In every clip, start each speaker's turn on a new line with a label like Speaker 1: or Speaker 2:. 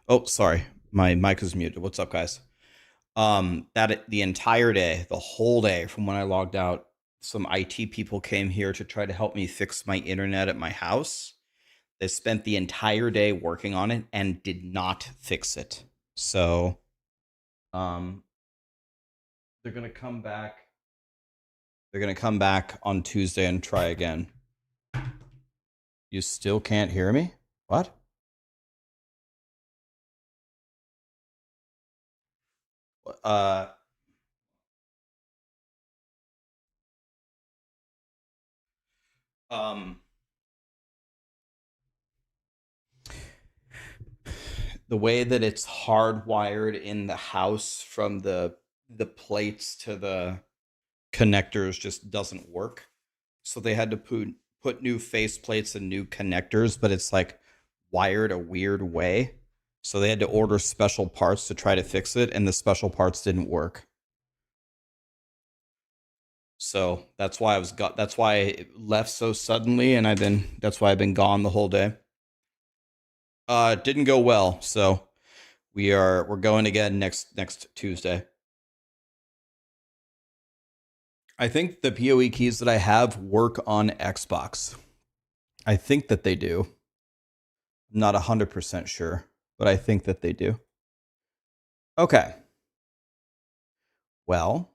Speaker 1: Oh, sorry. My mic is muted. What's up, guys? That the entire day, the whole day from when I logged out, some IT people came here to try to help me fix my internet at my house. They spent the entire day working on it and did not fix it. So, um, they're gonna come back. They're gonna come back on Tuesday and try again. You still can't hear me? What? Uh, um, the way that it's hardwired in the house from the plates to the connectors just doesn't work. So they had to put new face plates and new connectors, but it's like wired a weird way. So they had to order special parts to try to fix it, and the special parts didn't work. So that's why that's why it left so suddenly, and that's why I've been gone the whole day. It didn't go well, so we're going again next Tuesday. I think the POE keys that I have work on Xbox. I think that they do. I'm not 100% sure, but I think that they do. Okay. Well,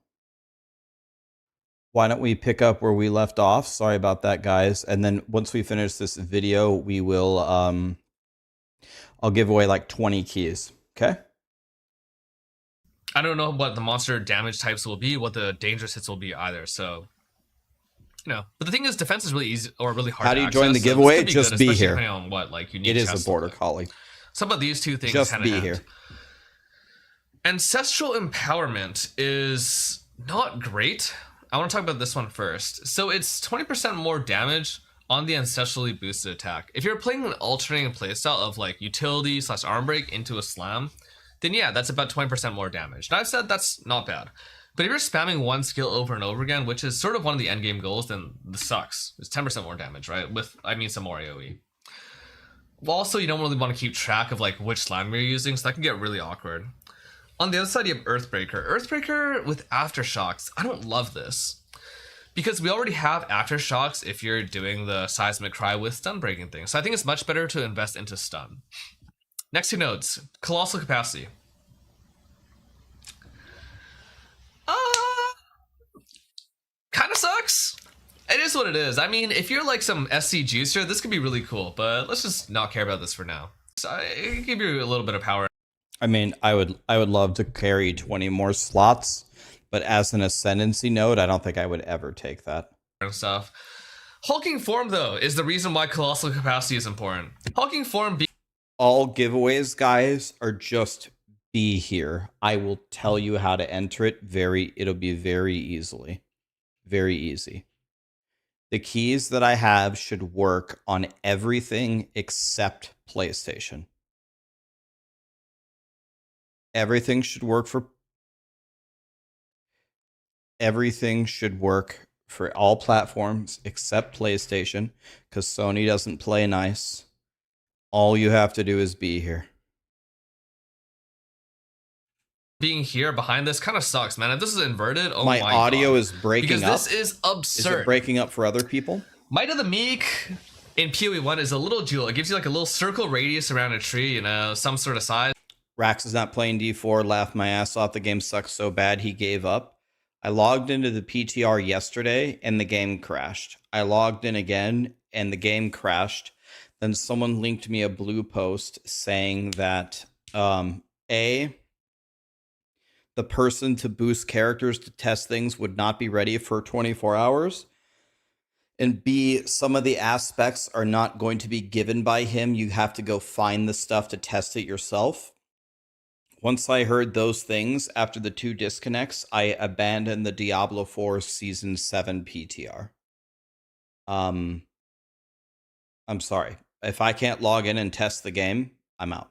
Speaker 1: why don't we pick up where we left off? Sorry about that, guys. And then once we finish this video, we will I'll give away like 20 keys. Okay?
Speaker 2: I don't know what the monster damage types will be, what the dangerous hits will be either. So, but the thing is, defense is really easy or really hard.
Speaker 1: How do you join the giveaway? So just be here.
Speaker 2: Depending on what, like, you need.
Speaker 1: It is a border collie.
Speaker 2: Some of these two things.
Speaker 1: Just be here.
Speaker 2: Ancestral empowerment is not great. I want to talk about this one first. So it's 20% more damage on the ancestrally boosted attack. If you're playing an alternating playstyle of like utility / arm break into a slam, then yeah, that's about 20% more damage. And I've said that's not bad. But if you're spamming one skill over and over again, which is sort of one of the endgame goals, then this sucks. It's 10% more damage, right? Some more AoE. Well, also, you don't really want to keep track of like which slam you're using, so that can get really awkward. On the other side, you have Earthbreaker. Earthbreaker with Aftershocks. I don't love this, because we already have Aftershocks if you're doing the Seismic Cry with stun breaking things. So I think it's much better to invest into stun. Next two nodes, Colossal Capacity. Kind of sucks. It is what it is. I mean, if you're like some SC juicer, this could be really cool, but let's just not care about this for now. So it can give you a little bit of power.
Speaker 1: I mean, I would love to carry 20 more slots, but as an Ascendancy node, I don't think I would ever take that.
Speaker 2: And stuff. Hulking Form, though, is the reason why Colossal Capacity is important. Hulking Form
Speaker 1: all giveaways, guys, are just be here. I will tell you how to enter it. It'll be very easily. Very easy. The keys that I have should work on everything except PlayStation. Everything should work for all platforms except PlayStation, because Sony doesn't play nice. All you have to do is be here.
Speaker 2: Being here behind this kind of sucks, man. If this is inverted, oh my God.
Speaker 1: My audio is breaking up.
Speaker 2: Because this is absurd.
Speaker 1: Is it breaking up for other people?
Speaker 2: Might of the Meek in POE1 is a little jewel. It gives you like a little circle radius around a tree, some sort of size.
Speaker 1: Rax is not playing D4, laughed my ass off. The game sucks so bad he gave up. I logged into the PTR yesterday and the game crashed. I logged in again and the game crashed. Then someone linked me a blue post saying that the person to boost characters to test things would not be ready for 24 hours. And B, some of the aspects are not going to be given by him. You have to go find the stuff to test it yourself. Once I heard those things after the 2 disconnects, I abandoned the Diablo 4 Season 7 PTR. I'm sorry. If I can't log in and test the game, I'm out.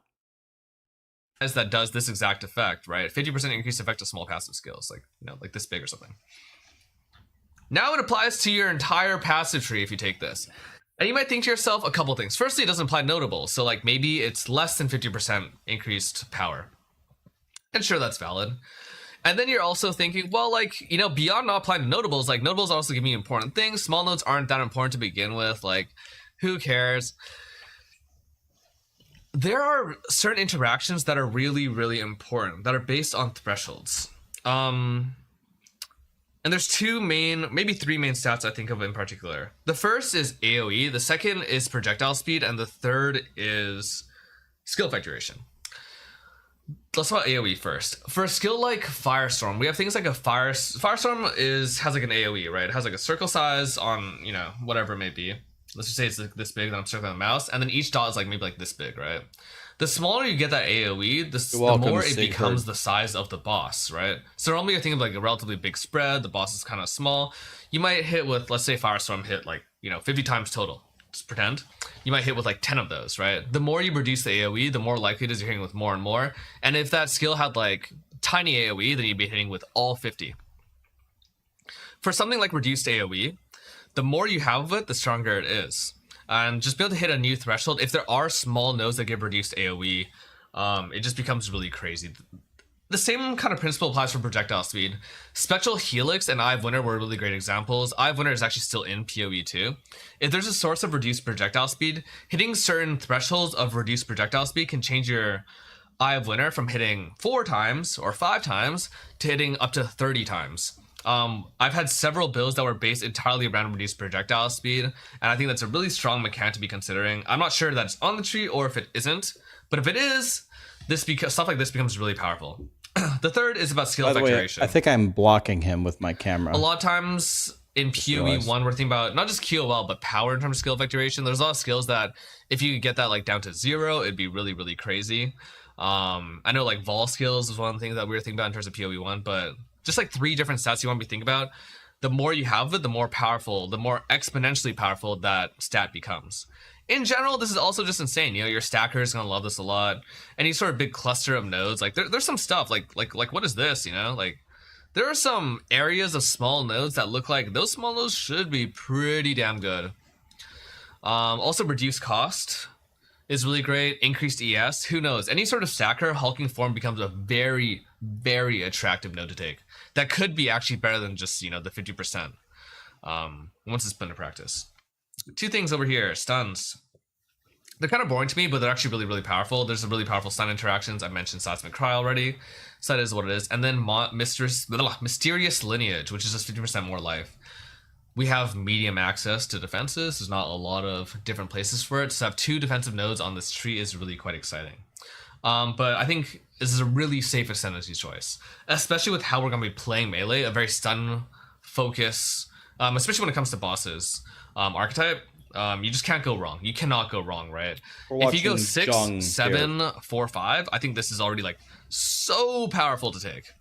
Speaker 2: That does this exact effect, right? 50% increased effect of small passive skills, like this big or something. Now it applies to your entire passive tree if you take this. And you might think to yourself a couple things. Firstly, it doesn't apply notable, so like maybe it's less than 50% increased power. And sure, that's valid. And then you're also thinking, well, like, you know, beyond not applying to notables, like notables also give me important things. Small nodes aren't that important to begin with. Like, who cares? There are certain interactions that are really, really important that are based on thresholds. And there's two main, maybe three main stats I think of in particular. The first is AoE, the second is projectile speed, and the third is skill effect duration. Let's talk about AoE first. For a skill like Firestorm, we have things like a Firestorm has like an AoE, right? It has like a circle size on, you know, whatever it may be. Let's just say it's like this big, then I'm circling the mouse, and then each dot is like maybe like this big, right? The smaller you get that AoE, the more it becomes the size of the boss, right? So normally you're thinking of like a relatively big spread, the boss is kind of small. You might hit with, let's say Firestorm hit like, you know, 50 times total. Just pretend. You might hit with like 10 of those, right? The more you reduce the AoE, the more likely it is you're hitting with more and more. And if that skill had like tiny AoE, then you'd be hitting with all 50. For something like reduced AoE, the more you have of it, the stronger it is. And just be able to hit a new threshold. If there are small nodes that give reduced AoE, it just becomes really crazy. The same kind of principle applies for projectile speed. Spectral Helix and Eye of Winter were really great examples. Eye of Winter is actually still in POE2. If there's a source of reduced projectile speed, hitting certain thresholds of reduced projectile speed can change your Eye of Winter from hitting 4 times or 5 times to hitting up to 30 times. I've had several builds that were based entirely around reduced projectile speed, and I think that's a really strong mechanic to be considering. I'm not sure that it's on the tree or if it isn't, but if it is, stuff like this becomes really powerful. The third is about skill effect duration.
Speaker 1: I think I'm blocking him with my camera.
Speaker 2: A lot of times in PoE1, we're thinking about not just QOL, but power in terms of skill effect duration. There's a lot of skills that if you could get that like down to 0, it'd be really, really crazy. I know like vol skills is one of the things that we were thinking about in terms of PoE1, but just like 3 different stats you want to be thinking about. The more you have it, the more powerful, the more exponentially powerful that stat becomes. In general, this is also just insane. You know, your stacker is gonna love this a lot. Any sort of big cluster of nodes, like there's some stuff like what is this? You know, like there are some areas of small nodes that look like those small nodes should be pretty damn good. Also, reduced cost is really great. Increased ES. Who knows? Any sort of stacker, hulking form becomes a very, very attractive node to take. That could be actually better than just, you know, the 50%. Once it's put into practice. 2 things over here. Stuns. They're kind of boring to me, but they're actually really, really powerful. There's some really powerful stun interactions. I mentioned Seismic Cry already, so that is what it is. And then Mysterious Lineage, which is just 50% more life. We have medium access to defenses. There's not a lot of different places for it. So have 2 defensive nodes on this tree is really quite exciting. But I think this is a really safe Ascendancy choice, especially with how we're going to be playing melee, a very stun focus, especially when it comes to bosses. Archetype, you just can't go wrong. You cannot go wrong, right? If you go 6, 7, 4, 5, I think this is already like so powerful to take.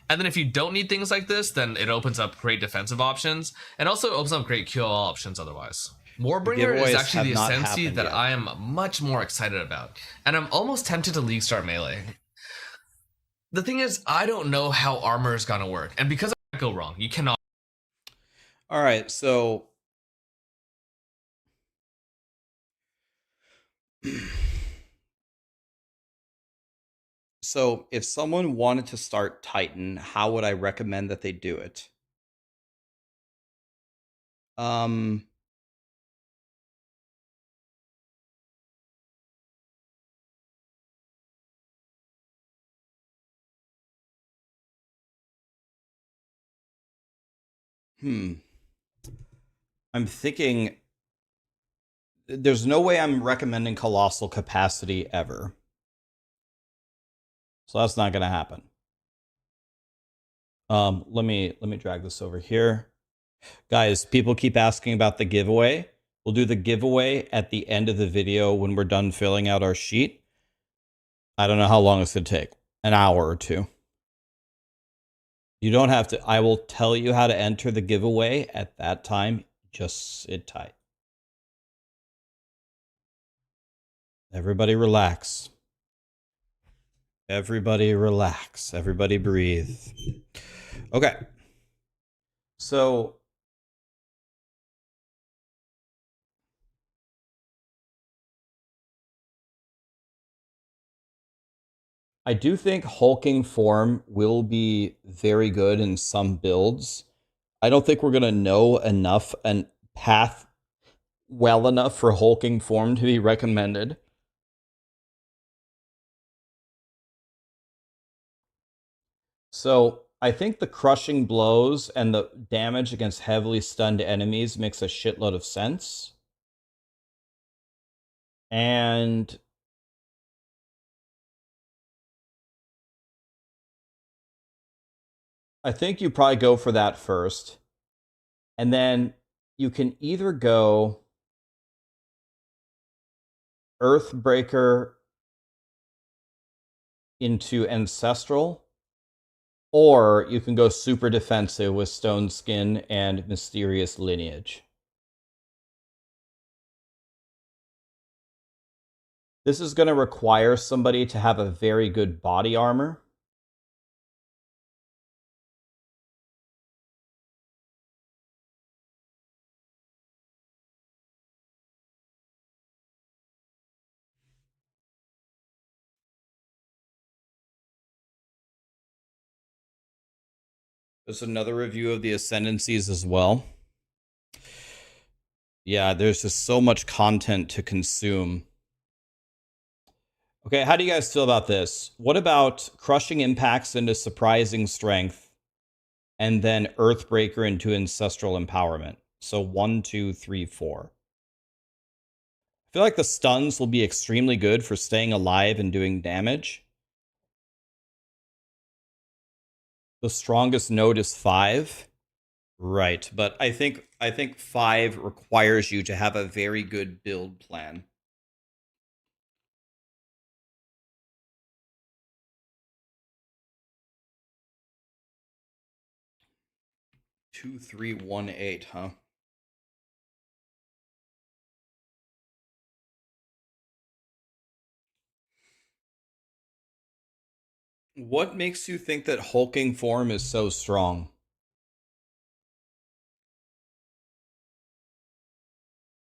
Speaker 2: And then if you don't need things like this, then it opens up great defensive options and also opens up great QOL options otherwise. Warbringer is actually the Ascendancy that I am much more excited about. And I'm almost tempted to League start melee. The thing is, I don't know how armor is going to work. And because I can't go wrong, you cannot.
Speaker 1: All right, so so if someone wanted to start Titan, how would I recommend that they do it? I'm thinking there's no way I'm recommending Colossal Capacity ever. So that's not going to happen. Let me drag this over here. Guys, people keep asking about the giveaway. We'll do the giveaway at the end of the video when we're done filling out our sheet. I don't know how long it's going to take. An hour or 2. You don't have to. I will tell you how to enter the giveaway at that time. Just sit tight. Everybody relax. Everybody relax. Everybody breathe. Okay. So I do think hulking form will be very good in some builds. I don't think we're going to know enough and path well enough for hulking form to be recommended. So I think the crushing blows and the damage against heavily stunned enemies makes a shitload of sense. And I think you probably go for that first. And then you can either go Earthbreaker into Ancestral, or you can go super defensive with Stone Skin and Mysterious Lineage. This is going to require somebody to have a very good body armor. There's another review of the Ascendancies as well. Yeah, there's just so much content to consume. Okay, how do you guys feel about this? What about crushing impacts into surprising strength and then Earthbreaker into ancestral empowerment? So 1, 2, 3, 4. I feel like the stuns will be extremely good for staying alive and doing damage. The strongest node is 5. Right, but I think 5 requires you to have a very good build plan. Two, 3, 1, 8, huh? What makes you think that hulking form is so strong?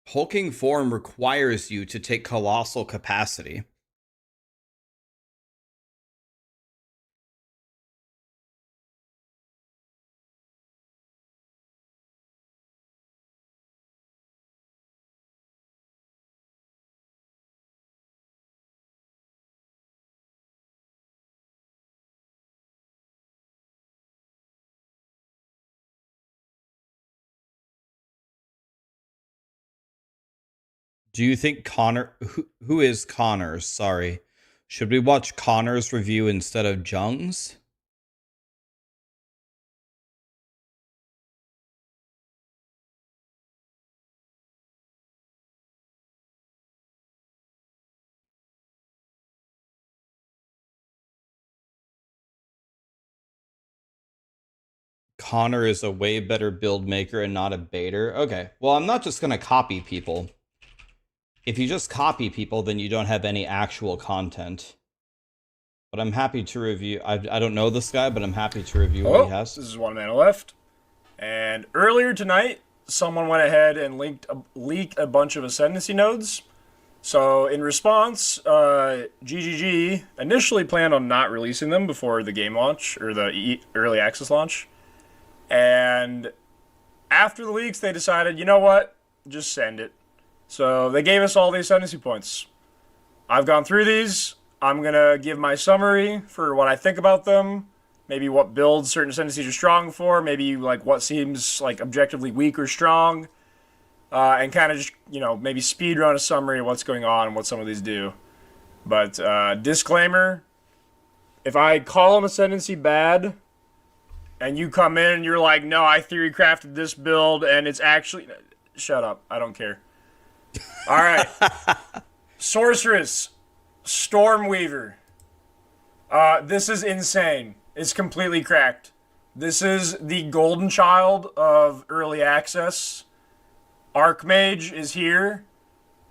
Speaker 1: Hulking form requires you to take colossal capacity. Do you think Connor, who is Connors? Sorry. Should we watch Connor's review instead of Jung's? Connor is a way better build maker and not a baiter. Okay, well, I'm not just going to copy people. If you just copy people, then you don't have any actual content. But I'm happy to review. I don't know this guy, but I'm happy to review what he has.
Speaker 3: This is one mana left. And earlier tonight, someone went ahead and leaked a bunch of Ascendancy nodes. So in response, GGG initially planned on not releasing them before the game launch, or the early access launch. And after the leaks, they decided, you know what, just send it. So they gave us all the Ascendancy points. I've gone through these. I'm going to give my summary for what I think about them. Maybe what builds certain Ascendancies are strong for. Maybe like what seems like objectively weak or strong. And kind of just, maybe speed run a summary of what's going on and what some of these do. But disclaimer, if I call an Ascendancy bad and you come in and you're like, no, I theory crafted this build and it's actually... Shut up. I don't care. All right. Sorceress. Stormweaver. This is insane. It's completely cracked. This is the golden child of early access. Archmage is here,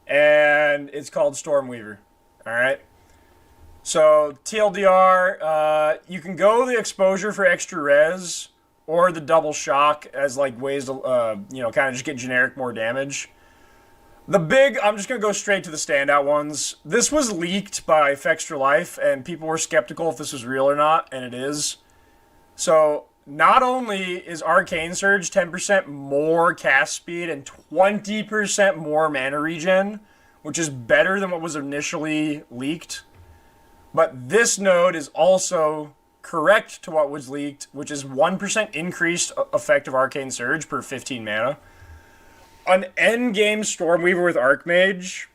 Speaker 3: and it's called Stormweaver. All right. So TLDR, you can go the exposure for extra res or the double shock as like ways to kind of just get generic more damage. I'm just going to go straight to the standout ones. This was leaked by Fextra Life, and people were skeptical if this was real or not, and it is. So, not only is Arcane Surge 10% more cast speed and 20% more mana regen, which is better than what was initially leaked, but this node is also correct to what was leaked, which is 1% increased effect of Arcane Surge per 15 mana. An endgame Stormweaver with Archmage,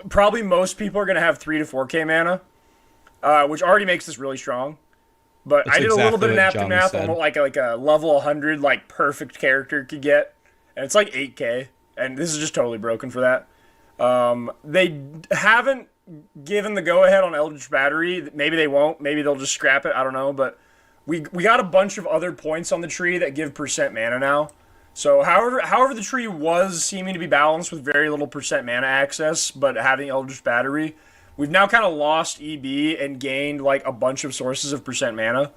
Speaker 3: probably most people are going to have 3 to 4k mana, which already makes this really strong. But
Speaker 1: That's
Speaker 3: I did a little
Speaker 1: exactly
Speaker 3: bit of
Speaker 1: what
Speaker 3: napkin
Speaker 1: Jung
Speaker 3: math
Speaker 1: said.
Speaker 3: on what like a level 100 like perfect character could get, and it's like 8k, and this is just totally broken for that. They haven't given the go ahead on Eldritch Battery. Maybe they won't. Maybe they'll just scrap it. I don't know. But we got a bunch of other points on the tree that give percent mana now. So however the tree was seeming to be balanced with very little percent mana access, but having Eldritch Battery, we've now kind of lost EB and gained like a bunch of sources of percent mana.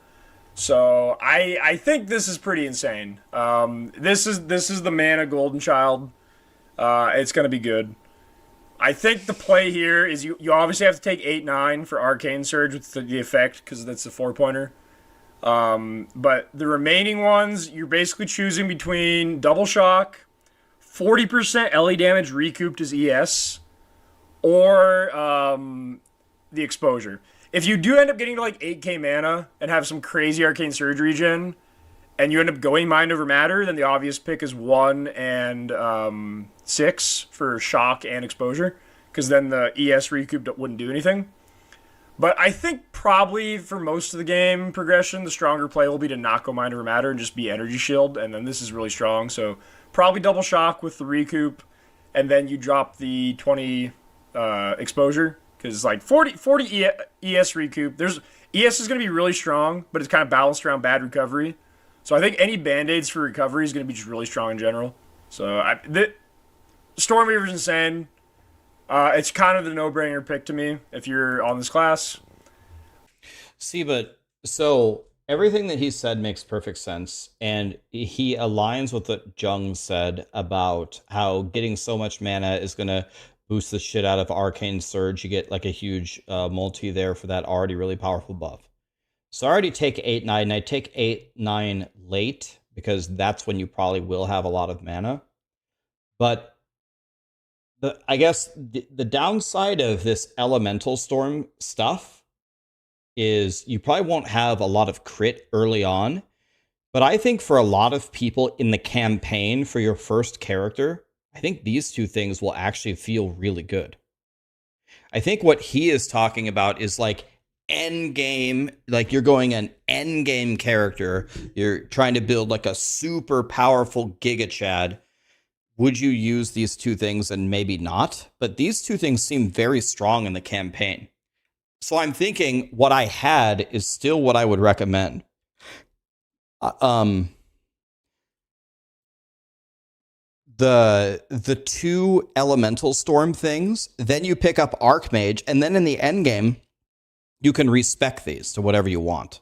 Speaker 3: So I think this is pretty insane. This is the mana golden child. It's gonna be good. I think the play here is you obviously have to take 8-9 for Arcane Surge with the effect because that's the 4-pointer. But the remaining ones, you're basically choosing between Double Shock, 40% LE damage recouped as ES, or the Exposure. If you do end up getting to like 8k mana and have some crazy Arcane Surge regen, and you end up going Mind Over Matter, then the obvious pick is 1 and 6 for Shock and Exposure, because then the ES recoup wouldn't do anything. But I think probably for most of the game progression, the stronger play will be to not go Mind Over Matter and just be Energy Shield, and then this is really strong. So probably Double Shock with the recoup, and then you drop the 20 Exposure, because like 40 ES recoup. ES is going to be really strong, but it's kind of balanced around bad recovery. So I think any Band-Aids for recovery is going to be just really strong in general. So Stormweaver's insane. It's kind of the no-brainer pick to me if you're on this class.
Speaker 1: See, but so everything that he said makes perfect sense, and he aligns with what Jung said about how getting so much mana is going to boost the shit out of Arcane Surge. You get like a huge multi there for that already really powerful buff. So I already take 8-9, and I take 8-9 late because that's when you probably will have a lot of mana. But I guess the downside of this Elemental Storm stuff is you probably won't have a lot of crit early on. But I think for a lot of people in the campaign for your first character, I think these two things will actually feel really good. I think what he is talking about is like end game, like you're going an end game character, you're trying to build like a super powerful Giga Chad. Would you use these two things and maybe not? But these two things seem very strong in the campaign. So I'm thinking what I had is still what I would recommend. The two elemental storm things, then you pick up Archmage, and then in the end game, you can respec these to whatever you want.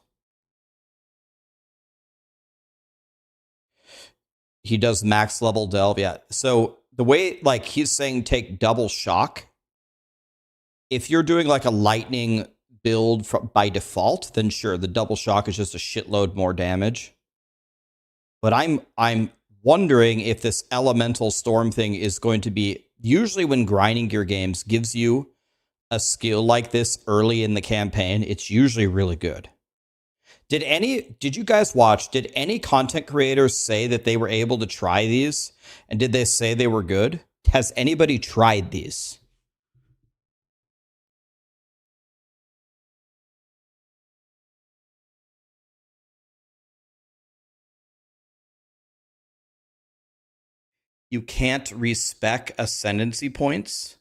Speaker 1: He does max level delve, yeah. So the way, like, he's saying take double shock. If you're doing like a lightning build by default, then sure, the double shock is just a shitload more damage. But I'm wondering if this elemental storm thing is going to be, usually when grinding gear games gives you a skill like this early in the campaign, it's usually really good. Did you guys watch, did any content creators say that they were able to try these? And did they say they were good? Has anybody tried these? You can't respec ascendancy points?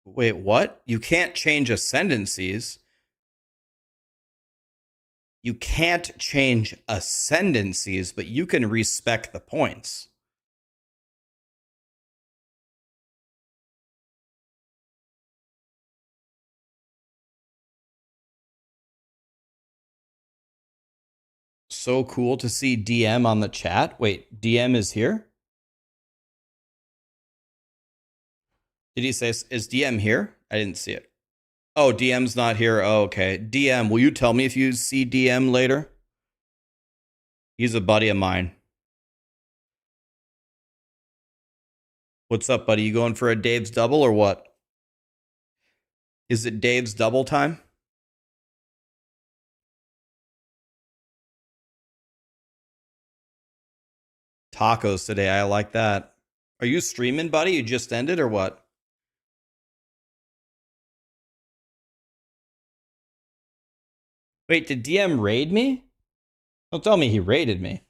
Speaker 1: Wait, what? You can't change ascendancies? You can't change ascendancies, but you can respec the points. so cool to see DM on the chat. Wait, DM is here? Did he say, is DM here? I didn't see it. Oh, DM's not here. Oh, okay. DM, will you tell me if you see DM later? He's a buddy of mine. What's up, buddy? You going for a Dave's double or what? Is it Dave's double time? Tacos today. I like that. Are you streaming, buddy? You just ended or what? Wait, did DM raid me? Don't tell me he raided me.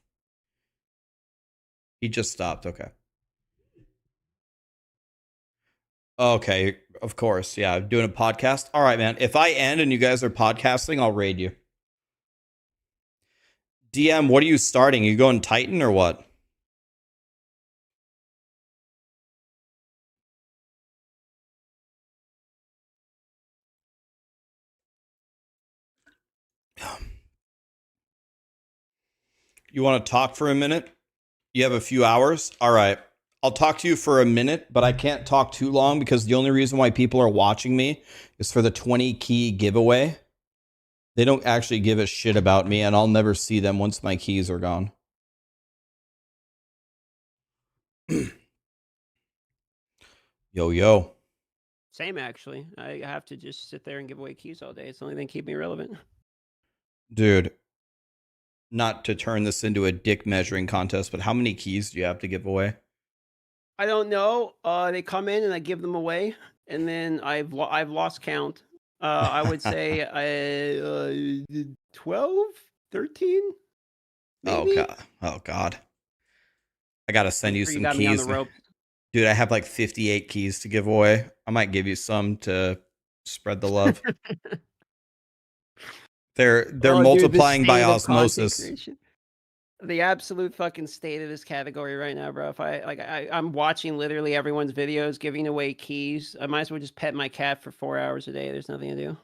Speaker 1: He just stopped. Okay. Okay, of course. Yeah, I'm doing a podcast. All right, man. If I end and you guys are podcasting, I'll raid you. DM, what are you starting? Are you going Titan or what? You want to talk for a minute? You have a few hours? All right. I'll talk to you for a minute, but I can't talk too long because the only reason why people are watching me is for the 20 key giveaway. They don't actually give a shit about me, and I'll never see them once my keys are gone. Yo, yo.
Speaker 4: Same, actually. I have to just sit there and give away keys all day. It's the only thing keep me relevant.
Speaker 1: Dude, not to turn this into a dick measuring contest, but how many keys do you have to give away?
Speaker 4: I don't know. They come in and I give them away, and then I've lost count. I would say 12, 13. Maybe?
Speaker 1: Oh god. Oh god. I gotta send you
Speaker 4: Sure
Speaker 1: some
Speaker 4: got me on the
Speaker 1: keys.
Speaker 4: rope.
Speaker 1: Dude, I have like 58 keys to give away. I might give you some to spread the love. They're
Speaker 4: Oh, dude, the
Speaker 1: multiplying by
Speaker 4: state of content
Speaker 1: osmosis.
Speaker 4: creation. The absolute fucking state of this category right now, bro. If I'm watching literally everyone's videos giving away keys. I might as well just pet my cat for 4 hours a day. There's nothing to do.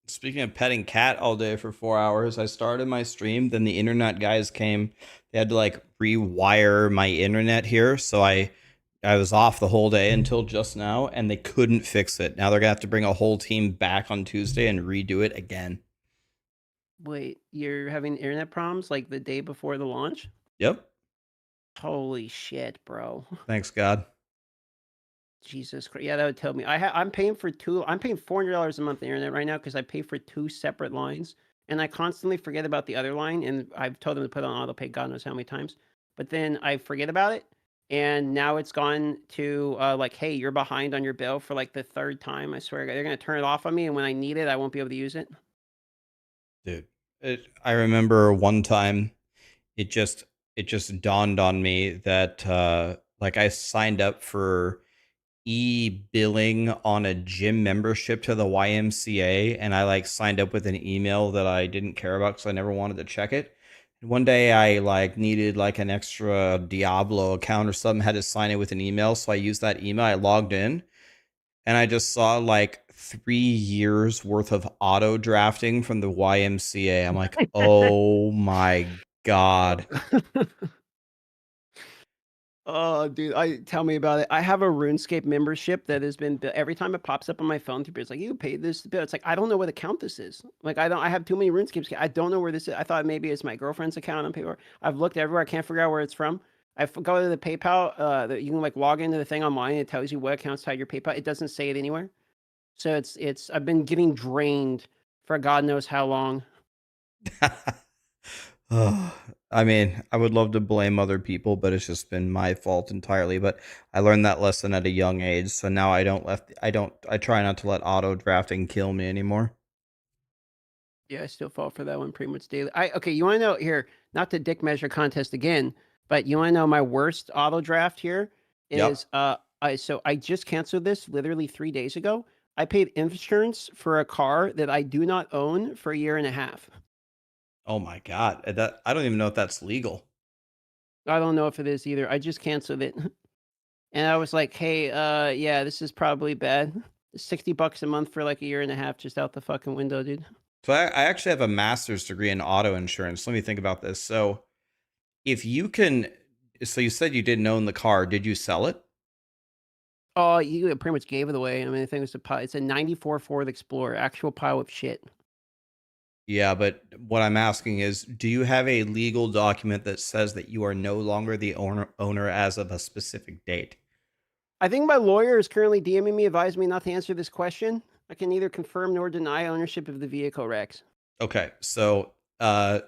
Speaker 1: Speaking of petting cat all day for 4 hours, I started my stream. Then the internet guys came. They had to like rewire my internet here, so I was off the whole day until just now, and they couldn't fix it. Now they're gonna have to bring a whole team back on Tuesday and redo it again.
Speaker 4: Wait, you're having internet problems like the day before the launch?
Speaker 1: Yep.
Speaker 4: Holy shit, bro.
Speaker 1: Thanks, God.
Speaker 4: Jesus Christ. Yeah, that would tell me. I'm paying for I'm paying $400 a month internet right now because I pay for 2 separate lines. And I constantly forget about the other line. And I've told them to put on autopay God knows how many times. But then I forget about it. And now it's gone to like, hey, you're behind on your bill for like the 3rd time. I swear they're going to turn it off on me. And when I need it, I won't be able to use it.
Speaker 1: Dude, I remember one time it just dawned on me that like I signed up for e-billing on a gym membership to the YMCA, and I like signed up with an email that I didn't care about because I never wanted to check it. And one day I like needed like an extra Diablo account or something, had to sign it with an email, so I used that email. I logged in, and I just saw like 3 years worth of auto drafting from the YMCA. I'm like, oh my god.
Speaker 4: Oh, dude, tell me about it. I have a RuneScape membership that has been every time it pops up on my phone, it's like, you paid this bill. It's like, I don't know what account this is. Like, I have too many RuneScapes. I don't know where this is. I thought maybe it's my girlfriend's account on paper. I've looked everywhere. I can't figure out where it's from. I go to the PayPal, that you can like log into the thing online. It tells you what accounts tied your PayPal. It doesn't say it anywhere. So I've been getting drained for God knows how long.
Speaker 1: I mean, I would love to blame other people, but it's just been my fault entirely. But I learned that lesson at a young age, so now I try not to let auto drafting kill me anymore.
Speaker 4: Yeah, I still fall for that one pretty much daily. Okay, you want to know here, not the dick measure contest again, but you want to know my worst auto draft here is so I just canceled this literally 3 days ago. I paid insurance for a car that I do not own for a year and a half.
Speaker 1: Oh my god, I don't even know if that's legal.
Speaker 4: I don't know if it is either. I just canceled it. And I was like, hey, yeah, this is probably bad. $60 a month for like a year and a half just out the fucking window, dude.
Speaker 1: So I actually have a master's degree in auto insurance. Let me think about this. So if you can, so you said you didn't own the car. Did you sell it?
Speaker 4: Oh, you pretty much gave it away. I mean, I think it's a 94 Ford Explorer, actual pile of shit.
Speaker 1: Yeah, but what I'm asking is, do you have a legal document that says that you are no longer the owner as of a specific date?
Speaker 4: I think my lawyer is currently DMing me, advising me not to answer this question. I can neither confirm nor deny ownership of the vehicle, Rex.
Speaker 1: Okay, so we're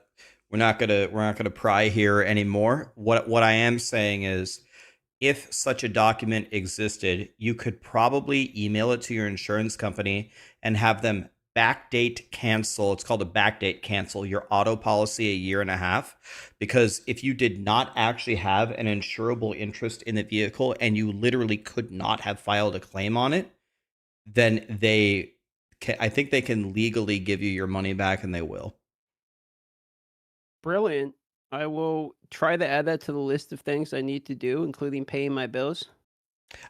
Speaker 1: not gonna pry here anymore. What I am saying is, if such a document existed, you could probably email it to your insurance company and have them backdate cancel. It's called a backdate cancel your auto policy a year and a half. Because if you did not actually have an insurable interest in the vehicle and you literally could not have filed a claim on it, then I think they can legally give you your money back, and they will.
Speaker 4: Brilliant. I will try to add that to the list of things I need to do, including paying my bills.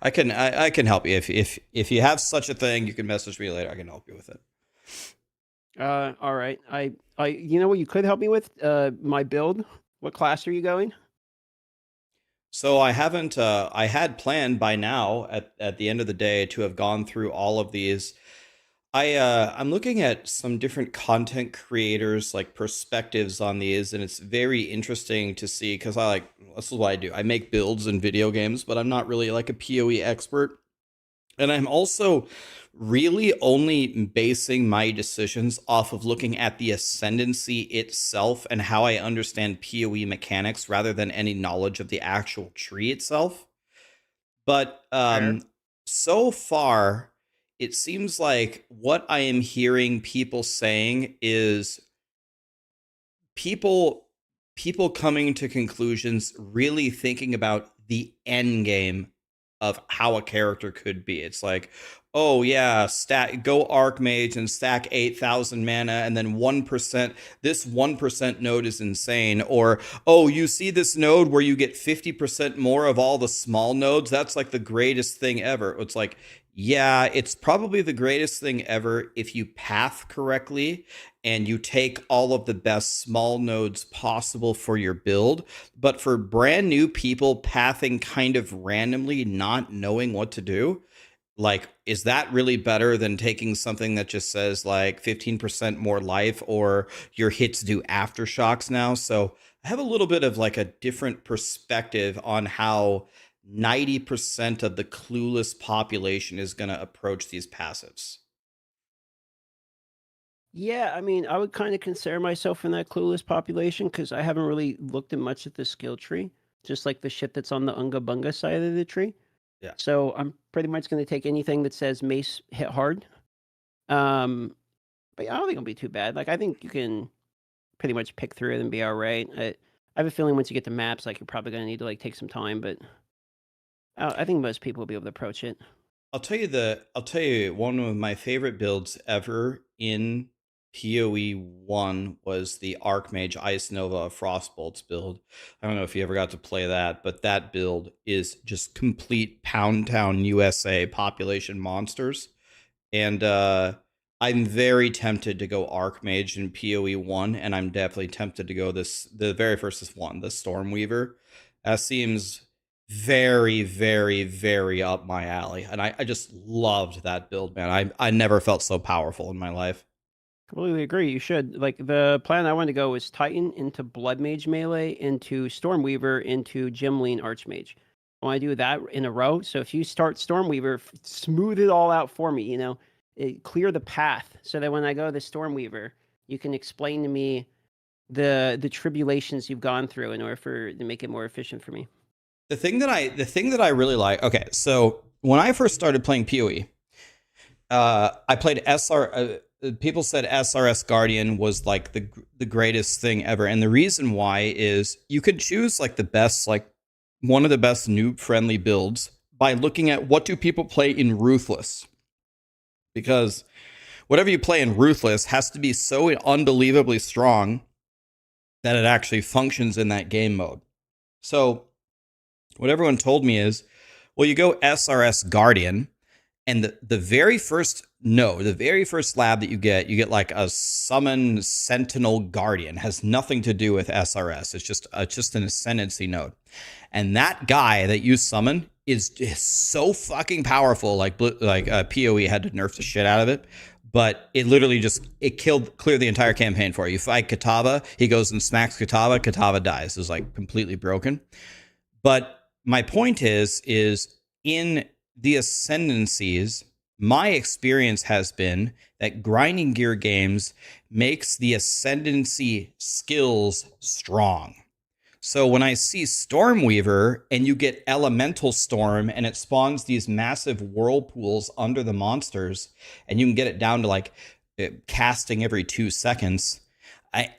Speaker 1: I can help you if you have such a thing. You can message me later. I can help you with it.
Speaker 4: All right. You know what you could help me with? My build. What class are you going?
Speaker 1: So I haven't. I had planned by now at the end of the day to have gone through all of these. I'm looking at some different content creators like perspectives on these, and it's very interesting to see because this is what I do. I make builds in video games, but I'm not really like a PoE expert. And I'm also really only basing my decisions off of looking at the Ascendancy itself and how I understand PoE mechanics rather than any knowledge of the actual tree itself. But so far, it seems like what I am hearing people saying is people coming to conclusions, really thinking about the end game of how a character could be. It's like, oh yeah, go Archmage and stack 8,000 mana, and then 1%. This 1% node is insane. Or, oh, you see this node where you get 50% more of all the small nodes. That's like the greatest thing ever. It's like, yeah, it's probably the greatest thing ever if you path correctly and you take all of the best small nodes possible for your build. But for brand new people pathing kind of randomly, not knowing what to do, like, is that really better than taking something that just says like 15% more life or your hits do aftershocks now? So I have a little bit of like a different perspective on how 90% of the clueless population is going to approach these passives.
Speaker 4: Yeah, I mean, I would kind of consider myself in that clueless population because I haven't really looked at much at the skill tree, just like the shit that's on the Unga Bunga side of the tree.
Speaker 1: Yeah.
Speaker 4: So I'm pretty much going to take anything that says mace hit hard. But I don't think it'll be too bad. Like, I think you can pretty much pick through it and be all right. I have a feeling once you get the maps, like, you're probably going to need to like take some time, but I think most people will be able to approach it.
Speaker 1: I'll tell you one of my favorite builds ever in PoE1 was the Archmage Ice Nova Frostbolts build. I don't know if you ever got to play that, but that build is just complete Pound Town USA population monsters. And I'm very tempted to go Archmage in PoE1, and I'm definitely tempted to go the very first one, the Stormweaver. That seems very, very, very up my alley. And I just loved that build, man. I never felt so powerful in my life.
Speaker 4: Completely agree. You should. Like, the plan I wanted to go was Titan into Blood Mage melee, into Stormweaver, into Gemling Archmage. I want to do that in a row. So if you start Stormweaver, smooth it all out for me, clear the path so that when I go to Stormweaver, you can explain to me the tribulations you've gone through in order to make it more efficient for me.
Speaker 1: The thing that I really like. Okay, so when I first started playing PoE, I played SR. People said SRS Guardian was like the greatest thing ever, and the reason why is you could choose like the best, like one of the best noob friendly builds by looking at what do people play in Ruthless, because whatever you play in Ruthless has to be so unbelievably strong that it actually functions in that game mode. So what everyone told me is, well, you go SRS Guardian, And the very first lab that you get like a summon Sentinel Guardian. Has nothing to do with SRS. It's just an Ascendancy node. And that guy that you summon is so fucking powerful. Like POE had to nerf the shit out of it, but it literally cleared the entire campaign for you. You fight Katava, he goes and smacks Katava dies. It's like completely broken. But my point is in the Ascendancies, my experience has been that grinding gear games makes the Ascendancy skills strong. So when I see Stormweaver and you get Elemental Storm and it spawns these massive whirlpools under the monsters and you can get it down to like casting every 2 seconds,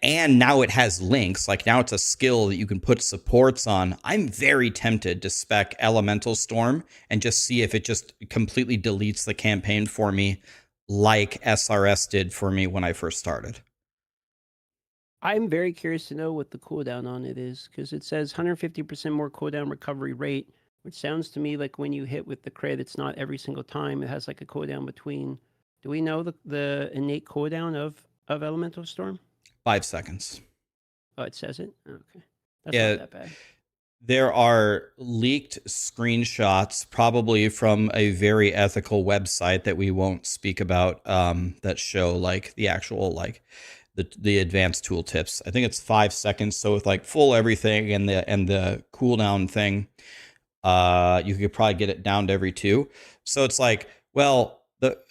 Speaker 1: and now it has links, like now it's a skill that you can put supports on, I'm very tempted to spec Elemental Storm and just see if it just completely deletes the campaign for me like SRS did for me when I first started.
Speaker 4: I'm very curious to know what the cooldown on it is, because it says 150% more cooldown recovery rate, which sounds to me like when you hit with the crit, it's not every single time. It has like a cooldown between. Do we know the innate cooldown of Elemental Storm?
Speaker 1: 5 seconds.
Speaker 4: Oh, it says it? Okay. That's not that bad.
Speaker 1: There are leaked screenshots, probably from a very ethical website that we won't speak about, that show like the actual like the advanced tooltips. I think it's 5 seconds. So with like full everything and the cooldown thing, you could probably get it down to every 2. So it's like, well,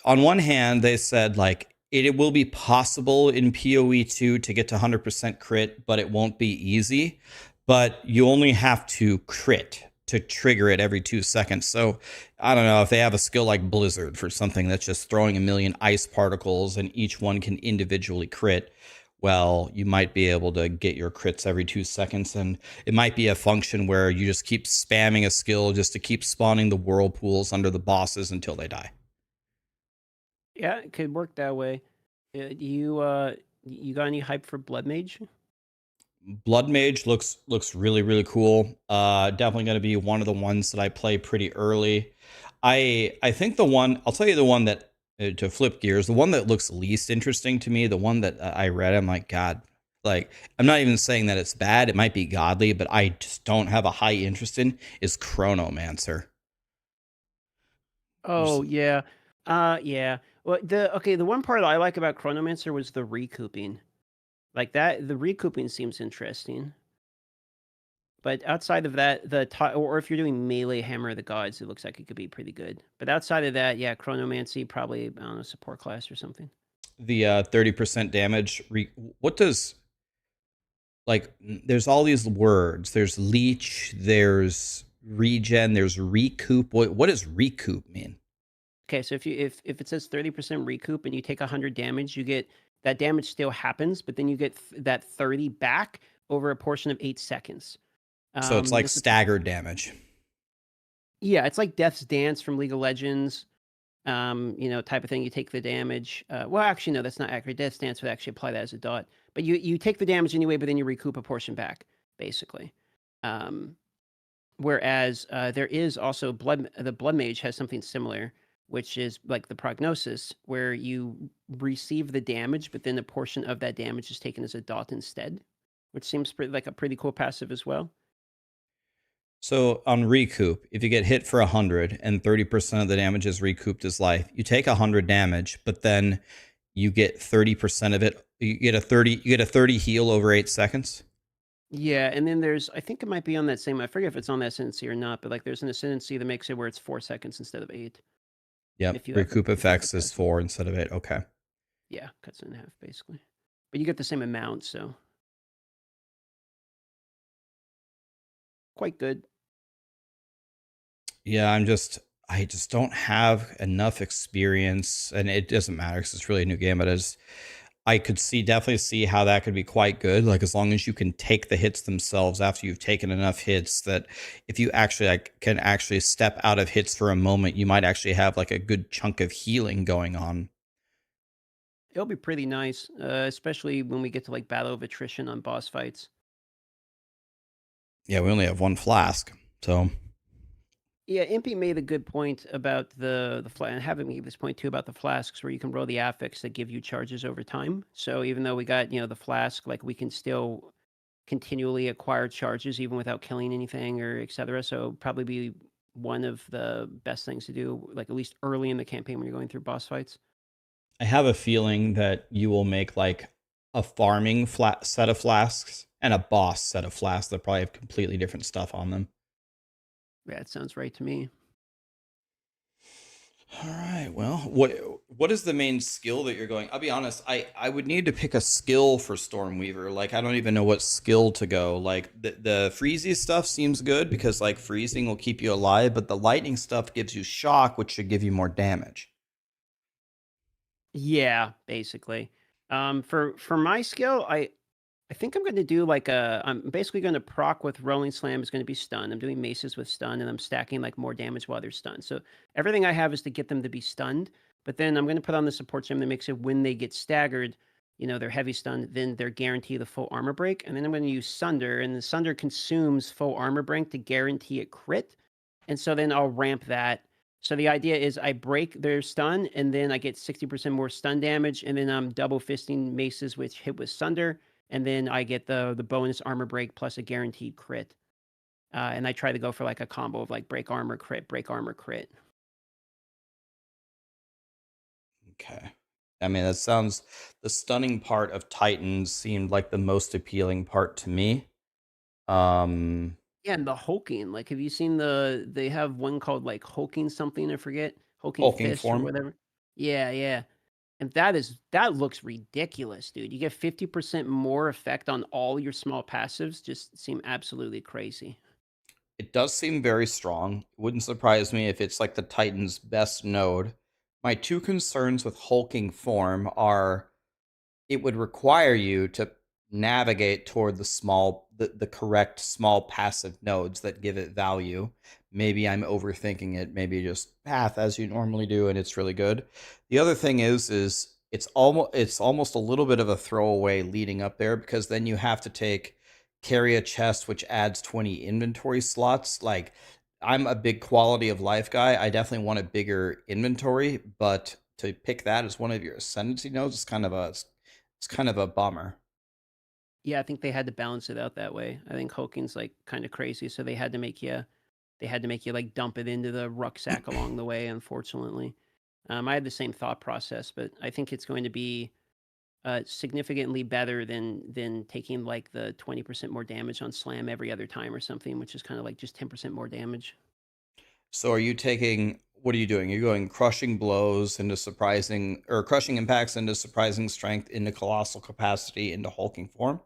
Speaker 1: on one hand, they said like it will be possible in POE2 to get to 100% crit, but it won't be easy. But you only have to crit to trigger it every 2 seconds. So I don't know if they have a skill like Blizzard for something that's just throwing a million ice particles and each one can individually crit. Well, you might be able to get your crits every 2 seconds. And it might be a function where you just keep spamming a skill just to keep spawning the whirlpools under the bosses until they die.
Speaker 4: Yeah, it could work that way. You got any hype for Blood Mage?
Speaker 1: Blood Mage looks really, really cool. Definitely going to be one of the ones that I play pretty early. I think I'll tell you the one that, to flip gears, the one that looks least interesting to me, the one that I read, I'm like, God, like, I'm not even saying that it's bad. It might be godly, but I just don't have a high interest in, is Chronomancer.
Speaker 4: Oh, yeah. Yeah. Well, the one part I like about Chronomancer was the recouping. Like that, the recouping seems interesting. But outside of that, or if you're doing melee Hammer of the Gods, it looks like it could be pretty good. But outside of that, yeah, Chronomancy, probably, I don't know, support class or something.
Speaker 1: The 30% damage, what does, like, there's all these words. There's leech, there's regen, there's recoup. What does recoup mean?
Speaker 4: Okay, so if it says 30% recoup and you take 100 damage, you get that damage still happens, but then you get that 30 back over a portion of 8 seconds.
Speaker 1: So it's like staggered damage.
Speaker 4: Yeah, it's like Death's Dance from League of Legends, type of thing. You take the damage. Well, actually, no, that's not accurate. Death's Dance would actually apply that as a dot. But you take the damage anyway, but then you recoup a portion back, basically. Whereas there is also the Blood Mage has something similar, which is like the Prognosis, where you receive the damage, but then a portion of that damage is taken as a dot instead, which seems like a pretty cool passive as well.
Speaker 1: So on recoup, if you get hit for 100 and 30% of the damage is recouped as life, you take 100 damage, but then you get 30% of it. You get a 30 heal over 8 seconds.
Speaker 4: Yeah, and then I think it might be on that same, I forget if it's on the Ascendancy or not, but like there's an Ascendancy that makes it where it's 4 seconds instead of 8.
Speaker 1: Yep, recoup effects is 4 instead of 8. Okay.
Speaker 4: Yeah, cuts it in half basically. But you get the same amount, so quite good.
Speaker 1: Yeah, I just don't have enough experience, and it doesn't matter because it's really a new game, but I could definitely see how that could be quite good. Like, as long as you can take the hits themselves after you've taken enough hits, that if you actually can actually step out of hits for a moment, you might actually have like a good chunk of healing going on.
Speaker 4: It'll be pretty nice, especially when we get to like Battle of Attrition on boss fights.
Speaker 1: Yeah, we only have 1 flask, so.
Speaker 4: Yeah, Impy made a good point about the and having made this point too about the flasks, where you can roll the affix that give you charges over time. So even though we got the flask, like we can still continually acquire charges even without killing anything or etc. So probably be one of the best things to do, like at least early in the campaign when you're going through boss fights.
Speaker 1: I have a feeling that you will make like a farming set of flasks and a boss set of flasks that probably have completely different stuff on them.
Speaker 4: Yeah, it sounds right to me.
Speaker 1: All right. Well, what is the main skill that you're going? I'll be honest. I would need to pick a skill for Stormweaver. Like I don't even know what skill to go. Like the freezy stuff seems good because like freezing will keep you alive, but the lightning stuff gives you shock, which should give you more damage.
Speaker 4: Yeah, basically. For my skill, I think I'm going to do like I'm basically going to proc with Rolling Slam is going to be stun. I'm doing maces with stun, and I'm stacking like more damage while they're stunned. So everything I have is to get them to be stunned. But then I'm going to put on the support gem that makes it when they get staggered, they're heavy stunned, then they're guaranteed the full armor break. And then I'm going to use Sunder, and the Sunder consumes full armor break to guarantee a crit. And so then I'll ramp that. So the idea is I break their stun, and then I get 60% more stun damage, and then I'm double fisting maces which hit with Sunder. And then I get the bonus armor break plus a guaranteed crit. And I try to go for like a combo of like break armor crit, break armor crit.
Speaker 1: Okay. I mean, the stunning part of Titans seemed like the most appealing part to me.
Speaker 4: Yeah, and the hulking, like, have you seen they have one called like hulking something, I forget, hulking fist
Speaker 1: form.
Speaker 4: or whatever. Yeah. And that looks ridiculous, dude. You get 50% more effect on all your small passives. Just seem absolutely crazy.
Speaker 1: It does seem very strong. It wouldn't surprise me if it's like the Titan's best node. My two concerns with hulking form are it would require you to navigate toward the correct small passive nodes that give it value. Maybe I'm overthinking it. Maybe just path as you normally do, and it's really good. The other thing is it's almost a little bit of a throwaway leading up there because then you have to carry a chest which adds 20 inventory slots. Like I'm a big quality of life guy. I definitely want a bigger inventory, but to pick that as one of your ascendancy nodes is kind of a bummer.
Speaker 4: Yeah, I think they had to balance it out that way. I think hulking's like kind of crazy, so they had to make you like dump it into the rucksack along the way, unfortunately. I had the same thought process, but I think it's going to be significantly better than taking like the 20% more damage on slam every other time or something, which is kind of like just 10% more damage.
Speaker 1: So what are you doing? You're going crushing blows into crushing impacts into surprising strength into colossal capacity into hulking form?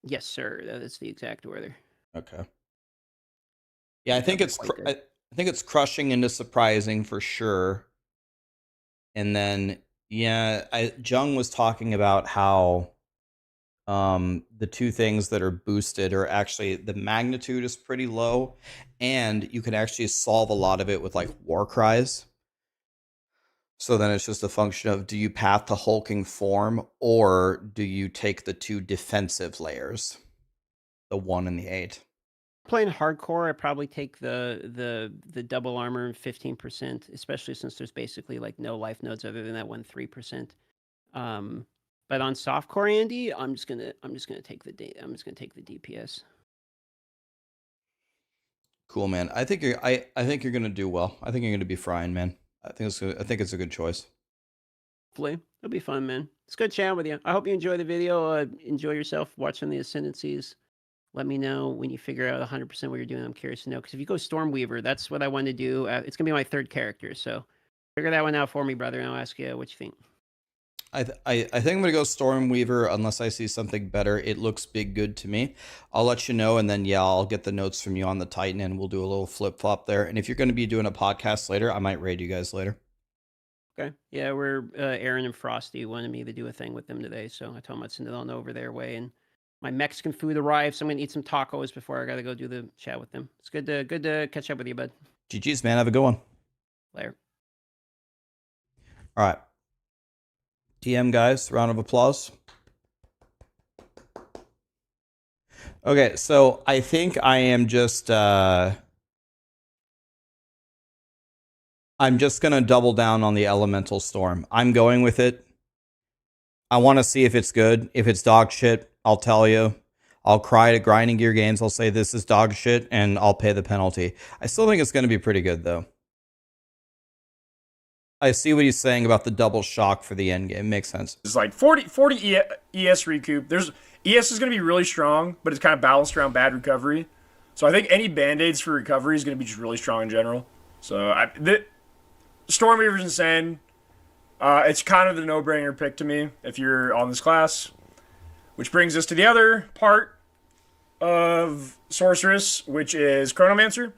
Speaker 4: Yes, sir. That is the exact order.
Speaker 1: Okay. Yeah, I think
Speaker 4: That'd be
Speaker 1: it's
Speaker 4: quite good.
Speaker 1: I think it's crushing into surprising for sure. And then yeah, Jung was talking about how the two things that are boosted are actually the magnitude is pretty low, and you can actually solve a lot of it with like war cries. So then it's just a function of do you path to hulking form or do you take the two defensive layers, the 1 and the 8?
Speaker 4: Playing hardcore, I probably take the double armor and 15%, especially since there's basically like no life nodes other than that one 3%. But on softcore, Andy, I'm just gonna take the DPS.
Speaker 1: Cool, man. I think you're gonna do well. I think you're gonna be fine, man. I think it's a good choice.
Speaker 4: Hopefully, it'll be fun, man. It's good chatting with you. I hope you enjoy the video. Enjoy yourself watching the Ascendancies. Let me know when you figure out 100% what you're doing. I'm curious to know, because if you go Stormweaver, that's what I want to do. It's gonna be my third character, so figure that one out for me, brother, and I'll ask you what you think.
Speaker 1: I think I'm gonna go Stormweaver unless I see something better. It looks big good to me. I'll let you know, and then yeah, I'll get the notes from you on the Titan, and we'll do a little flip flop there. And if you're gonna be doing a podcast later, I might raid you guys later.
Speaker 4: Okay. Yeah, we're Aaron and Frosty wanted me to do a thing with them today, so I told them I'd send it on over their way. And my Mexican food arrived, so I'm gonna eat some tacos before I gotta go do the chat with them. It's good to catch up with you, bud.
Speaker 1: GG's, man. Have a good one.
Speaker 4: Later.
Speaker 1: All right. TM guys, round of applause. Okay, so I think I am just I'm just going to double down on the Elemental Storm. I'm going with it. I want to see if it's good. If it's dog shit, I'll tell you. I'll cry to Grinding Gear Games. I'll say this is dog shit, and I'll pay the penalty. I still think it's going to be pretty good, though. I see what he's saying about the double shock for the end game. Makes sense.
Speaker 3: It's like 40 ES recoup. ES is going to be really strong, but it's kind of balanced around bad recovery. So I think any band-aids for recovery is going to be just really strong in general. So Stormweaver's insane. It's kind of the no-brainer pick to me if you're on this class. Which brings us to the other part of Sorceress, which is Chronomancer.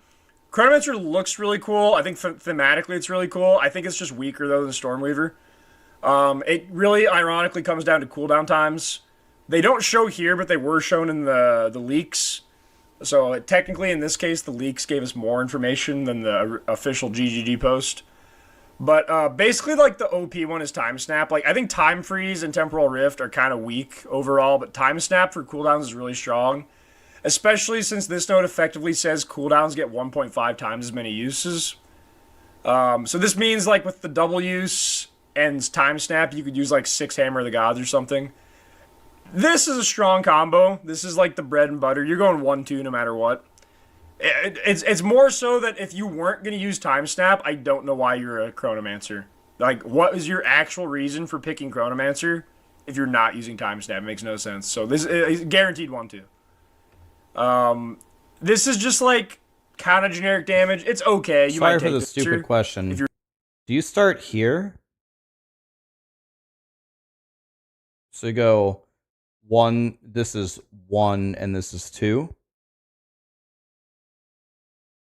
Speaker 3: Chronomancer looks really cool. I think thematically it's really cool. I think it's just weaker, though, than Stormweaver. It really, ironically, comes down to cooldown times. They don't show here, but they were shown in the leaks. So technically, in this case, the leaks gave us more information than the official GGG post. But basically, like, the OP one is Time Snap. Like, I think Time Freeze and Temporal Rift are kind of weak overall, but Time Snap for cooldowns is really strong. Especially since this node effectively says cooldowns get 1.5 times as many uses. So this means, like, with the double use and Time Snap, you could use, like, 6 Hammer of the Gods or something. This is a strong combo. This is, like, the bread and butter. You're going 1-2 no matter what. It's more so that if you weren't going to use Time Snap, I don't know why you're a Chronomancer. Like, what is your actual reason for picking Chronomancer if you're not using Time Snap? It makes no sense. So this is guaranteed 1-2. This is just, like, kind of generic damage. It's okay. You
Speaker 1: Sorry
Speaker 3: might
Speaker 1: for
Speaker 3: take
Speaker 1: the
Speaker 3: this
Speaker 1: stupid
Speaker 3: picture.
Speaker 1: question.
Speaker 3: If you're-
Speaker 1: Do you start here? So you go 1, this is 1, and this is 2?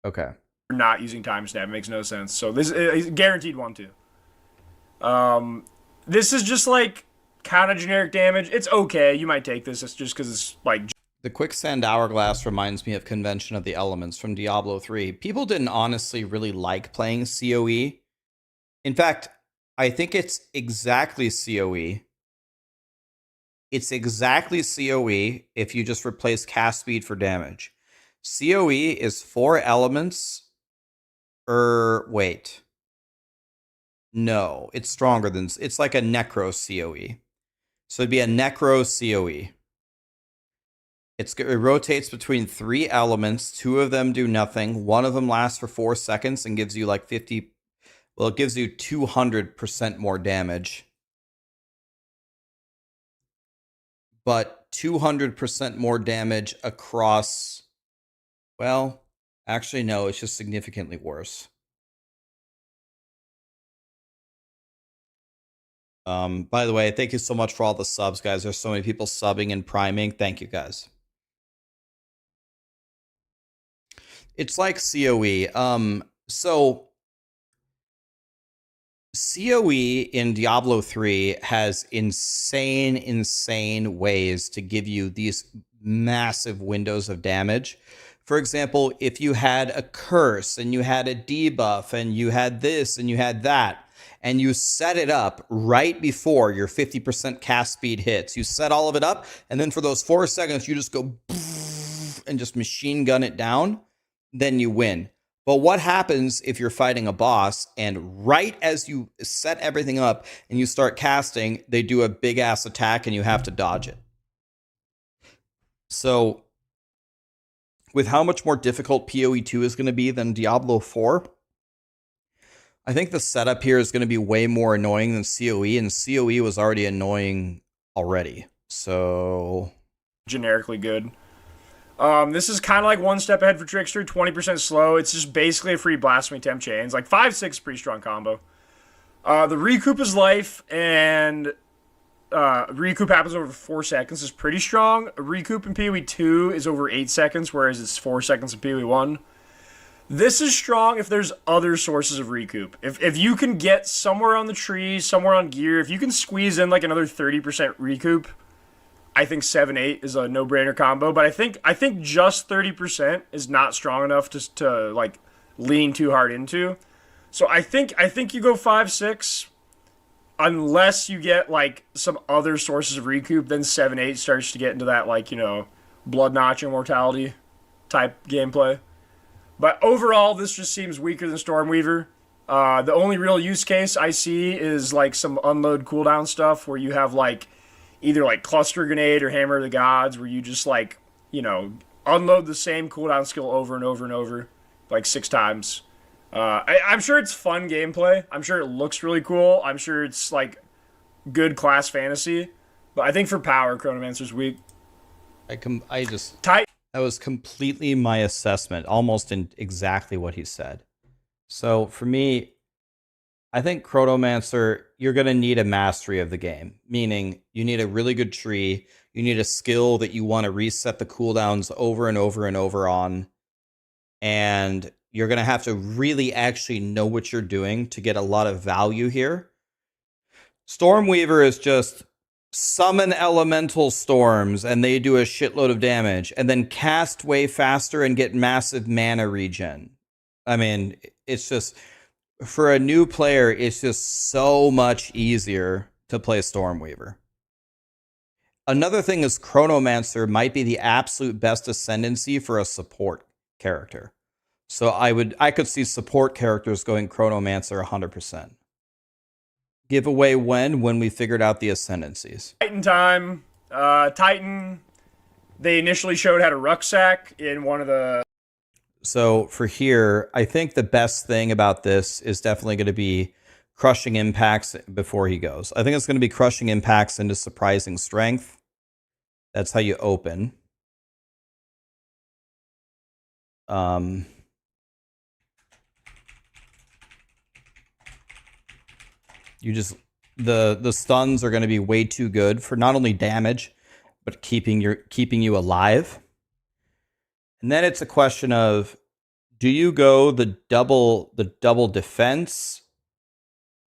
Speaker 1: Okay.
Speaker 3: You're not using Time Snap. It makes no sense. So this is guaranteed 1-2. This is just, like, kind of generic damage. It's okay. You might take this. It's just because it's, like...
Speaker 1: The Quicksand Hourglass reminds me of Convention of the Elements from Diablo 3. People didn't honestly really like playing COE. In fact, I think it's exactly COE. It's exactly COE if you just replace cast speed for damage. COE is 4 elements. Wait. No, it's stronger than... It's like a Necro COE. So it'd be a Necro COE. It rotates between 3 elements. 2 of them do nothing. 1 of them lasts for 4 seconds and gives you like 50... Well, it gives you 200% more damage. But 200% more damage across... Well, actually, no. It's just significantly worse. By the way, thank you so much for all the subs, guys. There's so many people subbing and priming. Thank you, guys. It's like COE. So COE in Diablo 3 has insane ways to give you these massive windows of damage. For example, if you had a curse and you had a debuff and you had this and you had that, and you set it up right before your 50% cast speed hits, you set all of it up, and then for those 4 seconds, you just go and just machine gun it down, then you win. But what happens if you're fighting a boss and right as you set everything up and you start casting, they do a big ass attack and you have to dodge it? So with how much more difficult POE2 is going to be than Diablo 4, I think the setup here is going to be way more annoying than COE, and COE was already annoying already. So
Speaker 3: generically good. This is kind of like one step ahead for Trickster, 20% slow. It's just basically a free Blasphemy Temp Chains. Like 5-6, pretty strong combo. The recoup is life, and recoup happens over 4 seconds. Is pretty strong. A recoup in PoE2 is over 8 seconds, whereas it's 4 seconds in PoE1. This is strong if there's other sources of recoup. If you can get somewhere on the tree, somewhere on gear, if you can squeeze in like another 30% recoup, I think 7-8 is a no-brainer combo. But I think just 30% is not strong enough to like lean too hard into. So I think you go 5-6, unless you get like some other sources of recoup. Then 7-8 starts to get into that, like, you know, blood notch immortality type gameplay. But overall, this just seems weaker than Stormweaver. The only real use case I see is like some unload cooldown stuff where you have like either like cluster grenade or hammer of the gods, where you just like, you know, unload the same cooldown skill over and over and over, like 6 times. I'm sure it's fun gameplay. I'm sure it looks really cool. I'm sure it's like good class fantasy. But I think for power, Chronomancer's weak.
Speaker 1: I just
Speaker 3: Tight.
Speaker 1: that was completely my assessment, almost in exactly what he said. So for me, I think Chronomancer, you're going to need a mastery of the game, meaning you need a really good tree. You need a skill that you want to reset the cooldowns over and over and over on. And you're going to have to really actually know what you're doing to get a lot of value here. Stormweaver is just summon elemental storms and they do a shitload of damage and then cast way faster and get massive mana regen. I mean, it's just, for a new player, it's just so much easier to play Stormweaver. Another thing is Chronomancer might be the absolute best ascendancy for a support character. So I could see support characters going Chronomancer 100%. Giveaway when we figured out the ascendancies.
Speaker 3: Titan time. Titan, they initially showed how to rucksack in one of the...
Speaker 1: So for here, I think the best thing about this is definitely going to be crushing impacts before he goes. I think it's going to be crushing impacts into surprising strength. That's how you open. You just, the stuns are going to be way too good for not only damage, but keeping you alive. And then it's a question of, do you go the double defense?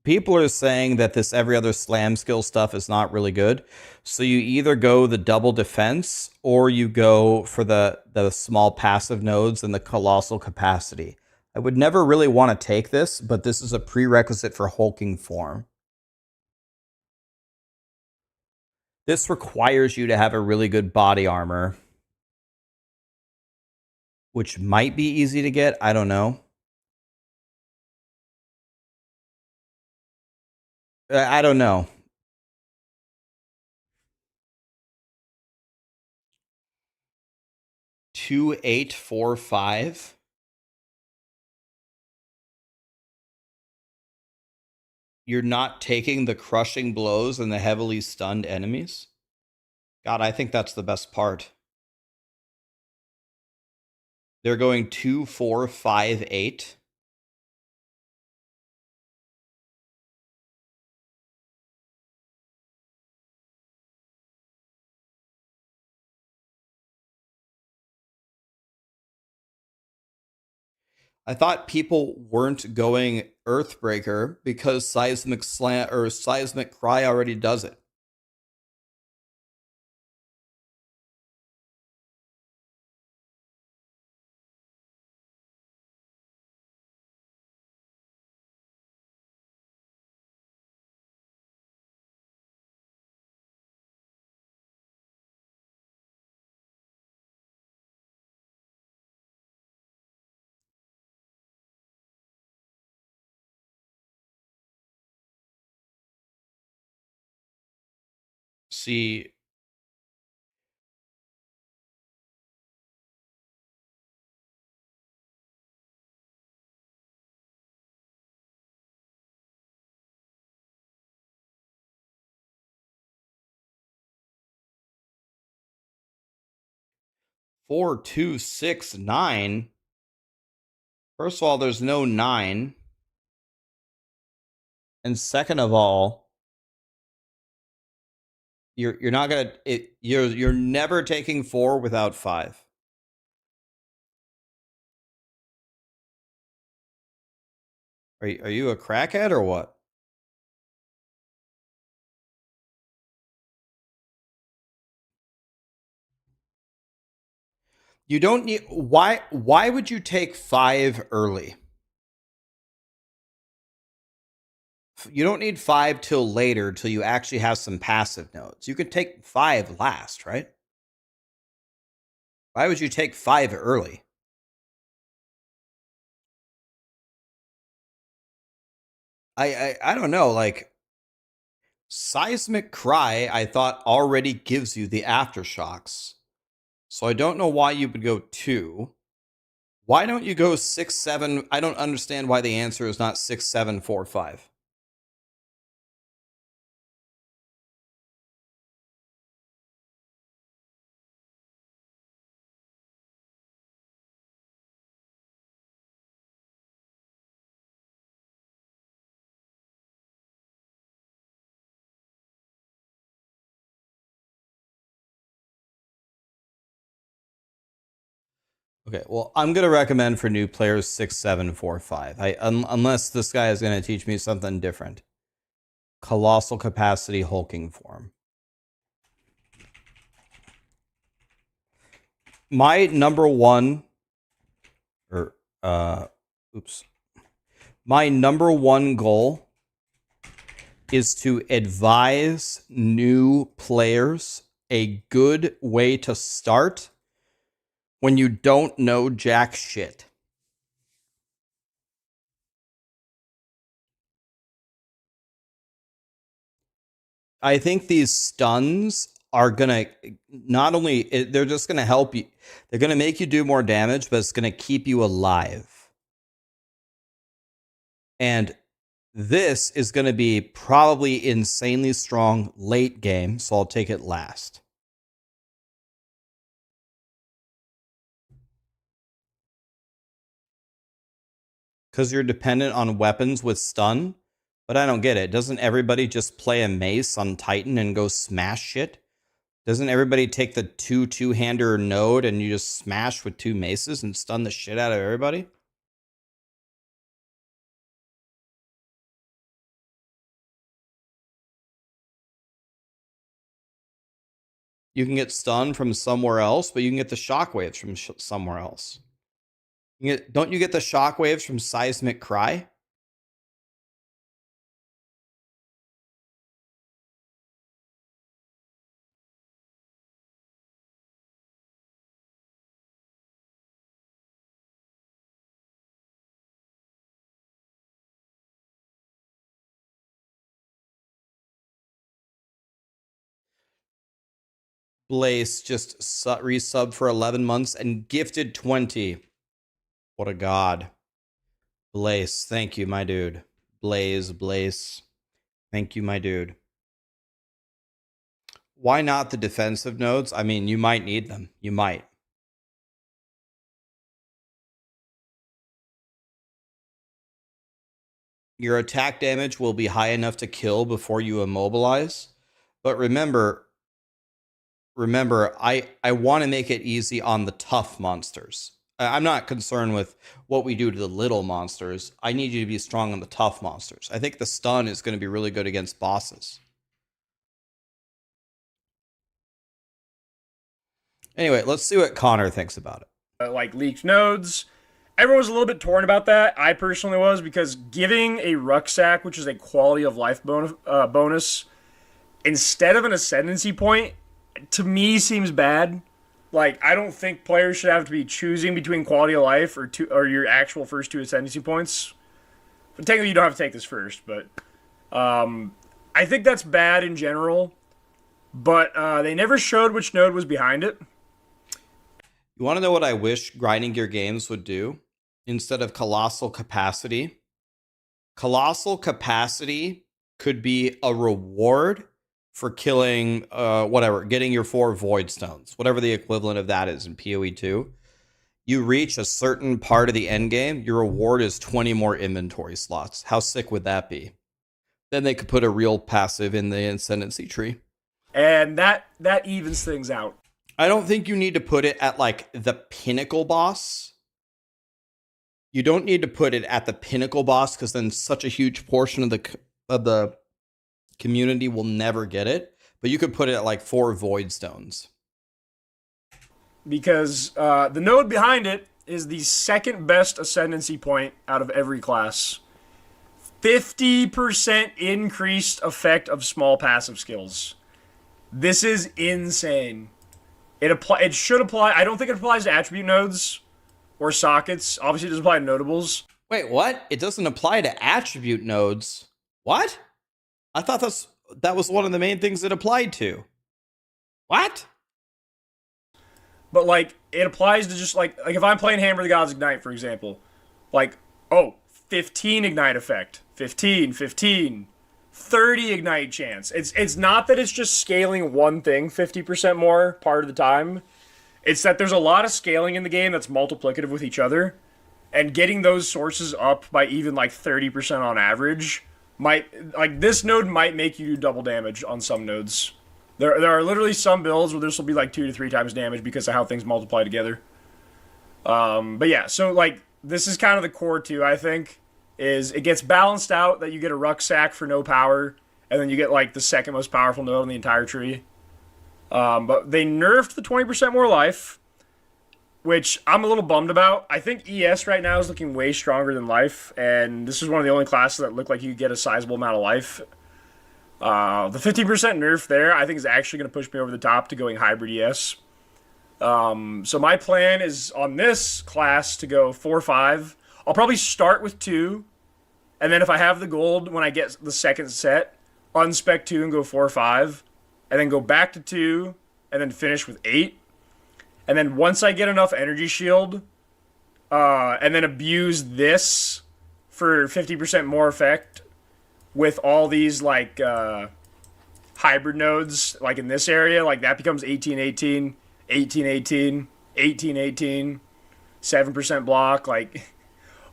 Speaker 1: People are saying that this every other slam skill stuff is not really good. So you either go the double defense or you go for the small passive nodes and the colossal capacity. I would never really want to take this, but this is a prerequisite for hulking form. This requires you to have a really good body armor, which might be easy to get. I don't know. I don't know. Two, 8, 4, 5. You're not taking the crushing blows and the heavily stunned enemies? God, I think that's the best part. They're going 2, 4, 5, 8. I thought people weren't going Earthbreaker because Seismic Slam or Seismic Cry already does it. See, four, 2, 6, 9. First of all, there's no 9. And second of all, you're not gonna you're never taking 4 without 5. Are you a crackhead or what? You don't need, why would you take 5 early? You don't need 5 till later, till you actually have some passive nodes. You could take 5 last, right? Why would you take 5 early? I don't know, like Seismic Cry, I thought already gives you the aftershocks. So I don't know why you would go 2. Why don't you go 6, 7? I don't understand why the answer is not 6, 7, 4, 5. Okay, well, I'm going to recommend for new players 6, 7, 4, 5. Unless this guy is going to teach me something different. Colossal Capacity Hulking Form. My number one, or, my number one goal is to advise new players a good way to start when you don't know jack shit. I think these stuns are gonna not only they're just gonna help you, they're gonna make you do more damage, but it's gonna keep you alive. And this is gonna be probably insanely strong late game, so I'll take it last. Because you're dependent on weapons with stun. But I don't get it. Doesn't everybody just play a mace on Titan and go smash shit? Doesn't everybody take the two-hander node and you just smash with 2 maces and stun the shit out of everybody? You can get stunned from somewhere else, but you can get the shockwaves from somewhere else. Don't you get the shockwaves from Seismic Cry? Blaze just resub for 11 months and gifted 20. What a god. Blaze, thank you, my dude. Blaze. Thank you, my dude. Why not the defensive nodes? I mean, you might need them. You might. Your attack damage will be high enough to kill before you immobilize. But remember, I want to make it easy on the tough monsters. I'm not concerned with what we do to the little monsters. I need you to be strong on the tough monsters. I think the stun is going to be really good against bosses. Anyway, let's see what Connor thinks about it.
Speaker 3: Like leaked nodes. Everyone was a little bit torn about that. I personally was, because giving a rucksack, which is a quality of life bonus, instead of an ascendancy point, to me seems bad. Like, I don't think players should have to be choosing between quality of life or your actual first 2 ascendancy points. But technically, you don't have to take this first. But I think that's bad in general. But they never showed which node was behind it.
Speaker 1: You want to know what I wish Grinding Gear Games would do? Instead of Colossal Capacity. Colossal Capacity could be a reward for killing, getting your 4 Void Stones. Whatever the equivalent of that is in POE2. You reach a certain part of the end game, your reward is 20 more inventory slots. How sick would that be? Then they could put a real passive in the Ascendancy tree.
Speaker 3: And that evens things out.
Speaker 1: I don't think you need to put it at like the pinnacle boss. You don't need to put it at the pinnacle boss, because then such a huge portion of the community will never get it. But you could put it at like 4 Void Stones.
Speaker 3: Because the node behind it is the second best ascendancy point out of every class. 50% increased effect of small passive skills. This is insane. It should apply. I don't think it applies to attribute nodes or sockets. Obviously, it doesn't apply to notables.
Speaker 1: Wait, what? It doesn't apply to attribute nodes. What? I thought that was one of the main things it applied to. What?
Speaker 3: But like it applies to just like if I'm playing Hammer of the Gods Ignite, for example, like, oh, 15 ignite effect, 15, 15, 30 ignite chance. It's not that it's just scaling one thing 50% more part of the time. It's that there's a lot of scaling in the game that's multiplicative with each other, and getting those sources up by even like 30% on average might, like, this node might make you do double damage on some nodes. There are literally some builds where this will be like 2 to 3 times damage because of how things multiply together. But yeah, so like this is kind of the core too, I think, is it gets balanced out that you get a rucksack for no power, and then you get like the second most powerful node on the entire tree. But they nerfed the 20% more life, which I'm a little bummed about. I think ES right now is looking way stronger than life, and this is one of the only classes that look like you could get a sizable amount of life. The 15% nerf there, I think, is actually going to push me over the top to going hybrid ES. So my plan is on this class to go 4-5. I'll probably start with 2, and then if I have the gold when I get the second set, unspec 2 and go 4-5, and then go back to 2, and then finish with 8. And then once I get enough energy shield, and then abuse this for 50% more effect with all these like hybrid nodes, like in this area, like that becomes 18-18, 18-18, 18-18, 7% block. Like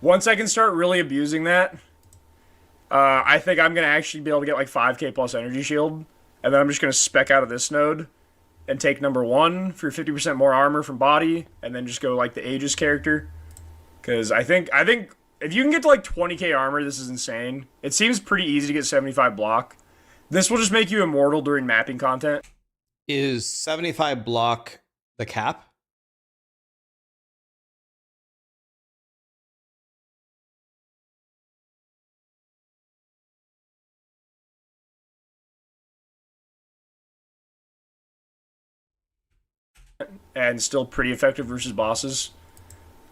Speaker 3: once I can start really abusing that, I think I'm gonna actually be able to get like 5k plus energy shield, and then I'm just gonna spec out of this node and take number 1 for 50% more armor from body, and then just go like the Aegis character. Because I think if you can get to like 20k armor, this is insane. It seems pretty easy to get 75 block. This will just make you immortal during mapping content.
Speaker 1: Is 75 block the cap?
Speaker 3: And still pretty effective versus bosses.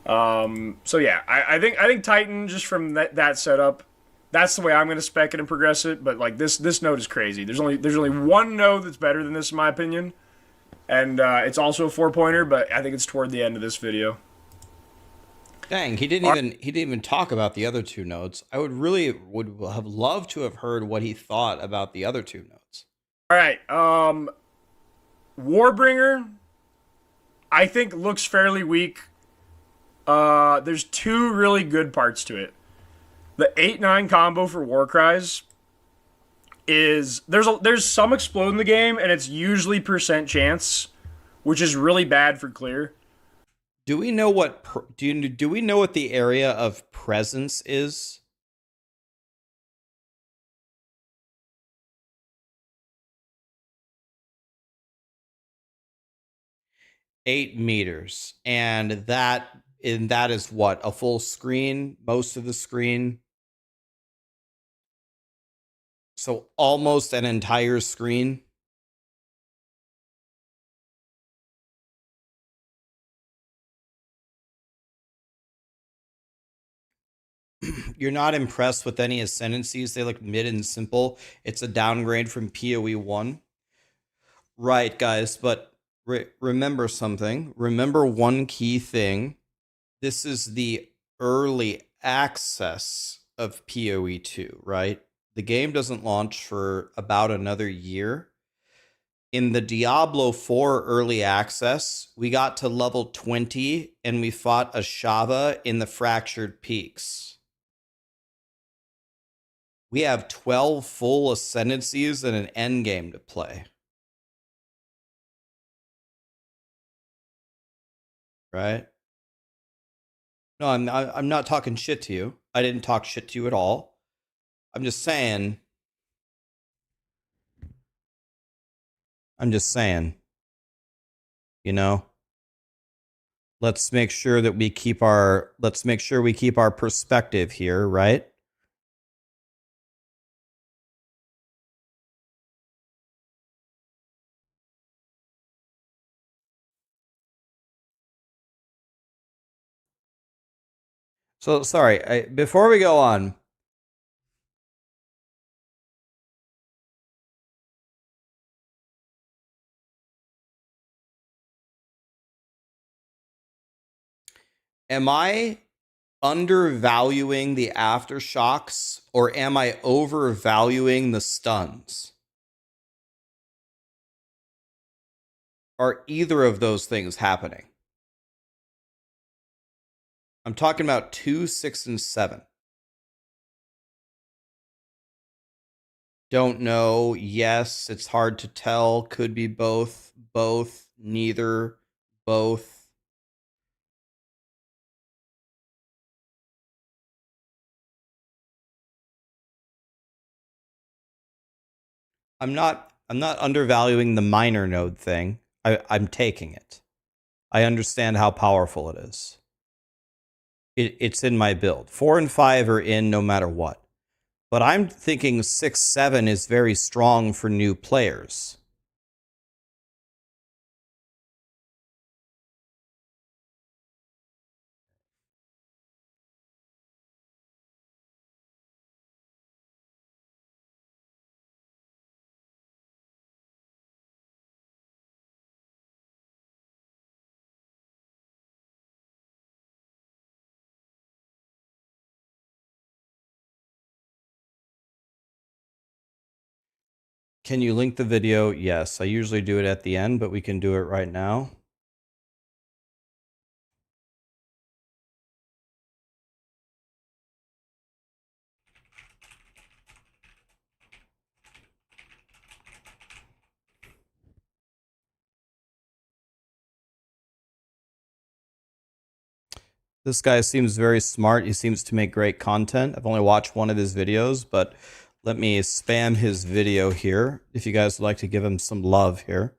Speaker 3: So yeah, I think Titan, just from that setup, that's the way I'm gonna spec it and progress it. But like this node is crazy. There's only one node that's better than this in my opinion, and it's also a 4-pointer. But I think it's toward the end of this video.
Speaker 1: Dang, he didn't even talk about the other 2 nodes. I would have loved to have heard what he thought about the other 2 nodes.
Speaker 3: All right, Warbringer, I think looks fairly weak. There's 2 really good parts to it. The 8-9 combo for Warcries is there's some explode in the game, and it's usually % chance, which is really bad for clear.
Speaker 1: Do we know what do we know what the area of presence is? Eight meters, and that is what, a full screen, most of the screen. So almost an entire screen. You're not impressed with any ascendancies? They look mid and simple. It's a downgrade from POE1. Right, guys, but remember something. Remember one key thing. This is the early access of POE2, right? The game doesn't launch for about another year. In the Diablo 4 early access, we got to level 20 and we fought a Shava in the Fractured Peaks. We have 12 full ascendancies and an endgame to play. Right? No, I'm not talking shit to you. I didn't talk shit to you at all. I'm just saying. You know, let's make sure we keep our perspective here, right? So sorry, before we go on, am I undervaluing the aftershocks or am I overvaluing the stuns? Are either of those things happening? I'm talking about 2, 6, and 7. Don't know. Yes, it's hard to tell. Could be both. Both. Neither. Both. I'm not undervaluing the minor node thing. I'm taking it. I understand how powerful it is. It's in my build. 4 and 5 are in no matter what. But I'm thinking 6, 7 is very strong for new players. Can you link the video? Yes, I usually do it at the end, but we can do it right now. This guy seems very smart. He seems to make great content. I've only watched one of his videos, but let me spam his video here if you guys would like to give him some love here.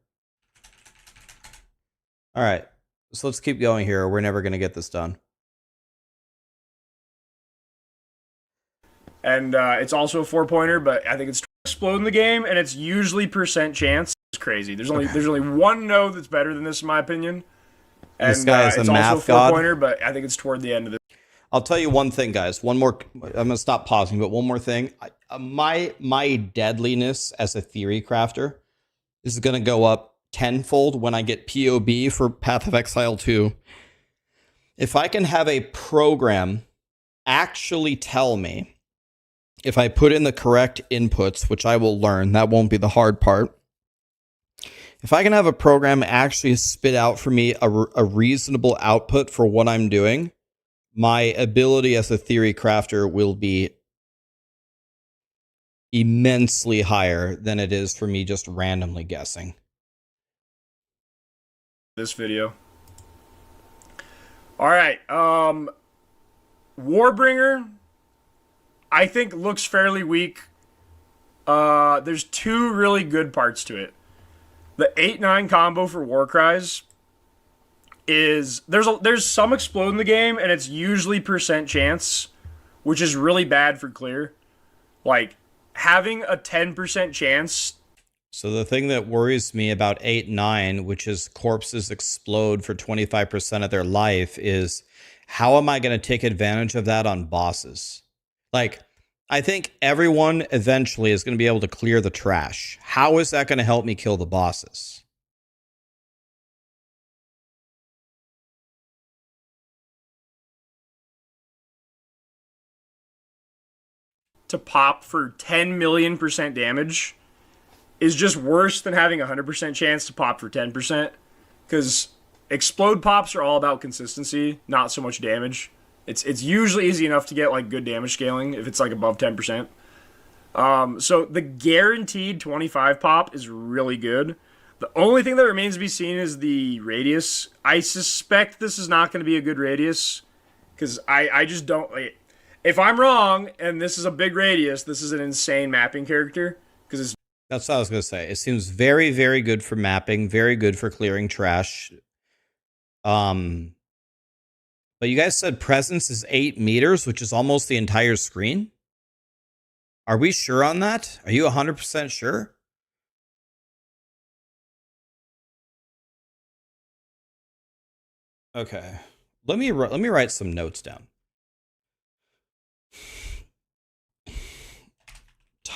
Speaker 1: All right, so let's keep going here. We're never going to get this done.
Speaker 3: And it's also a 4-pointer, but I think it's explode in the game, and it's usually percent chance. It's crazy. There's only one node that's better than this, in my opinion. And
Speaker 1: This guy is a
Speaker 3: it's
Speaker 1: math
Speaker 3: also a
Speaker 1: god.
Speaker 3: 4-pointer, but I think it's toward the end of this.
Speaker 1: I'll tell you one thing, guys. One more. I'm going to stop pausing, but one more thing. My deadliness as a theory crafter is going to go up tenfold when I get POB for Path of Exile 2. If I can have a program actually tell me if I put in the correct inputs, which I will learn, that won't be the hard part. If I can have a program actually spit out for me a reasonable output for what I'm doing, my ability as a theory crafter will be immensely higher than it is for me just randomly guessing.
Speaker 3: This video. All right. Warbringer, I think, looks fairly weak. There's two really good parts to it. The 8-9 combo for Warcries is there's some explode in the game, and it's usually percent chance, which is really bad for clear. Like having a 10% chance.
Speaker 1: So the thing that worries me about 8-9, which is corpses explode for 25% of their life, is how am I going to take advantage of that on bosses? Like, I think everyone eventually is going to be able to clear the trash. How is that going to help me kill the bosses?
Speaker 3: To pop for 10 million% damage is just worse than having a 100% chance to pop for 10%, because explode pops are all about consistency, not so much damage. It's usually easy enough to get like good damage scaling if it's like above 10%. So the guaranteed 25 pop is really good. The only thing that remains to be seen is the radius. I suspect this is not going to be a good radius, because I just don't. If I'm wrong and this is a big radius, this is an insane mapping character, because it's.
Speaker 1: That's what I was going to say. It seems very, very good for mapping, very good for clearing trash. But you guys said presence is 8 meters, which is almost the entire screen. Are we sure on that? Are you 100% sure? Okay. Let me write some notes down.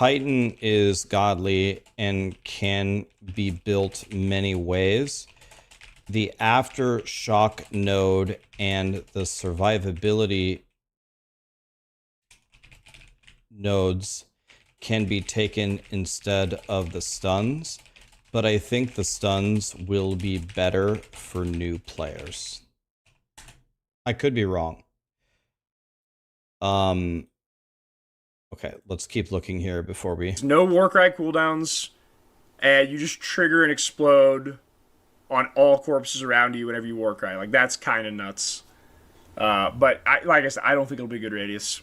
Speaker 1: Titan is godly and can be built many ways. The aftershock node and the survivability nodes can be taken instead of the stuns, but I think the stuns will be better for new players. I could be wrong. Okay, let's keep looking here before we...
Speaker 3: No Warcry cooldowns, and you just trigger and explode on all corpses around you whenever you Warcry. Like, that's kind of nuts. But like I said, I don't think it'll be a good radius.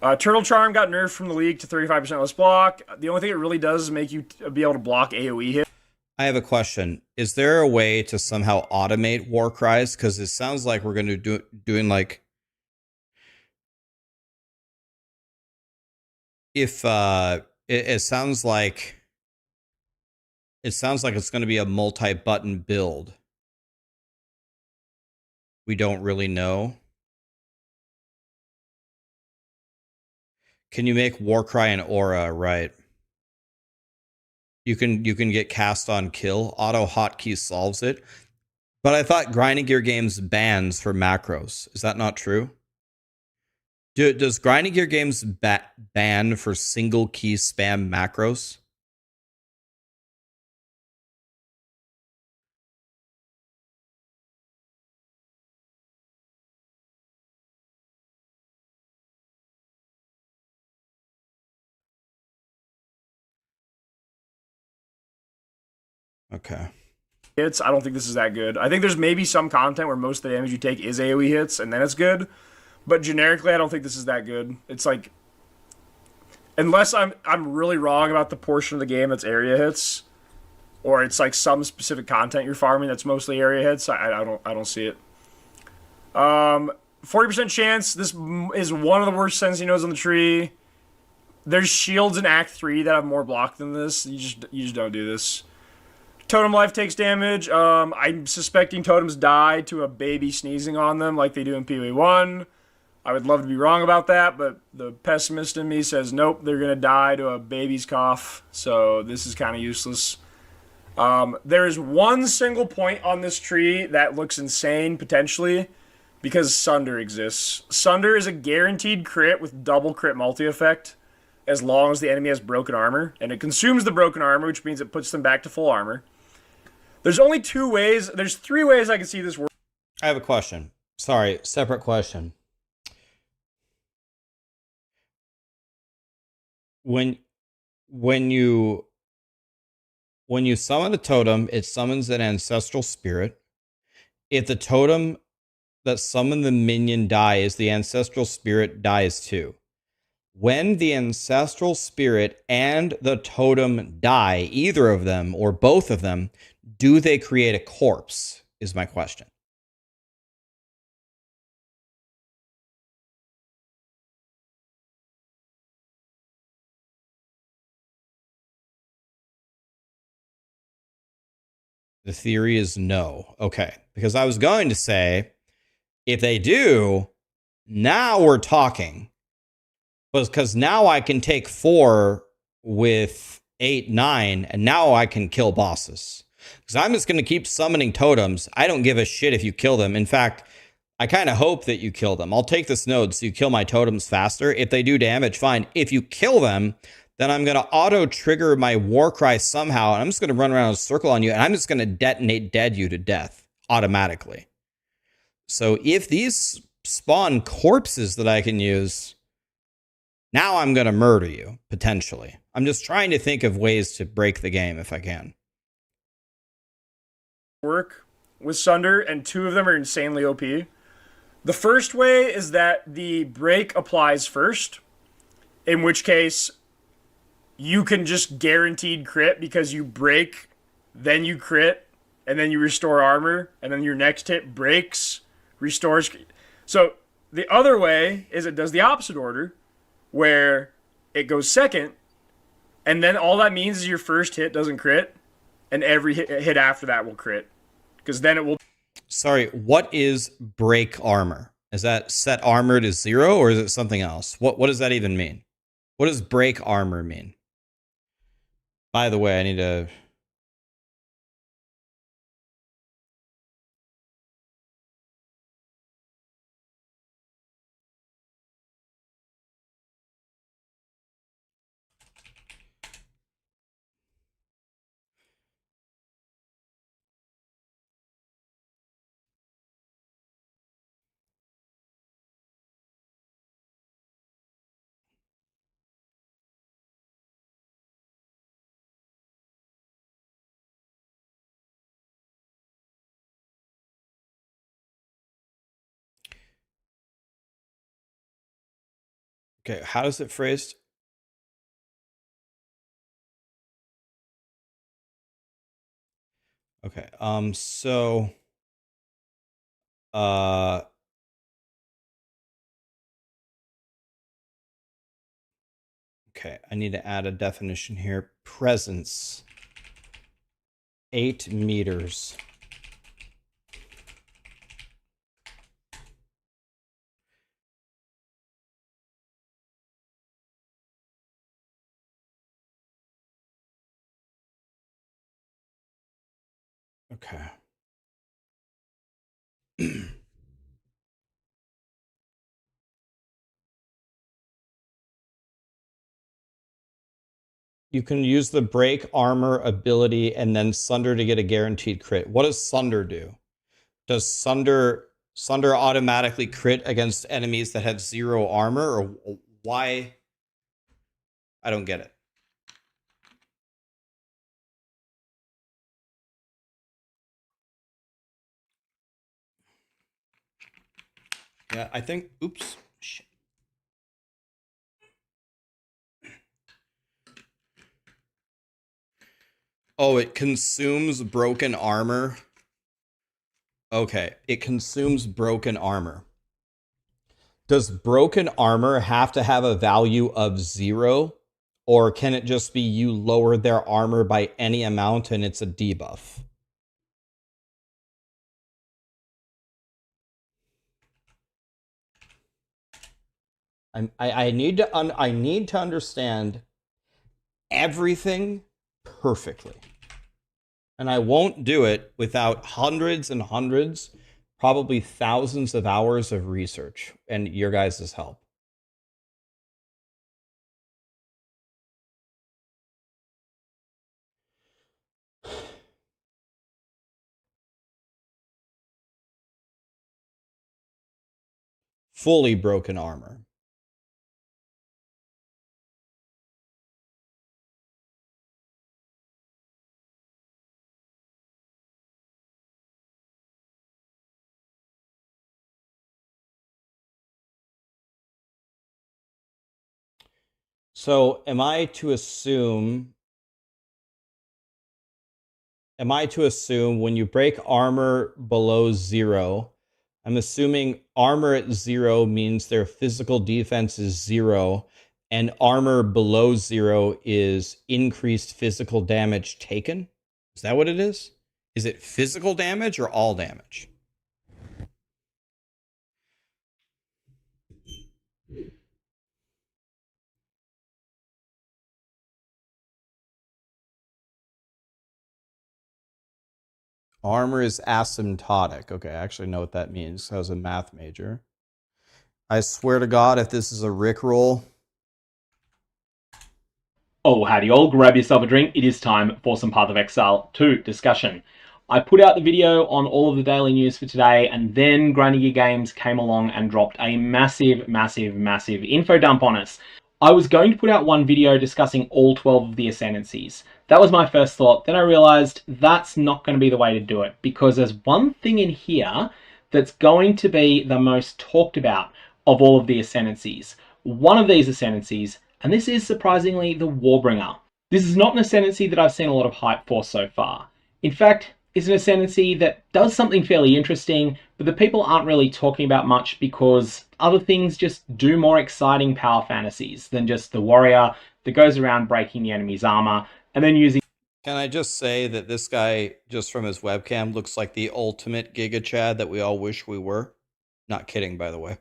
Speaker 3: Turtle Charm got nerfed from the league to 35% less block. The only thing it really does is make you be able to block AoE hit.
Speaker 1: I have a question. Is there a way to somehow automate war cries? Because it sounds like we're going to doing like... If it sounds like it's going to be a multi-button build. We don't really know. Can you make Warcry an aura? Right. You can get cast on kill. Auto hotkey solves it. But I thought Grinding Gear Games bans for macros. Is that not true? Does Grinding Gear Games ban for single key spam macros? Okay.
Speaker 3: Hits. I don't think this is that good. I think there's maybe some content where most of the damage you take is AoE hits, and then it's good. But generically, I don't think this is that good. It's like, unless I'm really wrong about the portion of the game that's area hits, or it's like some specific content you're farming that's mostly area hits, I don't see it. 40% chance. This is one of the worst Ascendancy nodes on the tree. There's shields in Act 3 that have more block than this. You just don't do this. Totem life takes damage. I'm suspecting totems die to a baby sneezing on them like they do in POE1. I would love to be wrong about that, but the pessimist in me says nope, they're going to die to a baby's cough, so this is kind of useless. There is one single point on this tree that looks insane, potentially, because Sunder exists. Sunder is a guaranteed crit with double crit multi-effect, as long as the enemy has broken armor, and it consumes the broken armor, which means it puts them back to full armor. There's only two ways, there's three ways I can see this work.
Speaker 1: I have a question. Sorry, separate question. When you summon a totem, it summons an ancestral spirit. If the totem that summoned the minion dies, the ancestral spirit dies too. When the ancestral spirit and the totem die, either of them or both of them, do they create a corpse? Is my question. The theory is no. Okay. Because I was going to say, if they do, now we're talking. Because now I can take 4 with 8, 9, and now I can kill bosses. Because I'm just going to keep summoning totems. I don't give a shit if you kill them. In fact, I kind of hope that you kill them. I'll take this node so you kill my totems faster. If they do damage, fine. If you kill them, then I'm going to auto-trigger my Warcry somehow, and I'm just going to run around in a circle on you, and I'm just going to detonate dead you to death automatically. So if these spawn corpses that I can use, now I'm going to murder you, potentially. I'm just trying to think of ways to break the game if I can.
Speaker 3: Work with Sunder, and 2 of them are insanely OP. The first way is that the break applies first, in which case you can just guaranteed crit because you break, then you crit, and then you restore armor, and then your next hit breaks, restores. So the other way is it does the opposite order, where it goes second, and then all that means is your first hit doesn't crit, and every hit after that will crit. Because then it will...
Speaker 1: Sorry, what is break armor? Is that set armor to 0, or is it something else? What does that even mean? What does break armor mean? By the way, I need to... Okay, how is it phrased? Okay, so... Okay, I need to add a definition here. Presence. 8 meters. Okay. You can use the break armor ability and then Sunder to get a guaranteed crit. What does Sunder do? Does Sunder automatically crit against enemies that have 0 armor, or why? I don't get it. Yeah, I think... Oops. Shit. Oh, it consumes broken armor. Okay, it consumes broken armor. Does broken armor have to have a value of 0? Or can it just be you lower their armor by any amount and it's a debuff? I need to understand everything perfectly. And I won't do it without hundreds and hundreds, probably thousands of hours of research and your guys' help. Fully broken armor. So am I to assume when you break armor below 0, I'm assuming armor at 0 means their physical defense is 0, and armor below 0 is increased physical damage taken? Is that what it is? Is it physical damage or all damage? Armor is asymptotic. Okay, I actually know what that means. I was a math major. I swear to God, if this is a Rickroll.
Speaker 5: Oh, howdy all, grab yourself a drink. It is time for some Path of Exile 2 discussion. I put out the video on all of the daily news for today, and then Grinding Gear Games came along and dropped a massive info dump on us. I was going to put out one video discussing all 12 of the Ascendancies. That was my first thought. Then I realized that's not going to be the way to do it, because there's one thing in here that's going to be the most talked about of all of the Ascendancies. One of these Ascendancies, and this is surprisingly the Warbringer. This is not an Ascendancy that I've seen a lot of hype for so far. In fact, it's an Ascendancy that does something fairly interesting, but the people aren't really talking about much because other things just do more exciting power fantasies than just the warrior that goes around breaking the enemy's armor and then using...
Speaker 1: Can I just say that this guy, just from his webcam, looks like the ultimate Giga Chad that we all wish we were? Not kidding, by the way.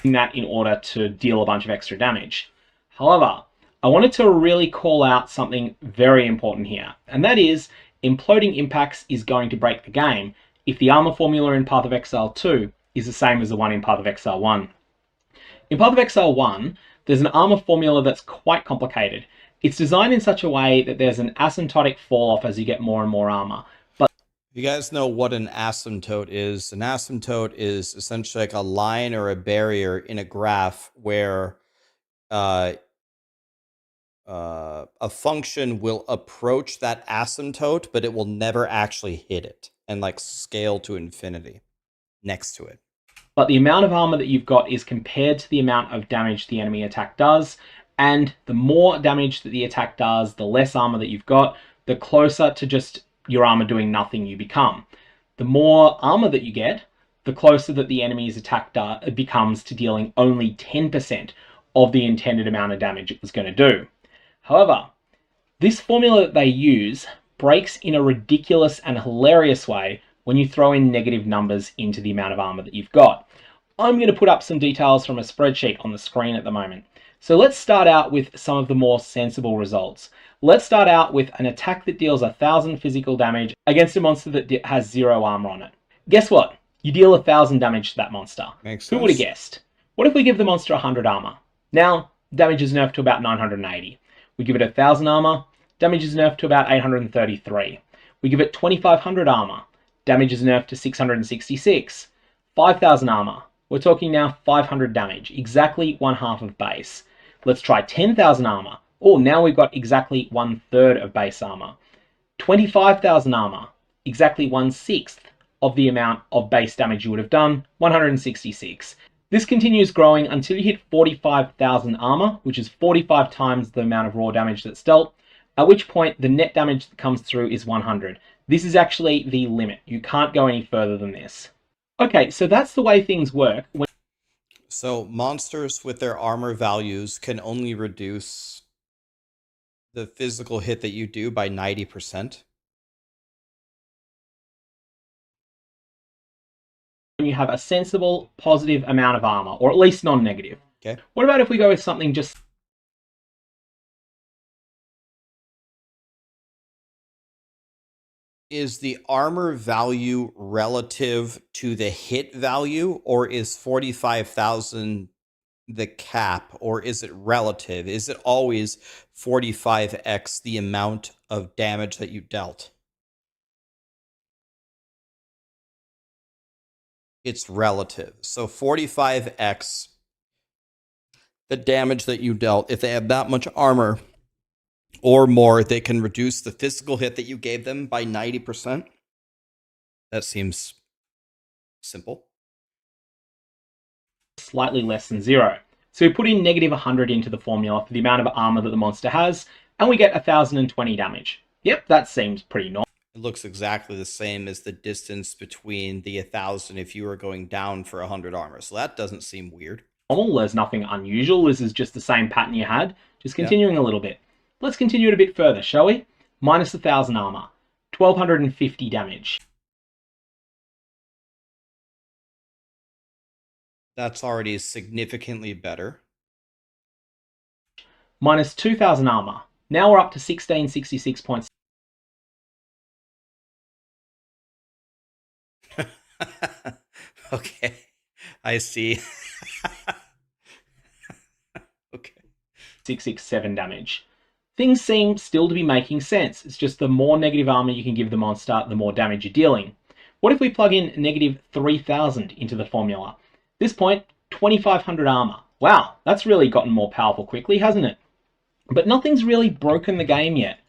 Speaker 5: that in order to deal a bunch of extra damage. However, I wanted to really call out something very important here, and that is imploding impacts is going to break the game if the armor formula in Path of Exile 2 is the same as the one in Path of Exile 1. In Path of Exile 1, there's an armor formula that's quite complicated. It's designed in such a way that there's an asymptotic fall-off as you get more and more armor. But
Speaker 1: you guys know what an asymptote is? An asymptote is essentially like a line or a barrier in a graph where a function will approach that asymptote, but it will never actually hit it and like scale to infinity next to it.
Speaker 5: But the amount of armor that you've got is compared to the amount of damage the enemy attack does, and the more damage that the attack does, the less armor that you've got, the closer to just your armor doing nothing you become. The more armor that you get, the closer that the enemy's attack becomes to dealing only 10% of the intended amount of damage it was going to do. However, this formula that they use breaks in a ridiculous and hilarious way when you throw in negative numbers into the amount of armor that you've got. I'm going to put up some details from a spreadsheet on the screen at the moment. So let's start out with some of the more sensible results. Let's start out with an attack that deals 1,000 physical damage against a monster that has 0 armor on it. Guess what? You deal 1,000 damage to that monster.
Speaker 1: Makes sense.
Speaker 5: Who would have guessed? What if we give the monster 100 armor? Now, damage is nerfed to about 980. We give it 1,000 armor, damage is nerfed to about 833. We give it 2,500 armor, damage is nerfed to 666. 5,000 armor, we're talking now 500 damage, exactly 1/2 of base. Let's try 10,000 armor. Oh, now we've got exactly 1/3 of base armor. 25,000 armor, exactly 1/6 of the amount of base damage you would have done, 166. This continues growing until you hit 45,000 armor, which is 45 times the amount of raw damage that's dealt, at which point the net damage that comes through is 100. This is actually the limit. You can't go any further than this. Okay, so that's the way things work.
Speaker 1: So monsters with their armor values can only reduce the physical hit that you do by 90%.
Speaker 5: When you have a sensible, positive amount of armor, or at least non-negative.
Speaker 1: Okay.
Speaker 5: What about if we go with something just...
Speaker 1: Is the armor value relative to the hit value, or is 45,000 the cap, or is it relative? Is it always 45x the amount of damage that you dealt? It's relative. So 45x the damage that you dealt. If they have that much armor or more, they can reduce the physical hit that you gave them by 90%. That seems simple.
Speaker 5: Slightly less than 0. So we put in negative 100 into the formula for the amount of armor that the monster has, and we get 1,020 damage. Yep, that seems pretty normal.
Speaker 1: It looks exactly the same as the distance between the 1,000 if you were going down for 100 armor. So that doesn't seem weird.
Speaker 5: There's nothing unusual. This is just the same pattern you had, just continuing a little bit. Let's continue it a bit further, shall we? Minus 1,000 armor, 1,250 damage.
Speaker 1: That's already significantly better.
Speaker 5: Minus 2,000 armor. Now we're up to 1,666 points.
Speaker 1: Okay, I see. Okay.
Speaker 5: 667 damage. Things seem still to be making sense. It's just the more negative armor you can give the monster, the more damage you're dealing. What if we plug in negative 3,000 into the formula? At this point, 2,500 armor. Wow, that's really gotten more powerful quickly, hasn't it? But nothing's really broken the game yet.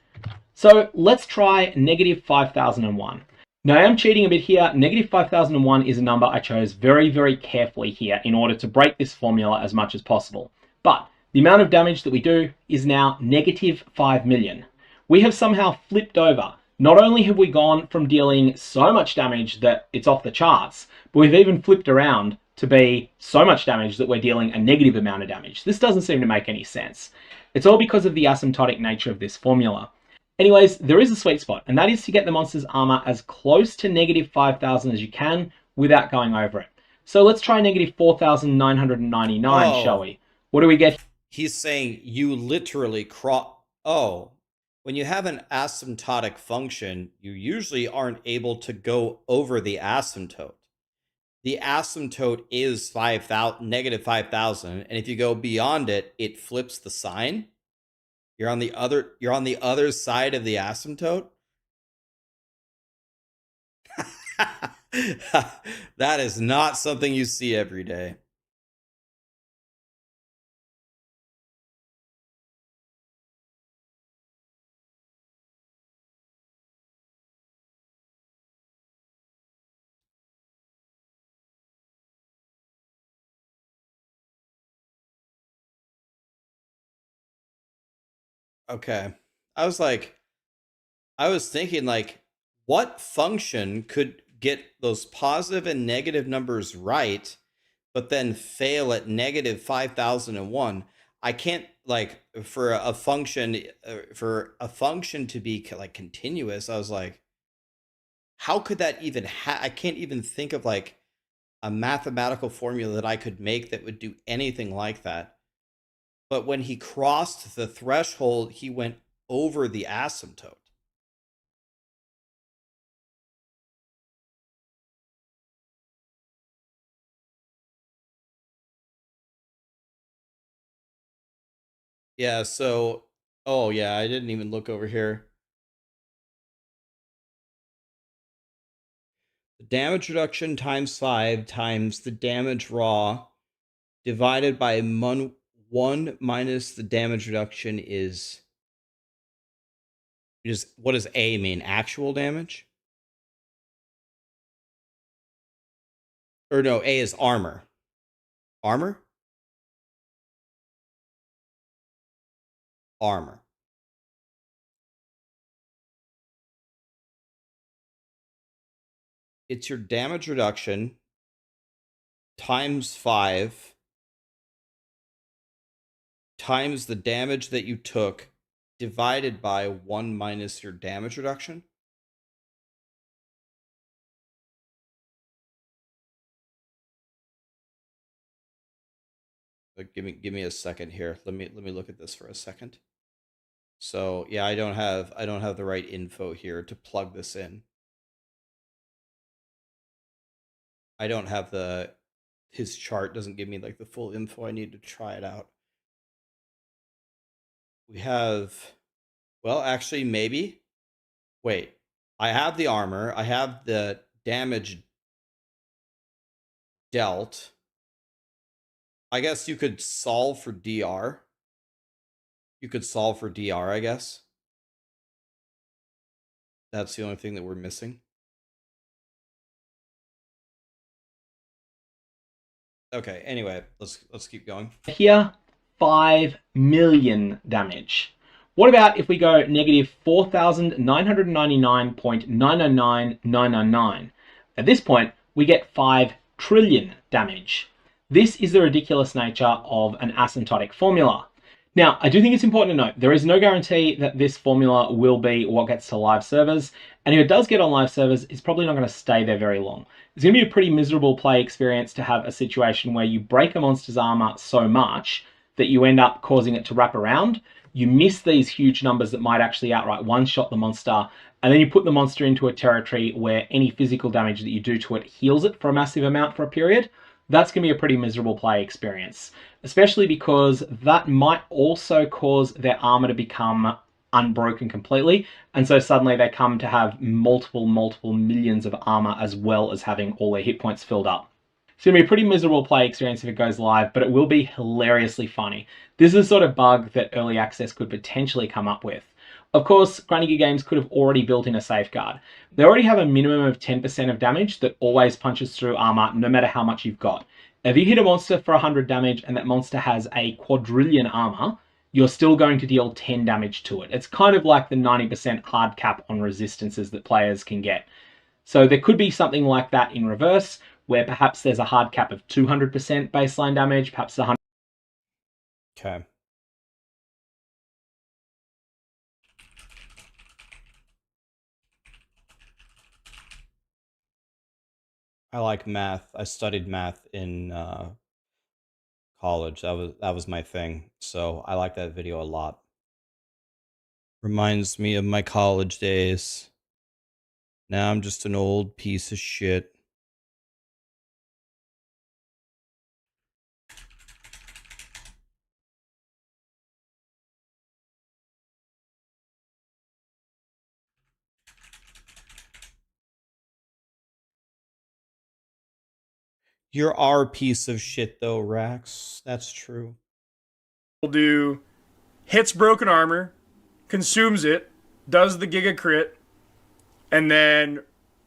Speaker 5: So let's try negative 5,001. Now I am cheating a bit here. Negative 5,001 is a number I chose very, very carefully here in order to break this formula as much as possible. But the amount of damage that we do is now negative 5 million. We have somehow flipped over. Not only have we gone from dealing so much damage that it's off the charts, but we've even flipped around to be so much damage that we're dealing a negative amount of damage. This doesn't seem to make any sense. It's all because of the asymptotic nature of this formula. Anyways, there is a sweet spot, and that is to get the monster's armor as close to negative 5,000 as you can without going over it. So let's try negative 4,999, shall we? What do we get?
Speaker 1: He's saying you literally cross. Oh, when you have an asymptotic function, you usually aren't able to go over the asymptote. The asymptote is 5,000, negative 5,000, and if you go beyond it, it flips the sign. You're on the other side of the asymptote. That is not something you see every day. Okay. I was thinking, like, what function could get those positive and negative numbers right, but then fail at negative 5,001? I can't, like, for a function to be like continuous. I was like, how could that even I can't even think of like a mathematical formula that I could make that would do anything like that. But when he crossed the threshold, he went over the asymptote. Yeah, so, oh yeah, I didn't even look over here. The damage reduction times 5 times the damage raw divided by 1 minus the damage reduction is what does A mean? Actual damage? Or no, A is armor. Armor? Armor. It's your damage reduction times 5 times the damage that you took divided by 1 minus your damage reduction. Like, give me a second here. Let me look at this for a second. So yeah, I don't have the right info here to plug this in. I don't have his chart doesn't give me like the full info I need to try it out. We have, well, actually, maybe. Wait, I have the armor. I have the damage dealt. I guess you could solve for DR. You could solve for DR, I guess. That's the only thing that we're missing. Okay, anyway, let's keep going.
Speaker 5: Here, 5 million damage. What about if we go negative 4,999.999999? At this point, we get 5 trillion damage. This is the ridiculous nature of an asymptotic formula. Now, I do think it's important to note, there is no guarantee that this formula will be what gets to live servers, and if it does get on live servers, it's probably not going to stay there very long. It's going to be a pretty miserable play experience to have a situation where you break a monster's armor so much that you end up causing it to wrap around. You miss these huge numbers that might actually outright one-shot the monster, and then you put the monster into a territory where any physical damage that you do to it heals it for a massive amount for a period. That's going to be a pretty miserable play experience, especially because that might also cause their armor to become unbroken completely, and so suddenly they come to have multiple millions of armor as well as having all their hit points filled up. It's going to be a pretty miserable play experience if it goes live, but it will be hilariously funny. This is the sort of bug that early access could potentially come up with. Of course, Grinding Games could have already built in a safeguard. They already have a minimum of 10% of damage that always punches through armor no matter how much you've got. If you hit a monster for 100 damage and that monster has a quadrillion armor, you're still going to deal 10 damage to it. It's kind of like the 90% hard cap on resistances that players can get. So there could be something like that in reverse, where perhaps there's a hard cap of 200% baseline damage, perhaps 100.
Speaker 1: Okay. I like math. I studied math in college. That was my thing. So I like that video a lot. Reminds me of my college days. Now I'm just an old piece of shit. You're our piece of shit though, Rax. That's true.
Speaker 3: Will do hits broken armor, consumes it, does the giga crit, and then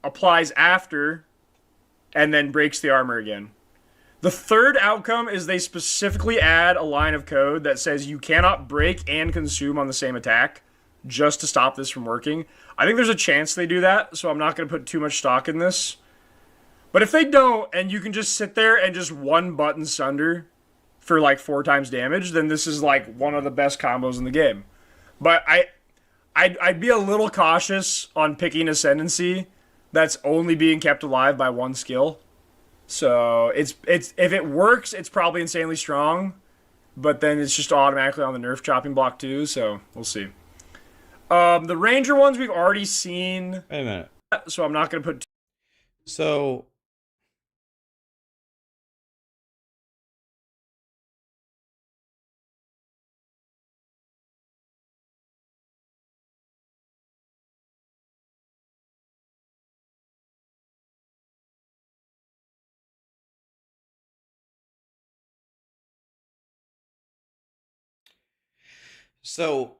Speaker 3: applies after, and then breaks the armor again. The third outcome is they specifically add a line of code that says you cannot break and consume on the same attack just to stop this from working. I think there's a chance they do that, so I'm not going to put too much stock in this. But if they don't, and you can just sit there and just one button sunder for like 4 times damage, then this is like one of the best combos in the game. But I'd be a little cautious on picking Ascendancy that's only being kept alive by one skill. So it's if it works, it's probably insanely strong, but then it's just automatically on the nerf chopping block too. So we'll see. The ranger ones we've already seen.
Speaker 1: Wait a minute.
Speaker 3: So I'm not going to put.
Speaker 1: So So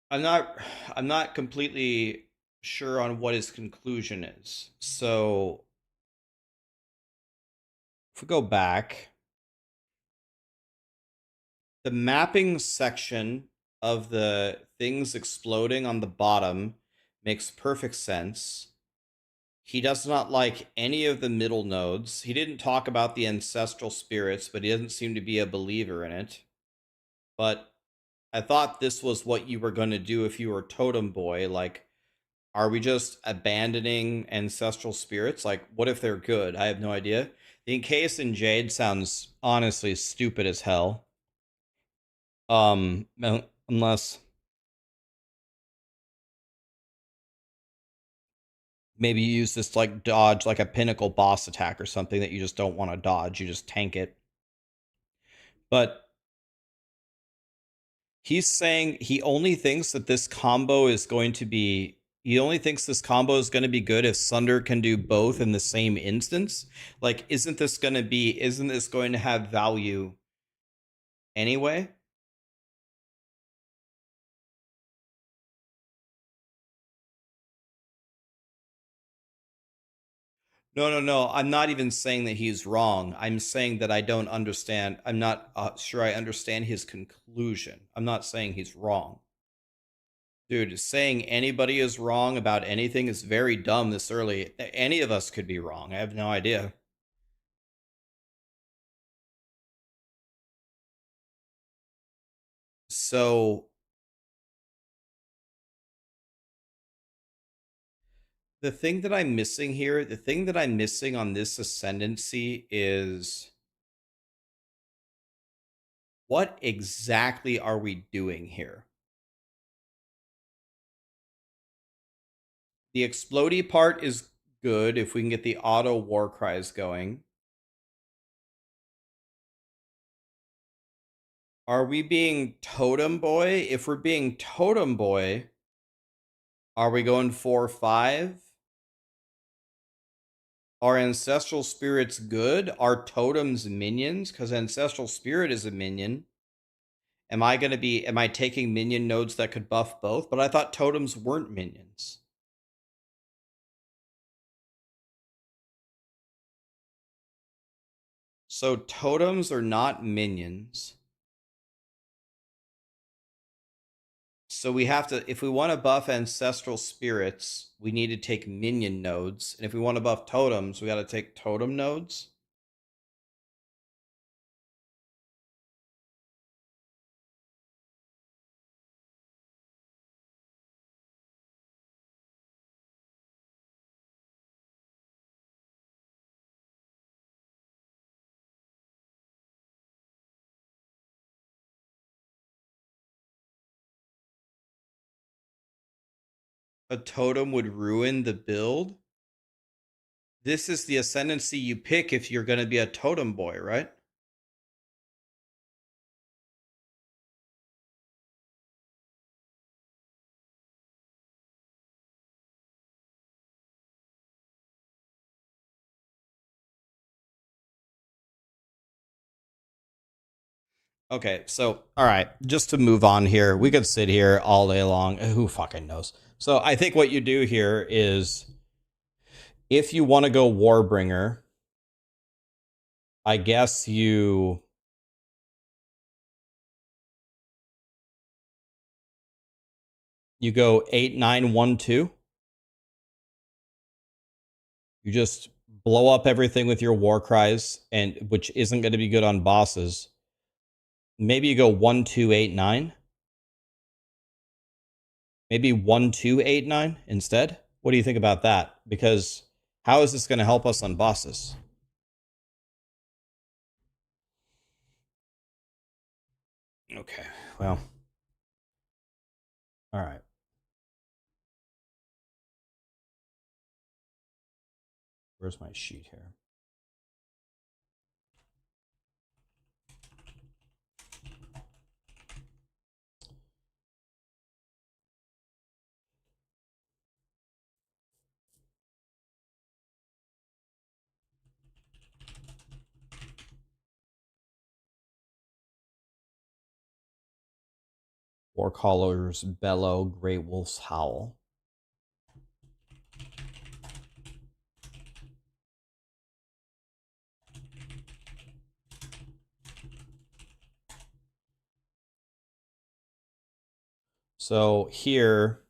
Speaker 1: I'm not completely sure on what his conclusion is. So if we go back, the mapping section of the things exploding on the bottom makes perfect sense. He does not like any of the middle nodes. He didn't talk about the ancestral spirits, but he doesn't seem to be a believer in it. But I thought this was what you were going to do if you were Totem Boy. Like, are we just abandoning ancestral spirits? Like, what if they're good? I have no idea. The Encased in Jade sounds honestly stupid as hell. Unless maybe you use this like dodge, like a pinnacle boss attack or something that you just don't want to dodge. You just tank it. But he's saying he only thinks that this combo is going to be. He only thinks this combo is going to be good if Sunder can do both in the same instance. Like, isn't this going to have value anyway? No. I'm not even saying that he's wrong. I'm saying that I don't understand. I'm not sure I understand his conclusion. I'm not saying he's wrong. Dude, saying anybody is wrong about anything is very dumb this early. Any of us could be wrong. I have no idea. So the thing that I'm missing here, the thing that I'm missing on this Ascendancy is what exactly are we doing here? The explodey part is good if we can get the auto war cries going. Are we being Totem Boy? If we're being Totem Boy, are we going 4-5? Are Ancestral Spirits good? Are Totems minions? Because Ancestral Spirit is a minion. Am I taking minion nodes that could buff both? But I thought Totems weren't minions. So Totems are not minions. So we have to, if we want to buff Ancestral Spirits, we need to take minion nodes. And if we want to buff Totems, we got to take Totem nodes. a totem would ruin the build. This is the Ascendancy you pick if you're going to be a totem boy, right? Okay, so all right, just to move on here, we could sit here all day long. Who fucking knows? So I think what you do here is, if you want to go Warbringer, I guess you go 8-9-1-2. You just blow up everything with your war cries, and which isn't going to be good on bosses. Maybe you go 1-2-8-9. Maybe 1-2-8-9 instead. What do you think about that? Because how is this going to help us on bosses? Okay, well. All right. Where's my sheet here? Warcallers bellow, great wolves howl. So here,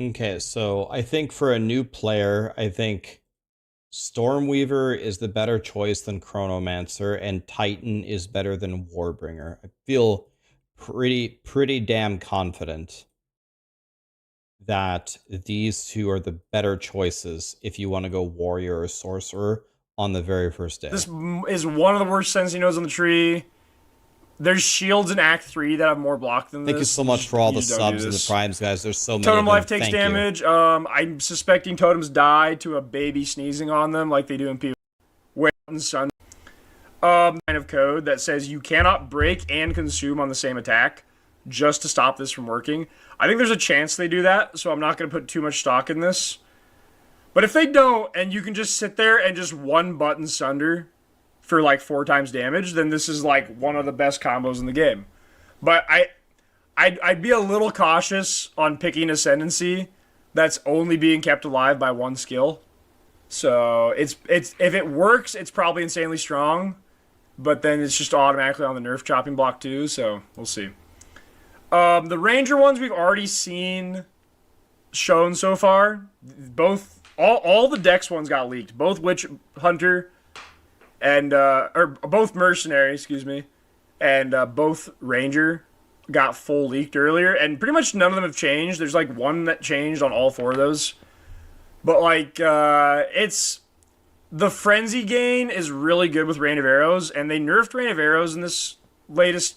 Speaker 1: okay, so I think for a new player, I think Stormweaver is the better choice than Chronomancer, and Titan is better than Warbringer. I feel pretty damn confident that these two are the better choices if you want to go Warrior or Sorcerer on the very first day.
Speaker 3: This is one of the worst Sensi nodes on the tree. There's shields in Act 3 that have more block than this.
Speaker 1: Thank you so much for all the subs and the primes, guys. There's so many.
Speaker 3: Totem
Speaker 1: life
Speaker 3: takes damage. I'm suspecting totems die to a baby sneezing on them like they do in POE2. Wait, son. Line of code that says you cannot break and consume on the same attack just to stop this from working. I think there's a chance they do that, so I'm not going to put too much stock in this. But if they don't, and you can just sit there and just one button sunder for like 4 times damage, then this is like one of the best combos in the game. But I'd be a little cautious on picking Ascendancy that's only being kept alive by one skill. So it's if it works, it's probably insanely strong, but then it's just automatically on the nerf chopping block too. So we'll see. The Ranger ones we've already seen shown so far. All the Dex ones got leaked. Both Witch Hunter and or both Mercenary, excuse me, and both Ranger got full leaked earlier, and pretty much none of them have changed. There's like one that changed on all 4 of those, but like it's the frenzy gain is really good with Rain of Arrows, and they nerfed Rain of Arrows in this latest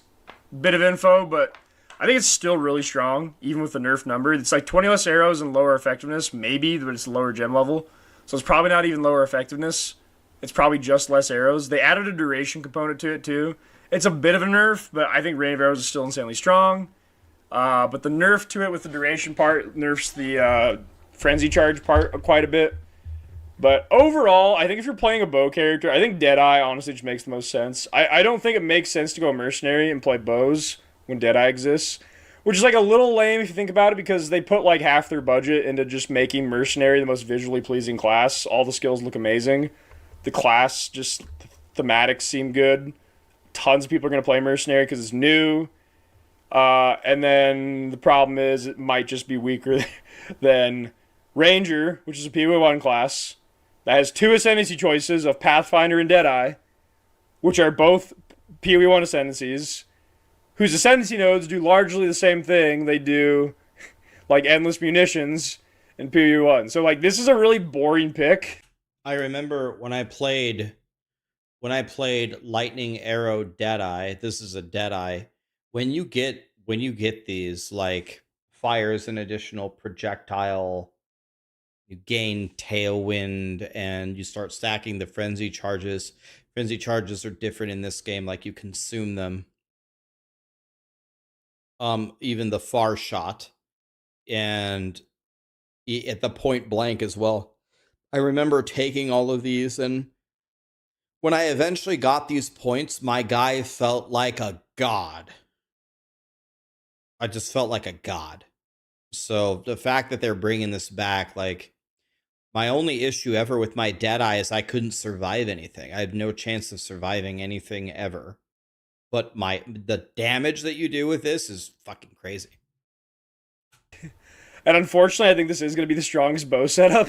Speaker 3: bit of info, but I think it's still really strong even with the nerf number. It's like 20 less arrows and lower effectiveness, maybe, but it's lower gem level, so it's probably not even lower effectiveness. It's probably just less arrows. They added a duration component to it too. It's a bit of a nerf, but I think Rain of Arrows is still insanely strong. But the nerf to it with the duration part nerfs the frenzy charge part quite a bit. But overall, I think if you're playing a bow character, I think Deadeye honestly just makes the most sense. I don't think it makes sense to go mercenary and play bows when Deadeye exists, which is like a little lame if you think about it, because they put like half their budget into just making mercenary the most visually pleasing class. All the skills look amazing. The class, just thematics seem good. Tons of people are going to play mercenary because it's new. And then the problem is it might just be weaker than Ranger, which is a POE1 class that has two Ascendancy choices of Pathfinder and Deadeye, which are both POE1 Ascendancies, whose Ascendancy nodes do largely the same thing. They do like endless munitions in POE1. So like this is a really boring pick.
Speaker 1: I remember when I played Lightning Arrow Deadeye. This is a Deadeye. When you get these like fires an additional projectile, you gain tailwind and you start stacking the frenzy charges. Frenzy charges are different in this game, like you consume them. Even the far shot and at the point blank as well. I remember taking all of these, and when I eventually got these points, my guy felt like a god. I just felt like a god. So the fact that they're bringing this back, like, my only issue ever with my Deadeye is I couldn't survive anything. I had no chance of surviving anything ever. But the damage that you do with this is fucking crazy.
Speaker 3: And unfortunately, I think this is going to be the strongest bow setup,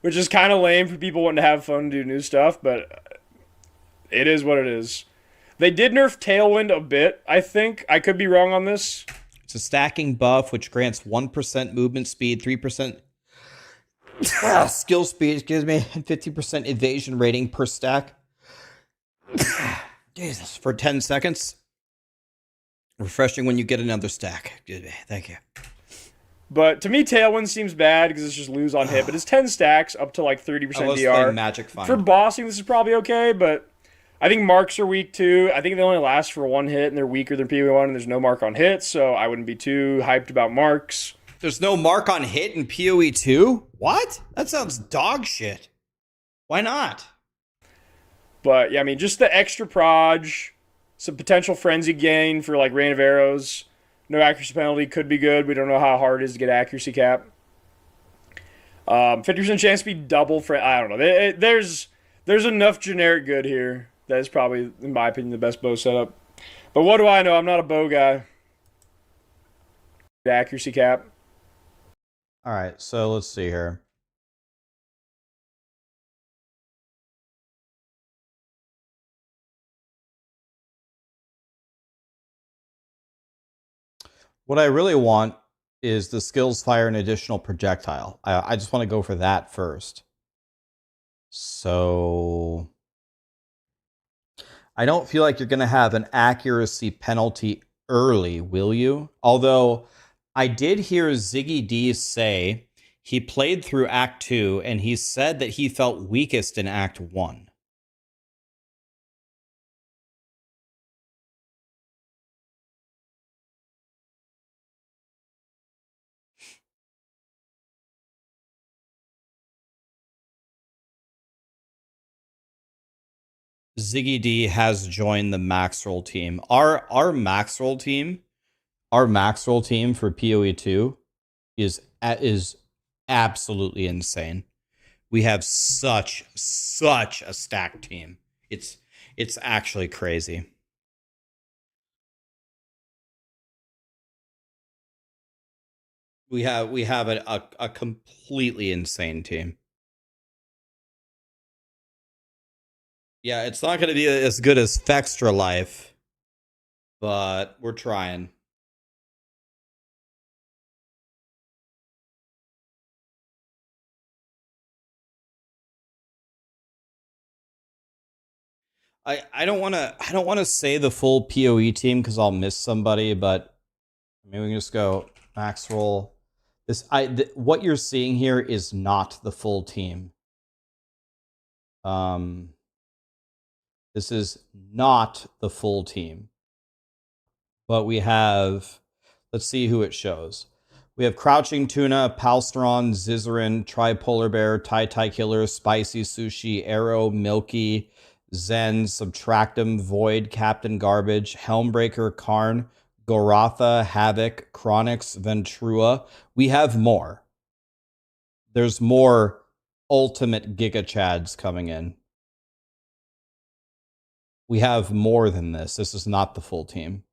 Speaker 3: which is kind of lame for people wanting to have fun and do new stuff, but it is what it is. They did nerf Tailwind a bit, I think. I could be wrong on this.
Speaker 1: It's a stacking buff, which grants 1% movement speed, 3% skill speed, excuse me, and 50% evasion rating per stack. Jesus, for 10 seconds. Refreshing when you get another stack. Excuse me, thank you.
Speaker 3: But to me, Tailwind seems bad because it's just lose on hit. But it's 10 stacks up to like 30%
Speaker 1: I was
Speaker 3: DR.
Speaker 1: playing Magic Find.
Speaker 3: For bossing, this is probably okay, but I think marks are weak too. I think they only last for one hit, and they're weaker than POE1, and there's no mark on hit, so I wouldn't be too hyped about marks.
Speaker 1: There's no mark on hit in POE2? What? That sounds dog shit. Why not?
Speaker 3: But yeah, I mean, just the extra proj, some potential frenzy gain for like rain of arrows. No accuracy penalty could be good. We don't know how hard it is to get accuracy cap. 50% chance to be double. I don't know. There's enough generic good here that is probably, in my opinion, the best bow setup. But what do I know? I'm not a bow guy. The accuracy cap.
Speaker 1: All right, so let's see here. What I really want is the skills fire an additional projectile. I just want to go for that first. So I don't feel like you're going to have an accuracy penalty early, will you? Although I did hear Ziggy D say he played through Act 2 and he said that he felt weakest in Act 1. Ziggy D has joined the Maxroll team. Our Maxroll team for POE2 is absolutely insane. We have such a stacked team. It's actually crazy. We have a completely insane team. Yeah, it's not going to be as good as Fextra Life, but we're trying. I don't want to say the full POE team because I'll miss somebody, but maybe we can just go Maxroll. What you're seeing here is not the full team. This is not the full team. But we have, let's see who it shows. We have Crouching Tuna, Palsteron, Zizarin, Tripolar Bear, Tai Killer, Spicy Sushi, Arrow, Milky, Zen, Subtractum, Void, Captain Garbage, Helmbreaker, Karn, Goratha, Havoc, Chronix, Ventrua. We have more. There's more ultimate Giga Chads coming in. We have more than this. This is not the full team.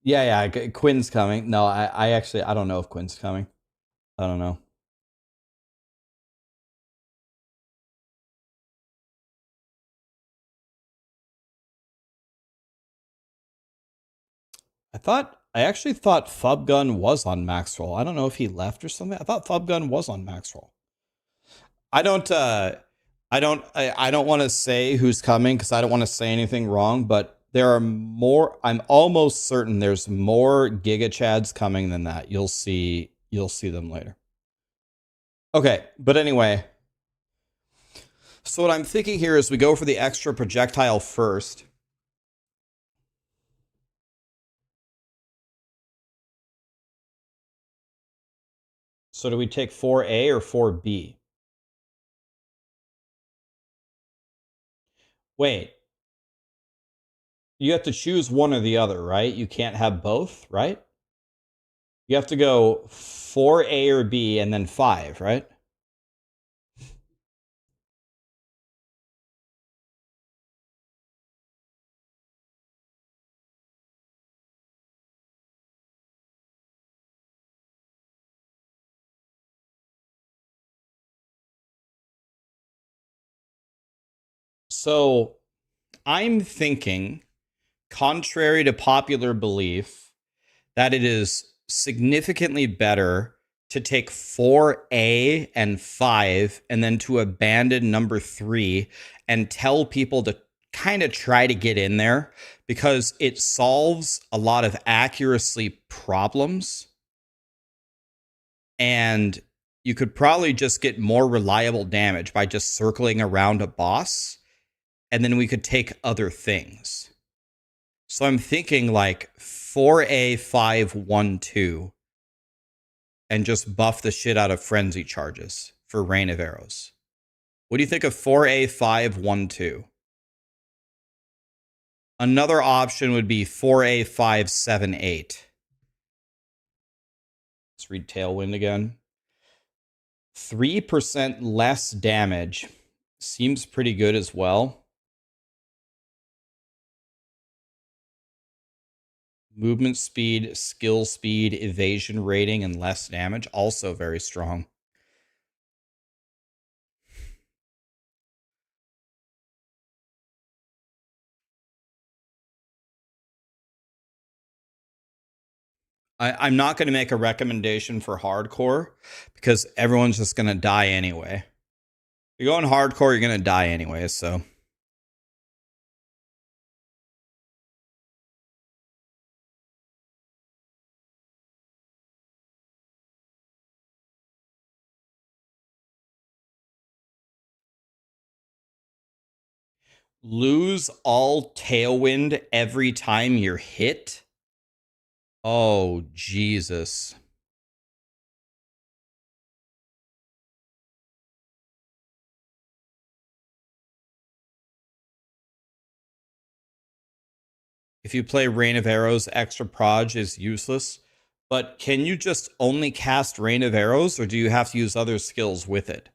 Speaker 1: Yeah, Quinn's coming. No, I actually I don't know if Quinn's coming. I don't know. I actually thought Fubgun was on Maxroll. I don't know if he left or something. I thought Fubgun was on Maxroll. I don't I don't want to say who's coming because I don't want to say anything wrong, but there are more. I'm almost certain there's more Giga Chads coming than that. You'll see them later. Okay, but anyway. So what I'm thinking here is we go for the extra projectile first. So do we take 4A or 4B? Wait. You have to choose one or the other, right? You can't have both, right? You have to go 4A or B and then 5, right? So I'm thinking, contrary to popular belief, that it is significantly better to take 4A and 5 and then to abandon number 3 and tell people to kind of try to get in there because it solves a lot of accuracy problems. And you could probably just get more reliable damage by just circling around a boss, and then we could take other things. So I'm thinking like 4A512 and just buff the shit out of frenzy charges for Rain of Arrows. What do you think of 4A512? Another option would be 4A578. Let's read Tailwind again. 3% less damage seems pretty good as well. Movement speed, skill speed, evasion rating, and less damage. Also very strong. I'm not going to make a recommendation for hardcore because everyone's just going to die anyway. If you're going hardcore, you're going to die anyway, so. Lose all tailwind every time you're hit? Oh, Jesus. If you play Rain of Arrows, extra proj is useless. But can you just only cast Rain of Arrows, or do you have to use other skills with it?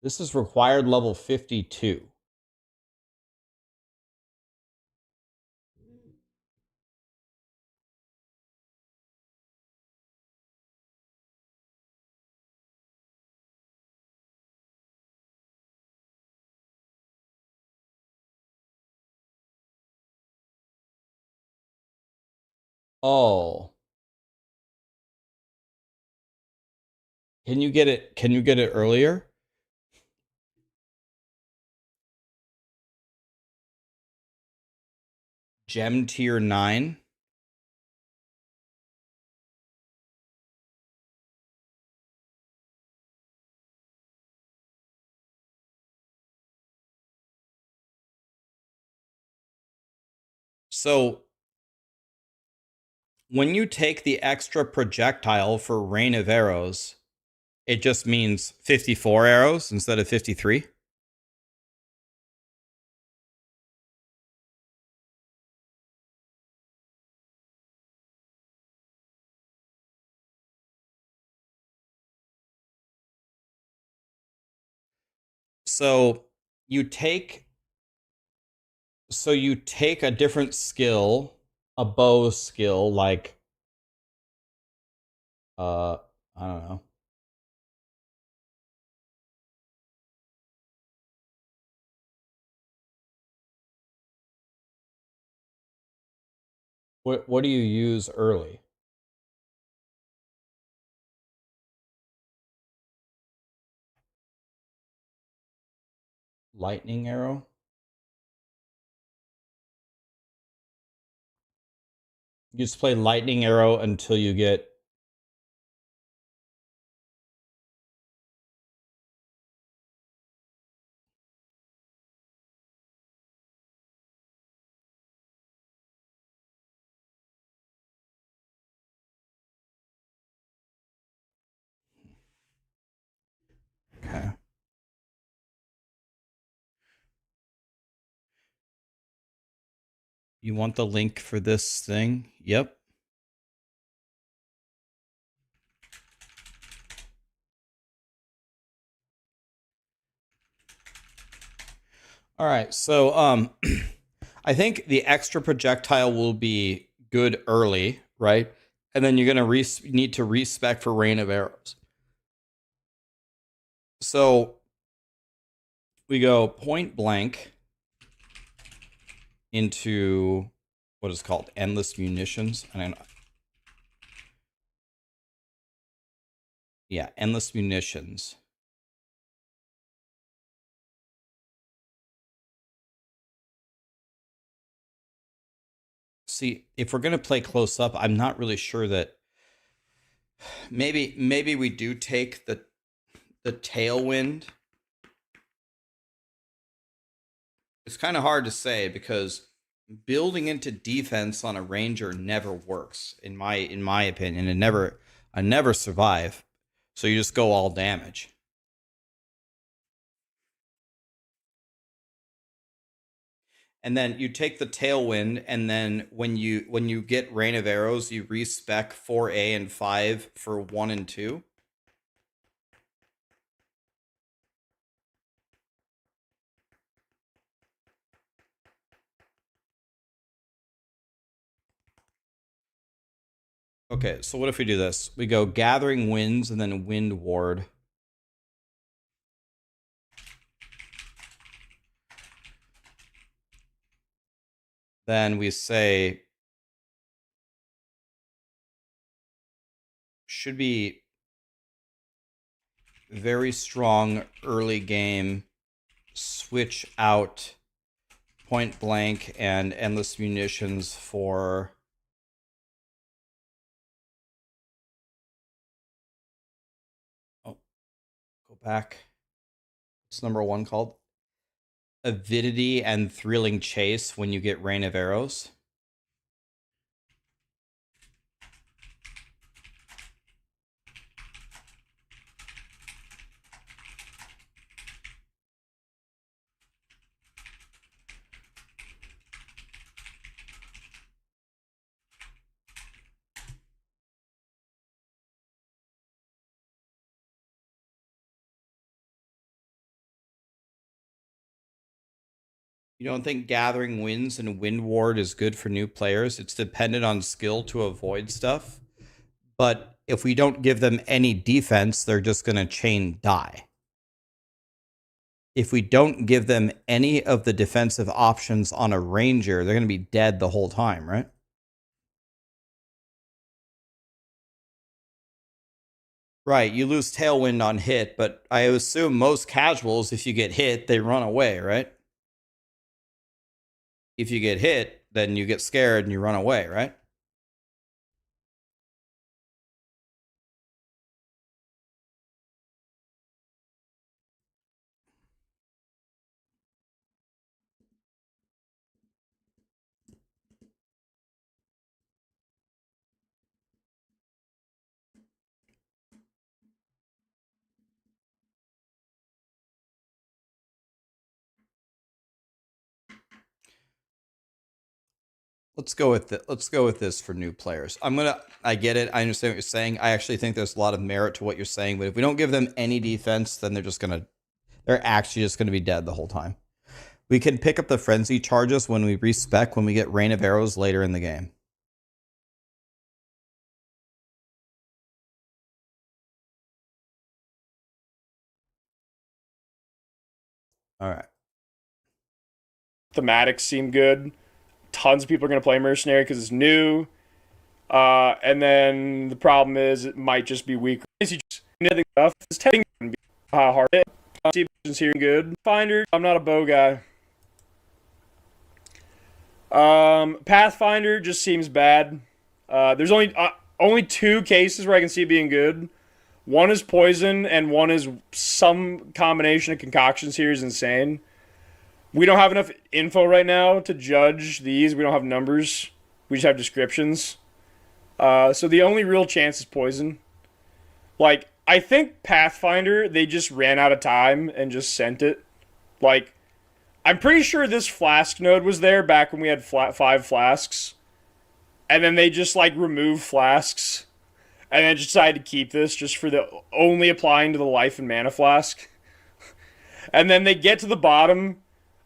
Speaker 1: This is required level 52. Oh. Can you get it? Can you get it earlier? Gem tier 9. So when you take the extra projectile for Rain of Arrows, it just means 54 arrows instead of 53. So you take a different skill, a bow skill, like I don't know. What do you use early? Lightning arrow? You just play lightning arrow until you get okay. You want the link for this thing? Yep. All right. So I think the extra projectile will be good early, right? And then you're going to need to respec for rain of arrows. So we go point blank into what is called endless munitions. And yeah, endless munitions. See, if we're going to play close up, I'm not really sure that maybe we do take the tailwind. It's kind of hard to say because building into defense on a ranger never works in my opinion. I never survive. So you just go all damage. And then you take the tailwind, and then when you get rain of arrows, you respec 4A and 5 for 1 and 2. Okay, so what if we do this? We go Gathering Winds and then Wind Ward. Then we say should be very strong early game, switch out point blank and endless munitions for go back. What's number 1 called? Avidity and Thrilling Chase when you get Rain of Arrows. You don't think Gathering Winds and Wind Ward is good for new players? It's dependent on skill to avoid stuff. But if we don't give them any defense, they're just going to chain die. If we don't give them any of the defensive options on a ranger, they're going to be dead the whole time, right? Right, you lose Tailwind on hit, but I assume most casuals, if you get hit, they run away, right? If you get hit, then you get scared and you run away, right? Let's go with this for new players. I get it. I understand what you're saying. I actually think there's a lot of merit to what you're saying, but if we don't give them any defense, then They're actually just going to be dead the whole time. We can pick up the frenzy charges when we respec when we get Rain of Arrows later in the game. All right.
Speaker 3: Thematics seem good. Tons of people are going to play Mercenary because it's new. And then the problem is it might just be weak. Anything stuff is taking hard. Is here good. Finder. I'm not a bow guy. Pathfinder just seems bad. There's only 2 cases where I can see it being good. One is poison, and one is some combination of concoctions here is insane. We don't have enough info right now to judge these. We don't have numbers. We just have descriptions. So the only real chance is poison. Like, I think Pathfinder, they just ran out of time and just sent it. Like, I'm pretty sure this flask node was there back when we had 5 flasks. And then they just, like, removed flasks. And then decided to keep this just for the only applying to the life and mana flask. And then they get to the bottom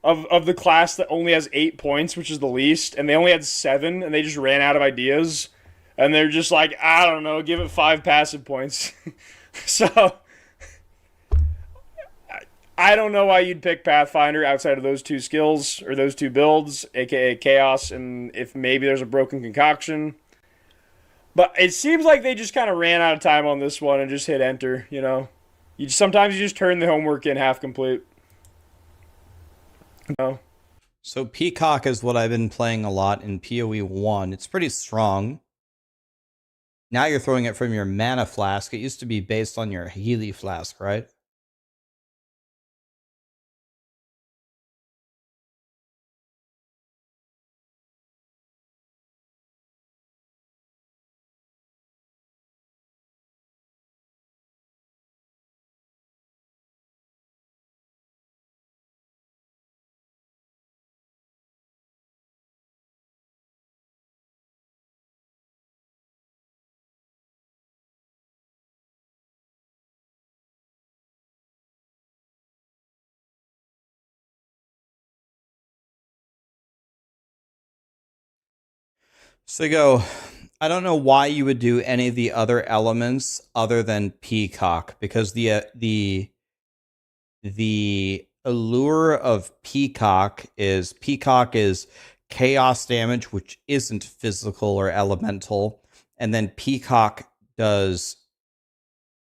Speaker 3: of the class that only has 8 points, which is the least. And they only had 7, and they just ran out of ideas. And they're just like, I don't know, give it 5 passive points. So, I don't know why you'd pick Pathfinder outside of those 2 skills, or those 2 builds, aka Chaos, and if maybe there's a broken concoction. But it seems like they just kind of ran out of time on this one and just hit enter, you know? Sometimes you just turn the homework in half complete. No.
Speaker 1: So Peacock is what I've been playing a lot in POE1. It's pretty strong. Now you're throwing it from your mana flask. It used to be based on your Healy flask, right? So you go, I don't know why you would do any of the other elements other than Peacock, because the allure of Peacock is chaos damage, which isn't physical or elemental, and then Peacock does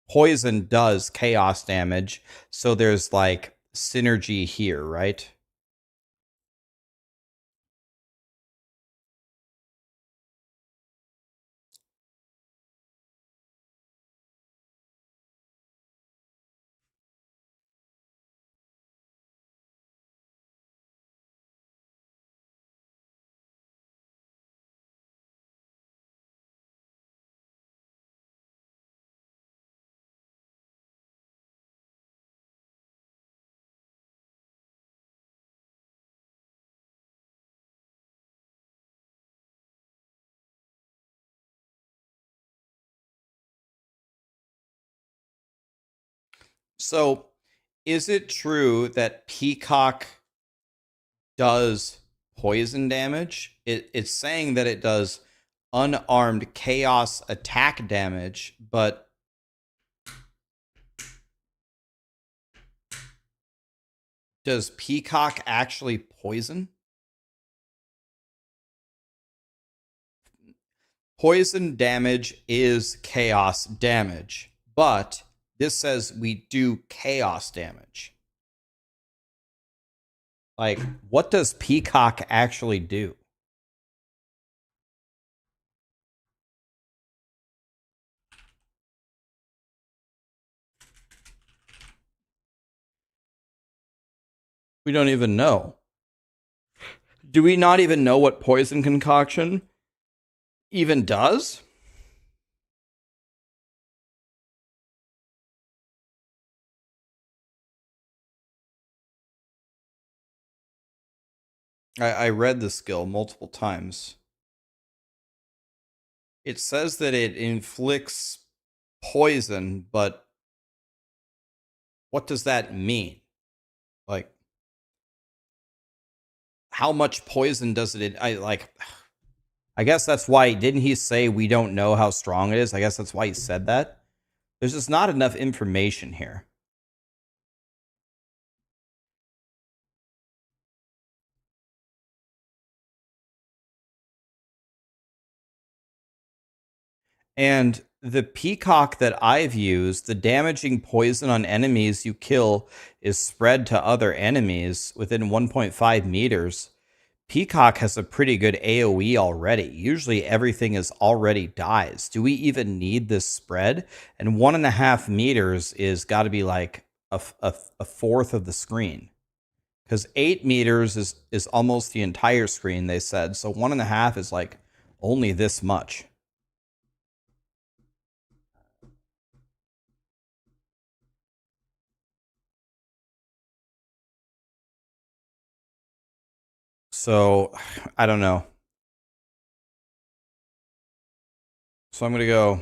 Speaker 1: poison does chaos damage, so there's like synergy here, right? So, is it true that Peacock does poison damage? It's saying that it does unarmed chaos attack damage, but does Peacock actually poison? Poison damage is chaos damage, but this says we do chaos damage. Like, what does Peacock actually do? We don't even know. Do we not even know what poison concoction even does? I read the skill multiple times. It says that it inflicts poison, but what does that mean? Like, how much poison does it? I guess that's why. Didn't he say we don't know how strong it is? I guess that's why he said that. There's just not enough information here. And the peacock that I've used, the damaging poison on enemies you kill is spread to other enemies within 1.5 meters. Peacock has a pretty good AoE already. Usually everything is already dies. Do we even need this spread? And 1.5 meters is got to be like a fourth of the screen. Because 8 meters is almost the entire screen, they said. So 1.5 is like only this much. So, I don't know. So I'm going to go.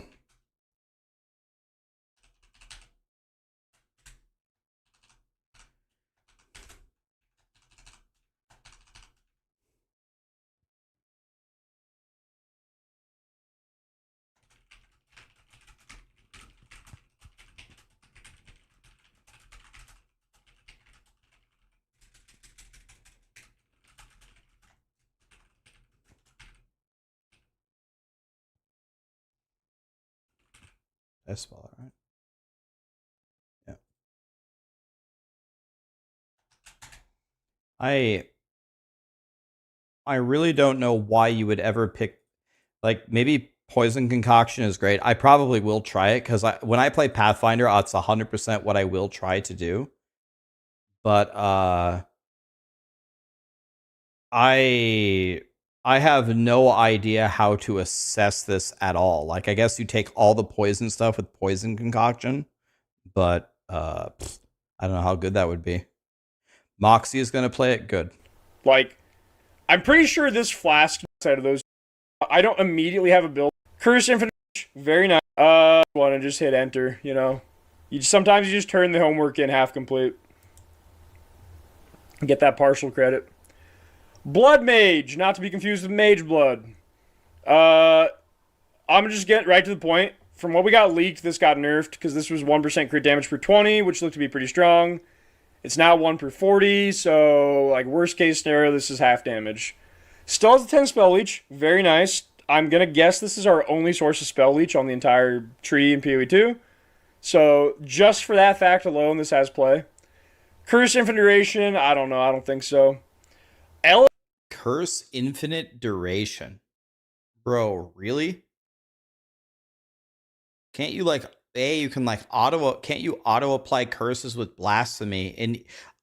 Speaker 1: I spell it right. Yeah. I really don't know why you would ever pick, like, maybe poison concoction is great. I probably will try it because when I play Pathfinder, it's 100% what I will try to do. But I have no idea how to assess this at all. Like, I guess you take all the poison stuff with poison concoction, but I don't know how good that would be. Moxie is going to play it good.
Speaker 3: Like, I'm pretty sure this flask outside of those. I don't immediately have a build. Curse Infinite, very nice. Want to just hit enter, you know. Sometimes you just turn the homework in half complete. Get that partial credit. Blood Mage, not to be confused with Mage Blood. I'm just getting right to the point. From what we got leaked, this got nerfed because this was 1% crit damage per 20, which looked to be pretty strong. It's now 1 per 40, so like worst case scenario, this is half damage. Still has a 10 spell leech, very nice. I'm gonna guess this is our only source of spell leech on the entire tree in POE2. So just for that fact alone, this has play. Curse Infinite Duration, I don't know, I don't think so.
Speaker 1: Curse Infinite Duration. Bro, really? Can't you like you can like can't you auto apply curses with blasphemy?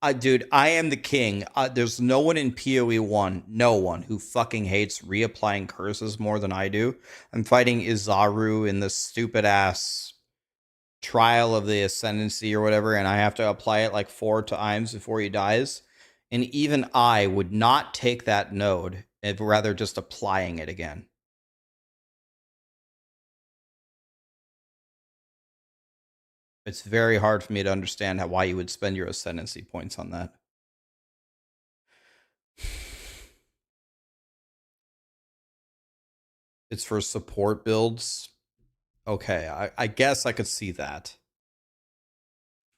Speaker 1: And dude, I am the king. There's no one in PoE1, no one who fucking hates reapplying curses more than I do. I'm fighting Izaru in the stupid ass trial of the Ascendancy or whatever, and I have to apply it like 4 times before he dies. And even I would not take that node, and rather just applying it again. It's very hard for me to understand why you would spend your Ascendancy points on that. It's for support builds. Okay, I guess I could see that.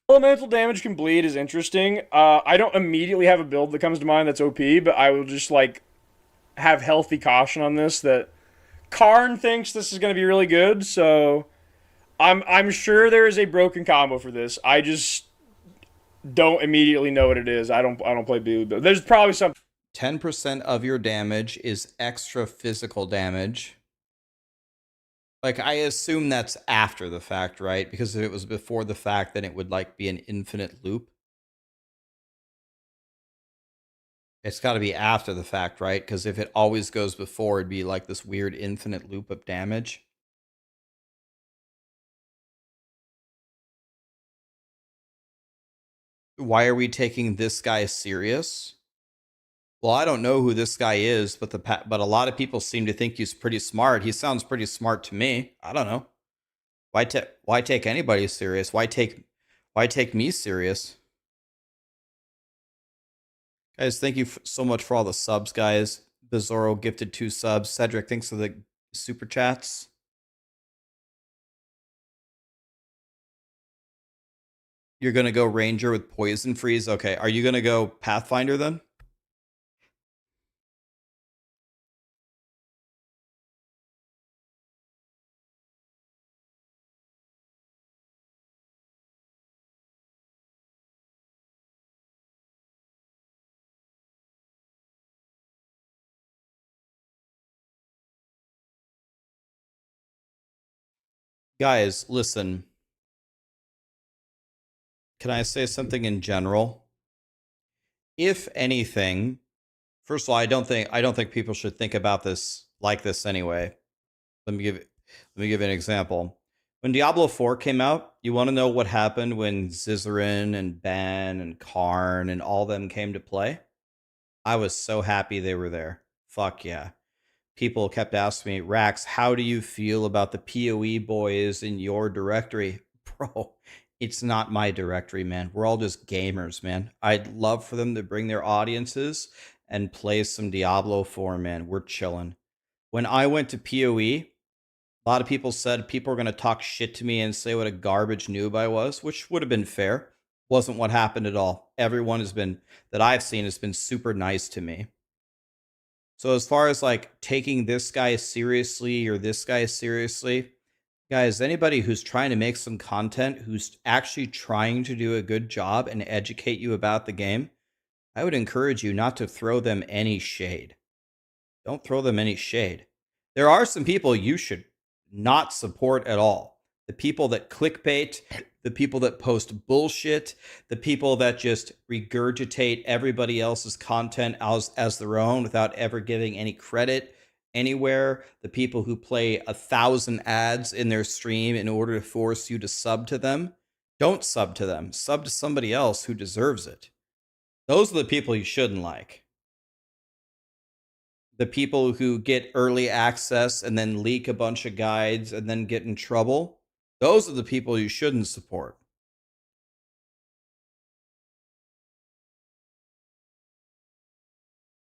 Speaker 3: Elemental damage can bleed is interesting. I don't immediately have a build that comes to mind that's OP, but I will just like have healthy caution on this that Karn thinks this is going to be really good, so I'm sure there is a broken combo for this. I just don't immediately know what it is. I don't play blue, but there's probably some
Speaker 1: 10% of your damage is extra physical damage. Like, I assume that's after the fact, right? Because if it was before the fact, then it would like be an infinite loop. It's got to be after the fact, right? Because if it always goes before, it'd be like this weird infinite loop of damage. Why are we taking this guy serious? Well, I don't know who this guy is, but a lot of people seem to think he's pretty smart. He sounds pretty smart to me. I don't know. Why take anybody serious? Why take me serious? Guys, thank you so much for all the subs, guys. Bizarro gifted 2 subs. Cedric, thanks for the super chats. You're going to go Ranger with Poison Freeze? Okay. Are you going to go Pathfinder then? Guys, listen. Can I say something in general? If anything, first of all, I don't think people should think about this like this anyway. Let me give you an example. When Diablo 4 came out, you want to know what happened when Zizarin and Ben and Karn and all them came to play? I was so happy they were there. Fuck yeah. People kept asking me, Rax, how do you feel about the POE boys in your directory? Bro, it's not my directory, man. We're all just gamers, man. I'd love for them to bring their audiences and play some Diablo 4, man. We're chilling. When I went to POE, a lot of people said people were going to talk shit to me and say what a garbage noob I was, which would have been fair. Wasn't what happened at all. Everyone that I've seen has been super nice to me. So as far as like taking this guy seriously or this guy seriously, guys, anybody who's trying to make some content, who's actually trying to do a good job and educate you about the game, I would encourage you not to throw them any shade. Don't throw them any shade. There are some people you should not support at all. The people that clickbait, the people that post bullshit, the people that just regurgitate everybody else's content as their own without ever giving any credit anywhere, the people who play 1,000 ads in their stream in order to force you to sub to them. Don't sub to them. Sub to somebody else who deserves it. Those are the people you shouldn't like. The people who get early access and then leak a bunch of guides and then get in trouble, those are the people you shouldn't support.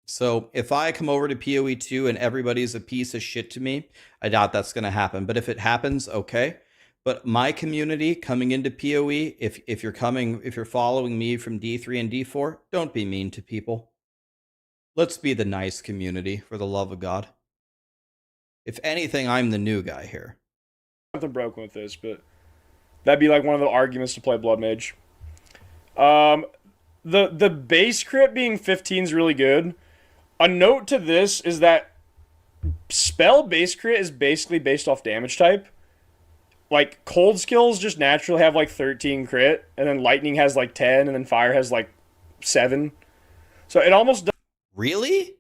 Speaker 1: So if I come over to POE2 and everybody's a piece of shit to me, I doubt that's going to happen. But if it happens, okay. But my community coming into POE, if you're following me from D3 and D4, don't be mean to people. Let's be the nice community, for the love of God. If anything, I'm the new guy here.
Speaker 3: Something broken with this, but that'd be like one of the arguments to play Blood Mage. The base crit being 15 is really good. A note to this is that spell base crit is basically based off damage type. Like, cold skills just naturally have like 13 crit, and then lightning has like 10, and then fire has like 7. So it almost does.
Speaker 1: Really?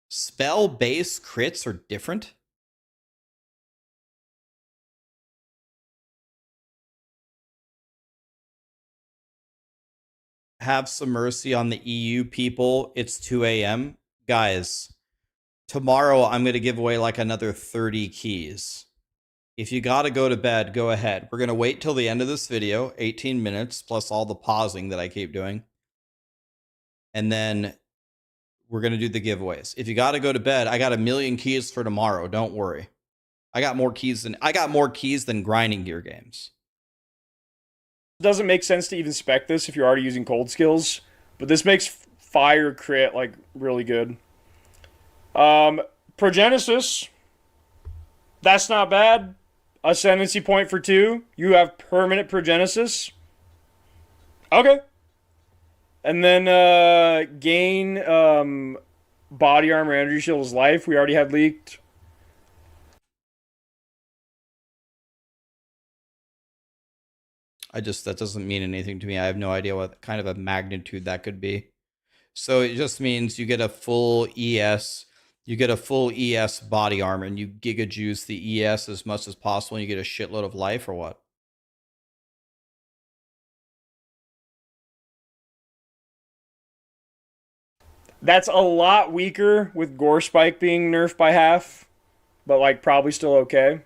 Speaker 1: Spell base crits are different? Have some mercy on the EU people. It's 2 a.m. Guys, tomorrow I'm going to give away like another 30 keys. If you got to go to bed, go ahead. We're going to wait till the end of this video, 18 minutes, plus all the pausing that I keep doing. And then we're going to do the giveaways. If you got to go to bed, I got 1 million keys for tomorrow. Don't worry. I got more keys than grinding gear games.
Speaker 3: Doesn't make sense to even spec this if you're already using cold skills, but this makes fire crit like really good. Progenesis, that's not bad. Ascendancy point for 2. You have permanent Progenesis. Okay. And then gain body armor, energy shield is life. We already had leaked.
Speaker 1: That doesn't mean anything to me. I have no idea what kind of a magnitude that could be. So it just means you get a full ES. You get a full ES body armor and you giga juice the ES as much as possible and you get a shitload of life or what?
Speaker 3: That's a lot weaker with Gore Spike being nerfed by half, but like probably still okay.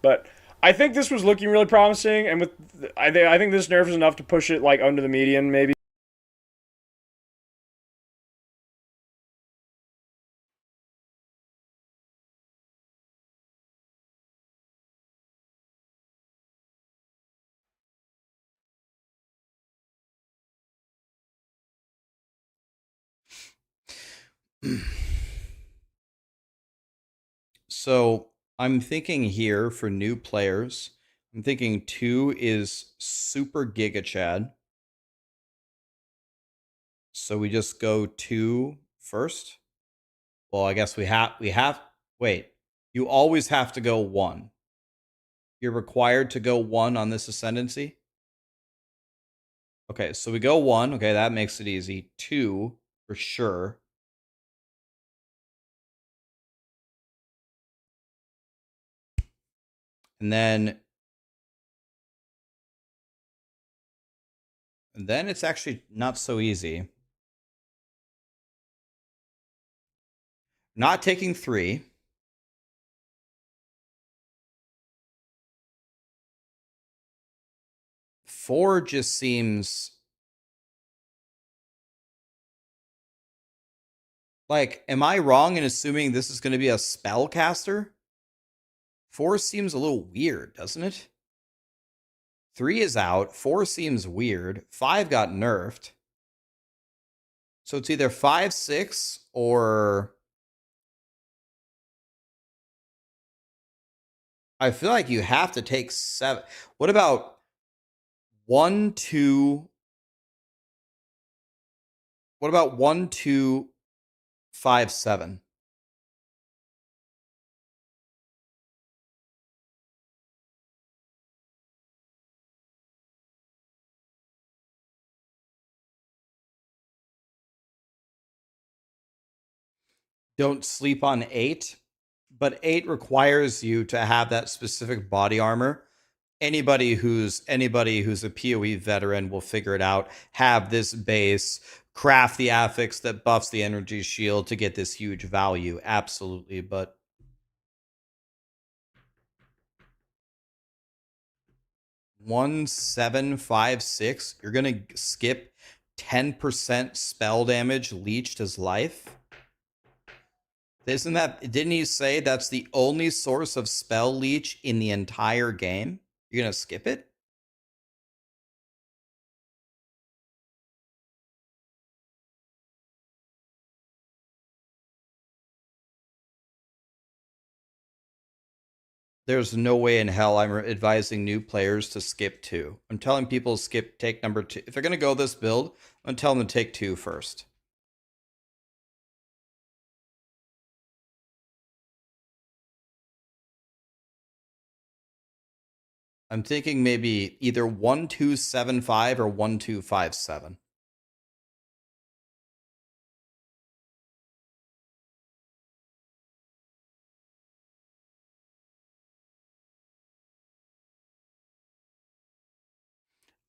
Speaker 3: But I think this was looking really promising, and with I think this nerf is enough to push it like under the median maybe.
Speaker 1: So I'm thinking here for new players, I'm thinking 2 is super Giga Chad. So we just go 2 first. Well, I guess we have wait. You always have to go 1. You're required to go 1 on this Ascendancy. Okay, so we go 1. Okay, that makes it easy. 2 for sure. And then it's actually not so easy. Not taking 3. Four just seems like, am I wrong in assuming this is going to be a spellcaster? 4 seems a little weird, doesn't it? 3 is out. 4 seems weird. 5 got nerfed. So it's either 5, 6, or I feel like you have to take 7. What about 1, 2? What about 1, 2, 5, 7? Don't sleep on 8, but 8 requires you to have that specific body armor. Anybody who's a PoE veteran will figure it out. Have this base, craft the affix that buffs the energy shield to get this huge value. Absolutely, but 1, 7, 5, 6, you're gonna skip 10% spell damage leached as life. Didn't he say that's the only source of spell leech in the entire game? You're gonna skip it? There's no way in hell I'm advising new players to skip 2. I'm telling people take number 2. If they're gonna go this build, I'm telling them to take 2 first. I'm thinking maybe either 1-2-7-5 or 1-2-5-7.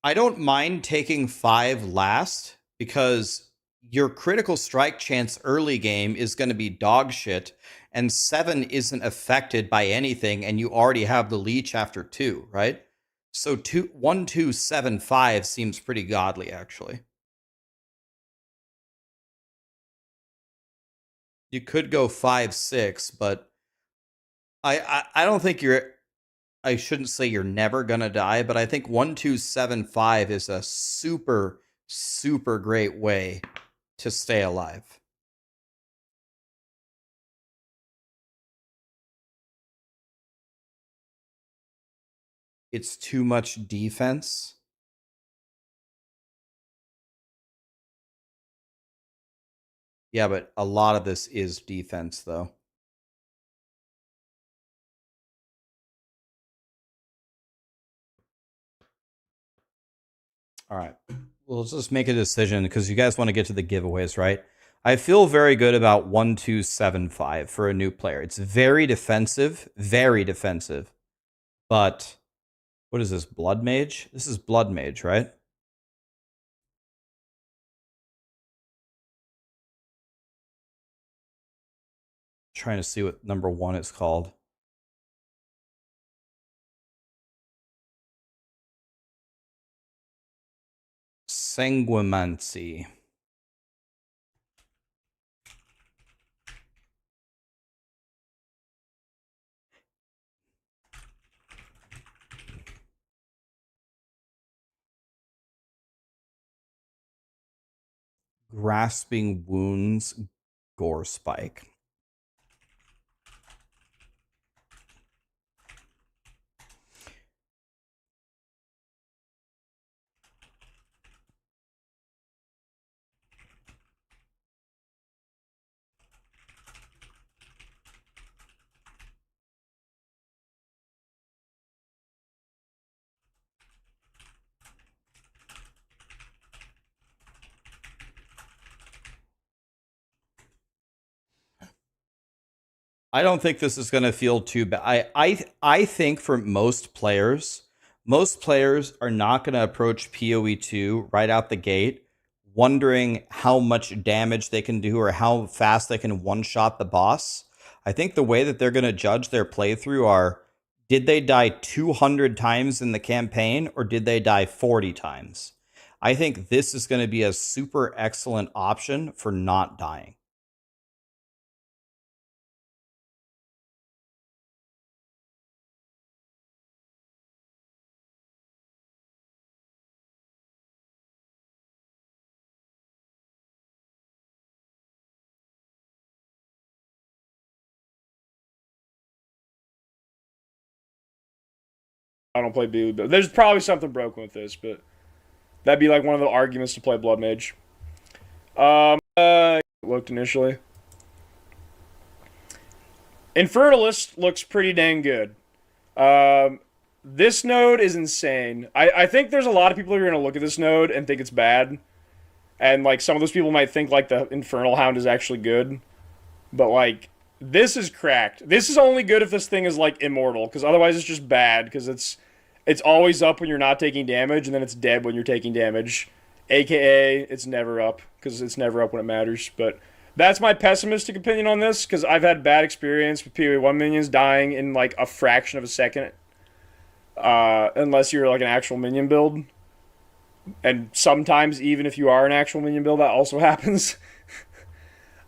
Speaker 1: I don't mind taking 5 last because your critical strike chance early game is going to be dog shit, and 7 isn't affected by anything, and you already have the leech after 2, right? So 1-2-7-5 seems pretty godly, actually. You could go 5-6, but I don't think I shouldn't say you're never gonna die, but I think 1-2-7-5 is a super, super great way to stay alive. It's too much defense. Yeah, but a lot of this is defense, though. All right. Well, let's just make a decision because you guys want to get to the giveaways, right? I feel very good about 1-2-7-5 for a new player. It's very defensive, but what is this, Blood Mage? This is Blood Mage, right? Trying to see what number 1 is called. Sanguimancy. Grasping Wounds gore spike. I don't think this is going to feel too bad. I think for most players are not going to approach POE2 right out the gate wondering how much damage they can do or how fast they can one-shot the boss. I think the way that they're going to judge their playthrough are, did they die 200 times in the campaign or did they die 40 times? I think this is going to be a super excellent option for not dying.
Speaker 3: I don't play BOE, but there's probably something broken with this, but that'd be like one of the arguments to play Blood Mage. Looked initially. Infernalist looks pretty dang good. This node is insane. I think there's a lot of people who are going to look at this node and think it's bad. And, like, some of those people might think, like, the Infernal Hound is actually good. But, like, this is cracked. This is only good if this thing is, like, immortal. Because otherwise it's just bad. Because it's always up when you're not taking damage. And then it's dead when you're taking damage. AKA, it's never up. Because it's never up when it matters. But that's my pessimistic opinion on this. Because I've had bad experience with POE1 minions dying in, like, a fraction of a second. Unless you're, like, an actual minion build. And sometimes, even if you are an actual minion build, that also happens.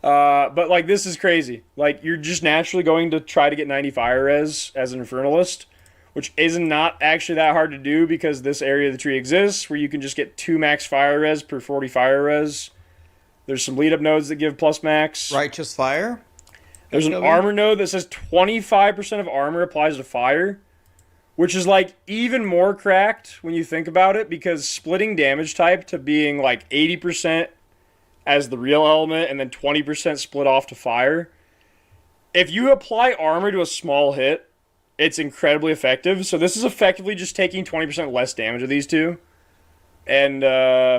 Speaker 3: But, like, this is crazy. Like, you're just naturally going to try to get 90 fire res as an Infernalist, which is not actually that hard to do because this area of the tree exists where you can just get 2 max fire res per 40 fire res. There's some lead-up nodes that give plus max.
Speaker 1: Righteous Fire?
Speaker 3: There's an armor node that says 25% of armor applies to fire. Which is, like, even more cracked when you think about it, because splitting damage type to being, like, 80% as the real element and then 20% split off to fire. If you apply armor to a small hit, it's incredibly effective. So this is effectively just taking 20% less damage of these two. And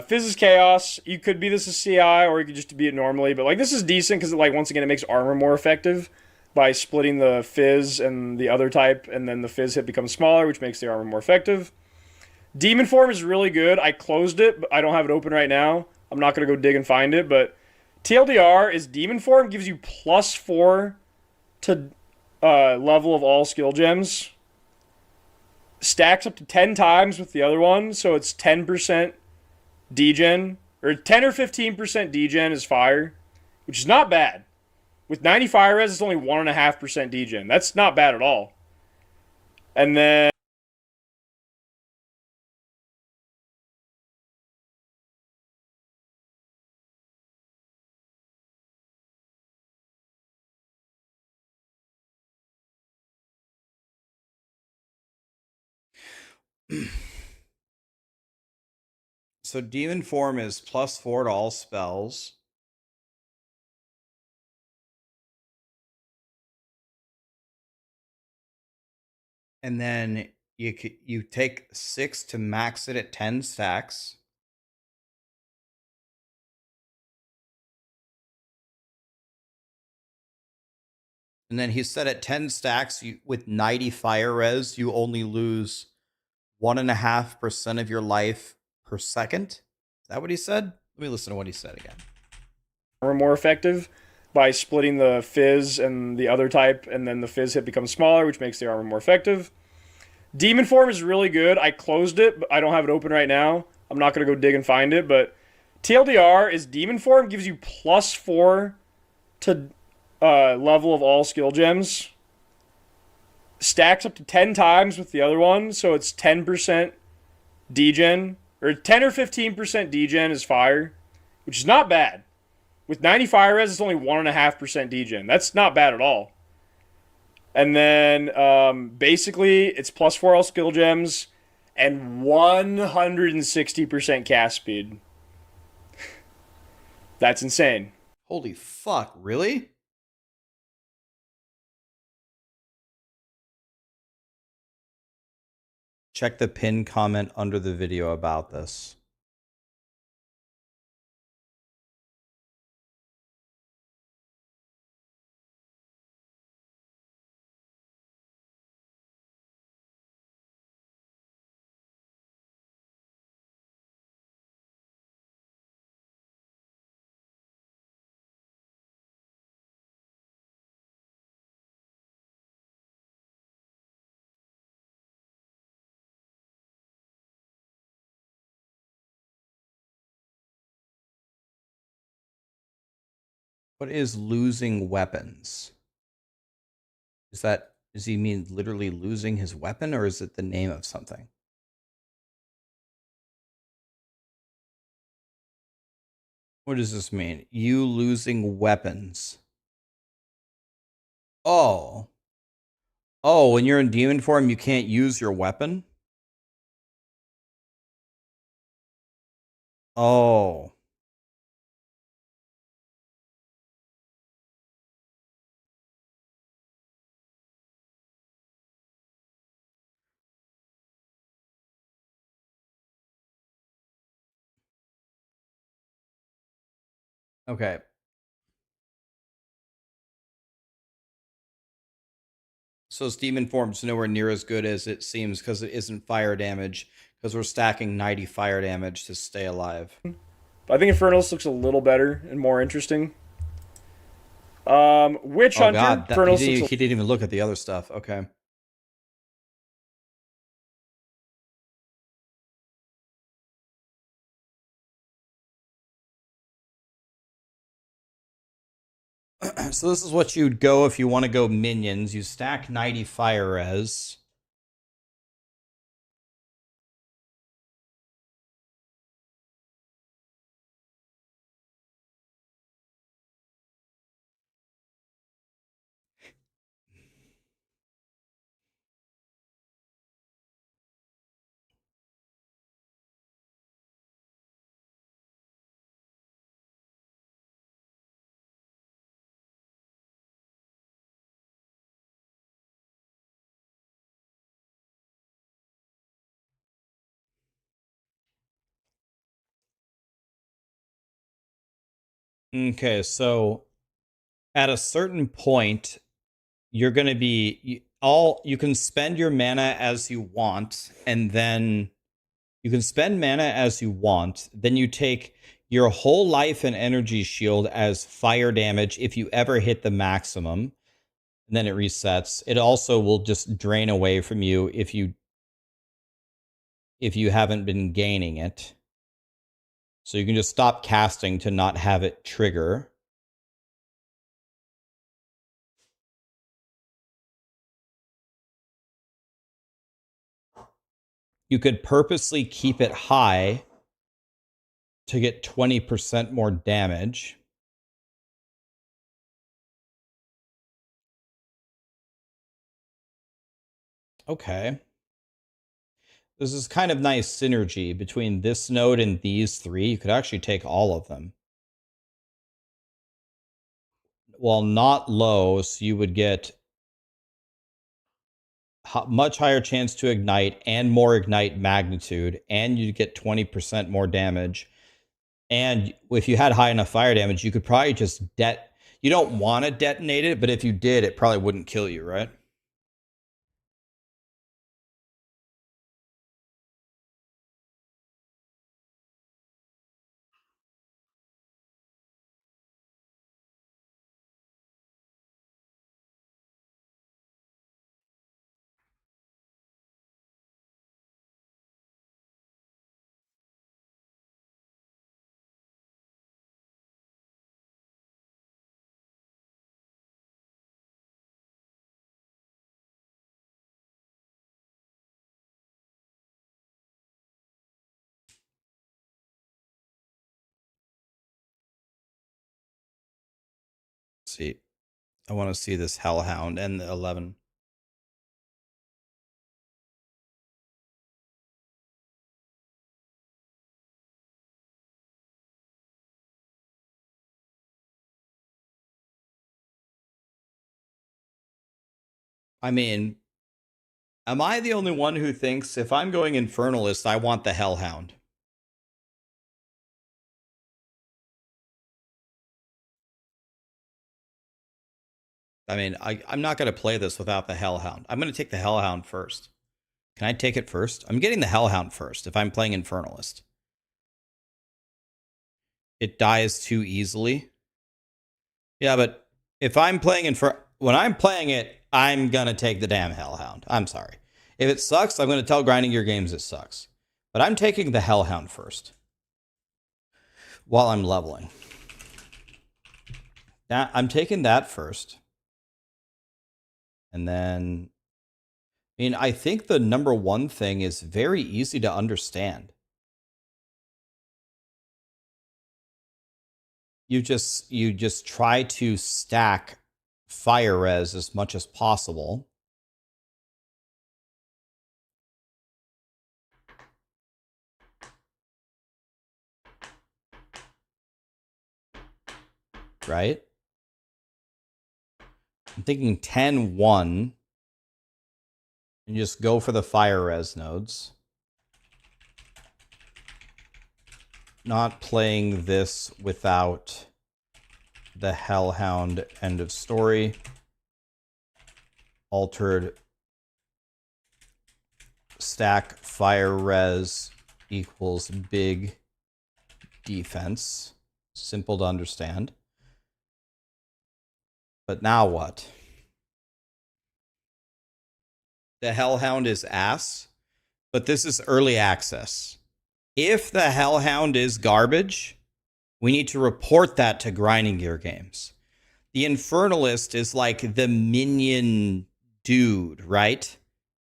Speaker 3: Fizz is Chaos. You could be this as CI, or you could just be it normally. But, like, this is decent because, like, once again, it makes armor more effective by splitting the Fizz and the other type, and then the Fizz hit becomes smaller, which makes the armor more effective. Demon Form is really good. I closed it, but I don't have it open right now. I'm not going to go dig and find it, but TLDR is Demon Form gives you +4 to level of all skill gems. Stacks up to 10 times with the other one, so it's 10% degen, or 10 or 15% degen is fire, which is not bad. With 90 fire res, it's only 1.5% degen. That's not bad at all. And then
Speaker 1: So Demon Form is +4 to all spells. And then you take 6 to max it at 10 stacks. And then he said at 10 stacks, with 90 fire res, you only lose 1.5% of your life per second. Is that what he said? Let me listen to what he said again.
Speaker 3: More effective by splitting the Fizz and the other type, and then the Fizz hit becomes smaller, which makes the armor more effective. Demon Form is really good. I closed it, but I don't have it open right now. I'm not going to go dig and find it, but TLDR is Demon Form gives you +4 to level of all skill gems. Stacks up to 10 times with the other one, so it's 10% degen, or 10 or 15% degen is fire, which is not bad. With 90 fire res, it's only 1.5% degen. That's not bad at all. And then basically, it's plus 4 all skill gems and 160% cast speed. That's insane.
Speaker 1: Holy fuck, really? Check the pinned comment under the video about this. What is losing weapons? Does he mean literally losing his weapon, or is it the name of something? What does this mean? You losing weapons. Oh. Oh, when you're in demon form, you can't use your weapon? Oh. Okay. So this demon form's nowhere near as good as it seems because it isn't fire damage, because we're stacking 90 fire damage to stay alive.
Speaker 3: I think Infernalist looks a little better and more interesting. Witch
Speaker 1: Oh
Speaker 3: Hunter.
Speaker 1: god,
Speaker 3: Infernalist
Speaker 1: he
Speaker 3: looks
Speaker 1: didn't even look at the other stuff. Okay. So this is what you'd go if you want to go minions. You stack 90 fire res. Okay, so at a certain point, you're going to be you can spend your mana as you want, and then you can spend mana as you want. Then you take your whole life and energy shield as fire damage if you ever hit the maximum, and then it resets. It also will just drain away from you if you haven't been gaining it. So you can just stop casting to not have it trigger. You could purposely keep it high to get 20% more damage. Okay. This is kind of nice synergy between this node and these three. You could actually take all of them. Well, not low, so you would get much higher chance to ignite and more ignite magnitude, and you'd get 20% more damage. And if you had high enough fire damage, you could probably just you don't want to detonate it, but if you did, it probably wouldn't kill you, right? see. I want to see this Hellhound and the 11. I mean, am I the only one who thinks if I'm going Infernalist, I want the Hellhound? I mean, I'm not going to play this without the Hellhound. I'm going to take the Hellhound first. Can I take it first? I'm getting the Hellhound first if I'm playing Infernalist. It dies too easily. Yeah, but if I'm playing when I'm playing it, I'm going to take the damn Hellhound. I'm sorry. If it sucks, I'm going to tell Grinding Your Games it sucks. But I'm taking the Hellhound first while I'm leveling. Now, I'm taking that first. And then, I mean, I think the number one thing is very easy to understand. You just try to stack fire res as much as possible. Right? I'm thinking 10-1. And just go for the fire res nodes. Not playing this without the Hellhound end of story. Altered stack fire res equals big defense. Simple to understand. But now what? The Hellhound is ass, but this is early access. If the Hellhound is garbage, we need to report that to Grinding Gear Games. The Infernalist is like the minion dude, right?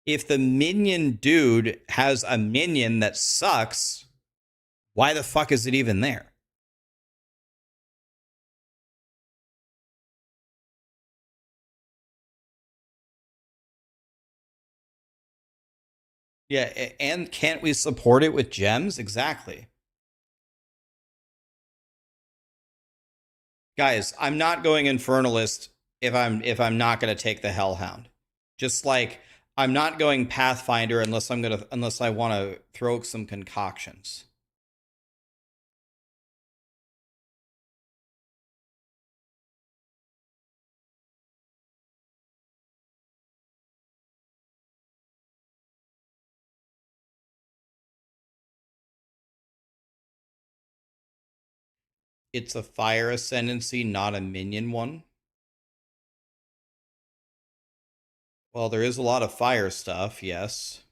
Speaker 1: If the minion dude has a minion that sucks, why the fuck is it even there? Yeah, and can't we support it with gems? Exactly. Guys, I'm not going Infernalist if I'm not going to take the Hellhound. Just like I'm not going Pathfinder unless I want to throw some concoctions. It's a fire ascendancy, not a minion one. Well, there is a lot of fire stuff, yes.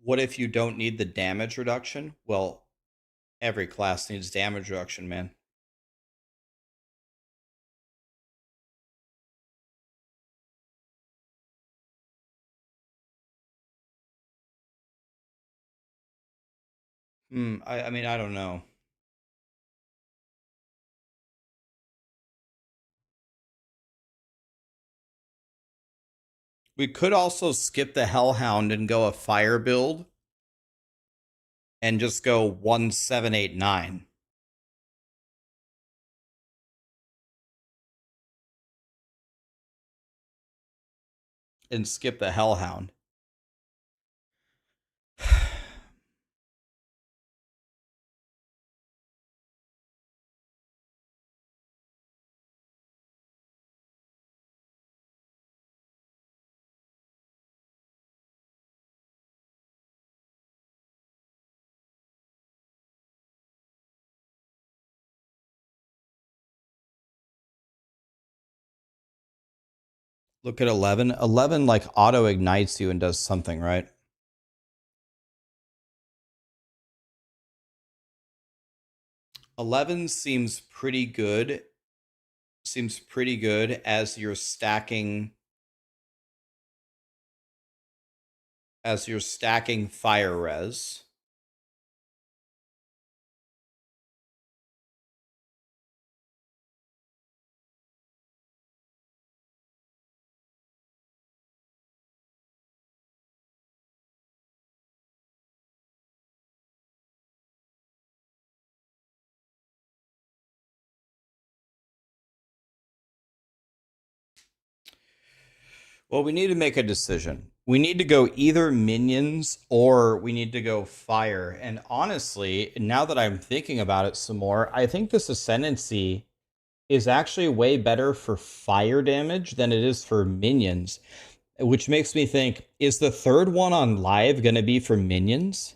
Speaker 1: What if you don't need the damage reduction? Well, every class needs damage reduction, man. I mean, I don't know. We could also skip the Hellhound and go a fire build and just go 1789. And skip the Hellhound. Look at 11. 11 like auto ignites you and does something, right? Eleven seems pretty good. Seems pretty good as you're stacking as you're stacking fire res. Well, we need to make a decision. We need to go either minions or we need to go fire. And honestly, now that I'm thinking about it some more, I think this Ascendancy is actually way better for fire damage than it is for minions, which makes me think, is the third one on live going to be for minions?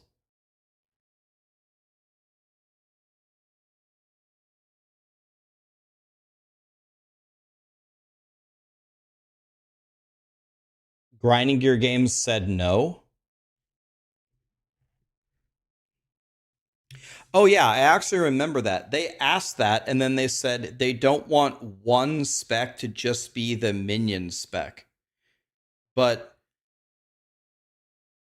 Speaker 1: Grinding Gear Games said no. Oh yeah, I actually remember that. They asked that and then they said they don't want one spec to just be the minion spec. But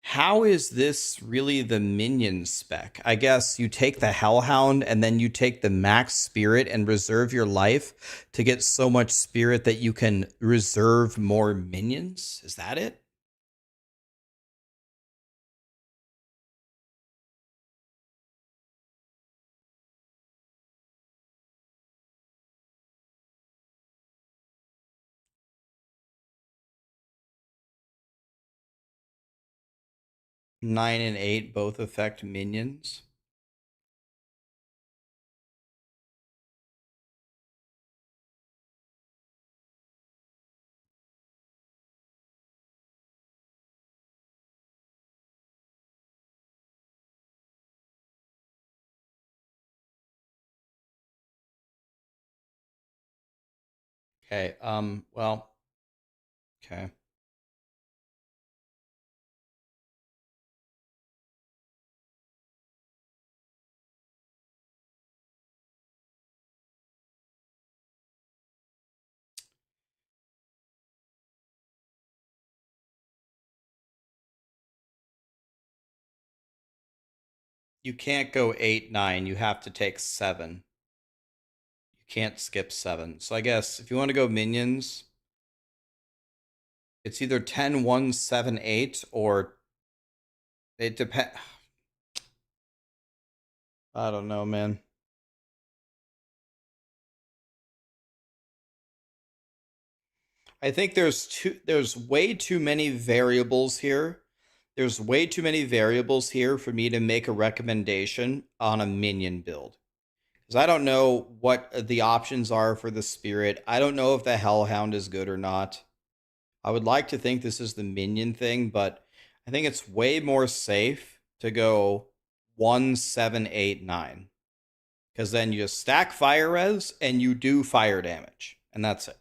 Speaker 1: how is this really the minion spec? I guess you take the Hellhound and then you take the max spirit and reserve your life to get so much spirit that you can reserve more minions? Is that it? Nine and eight both affect minions. Okay, well, okay. You can't go 8, 9. You have to take 7. You can't skip 7. So I guess if you want to go minions, it's either 10, 1, 7, 8, or it depends. I don't know, man. I think there's way too many variables here. There's way too many variables here for me to make a recommendation on a minion build. Because I don't know what the options are for the spirit. I don't know if the Hellhound is good or not. I would like to think this is the minion thing, but I think it's way more safe to go 1, 7, 8, 9. Because then you just stack fire res and you do fire damage. And that's it.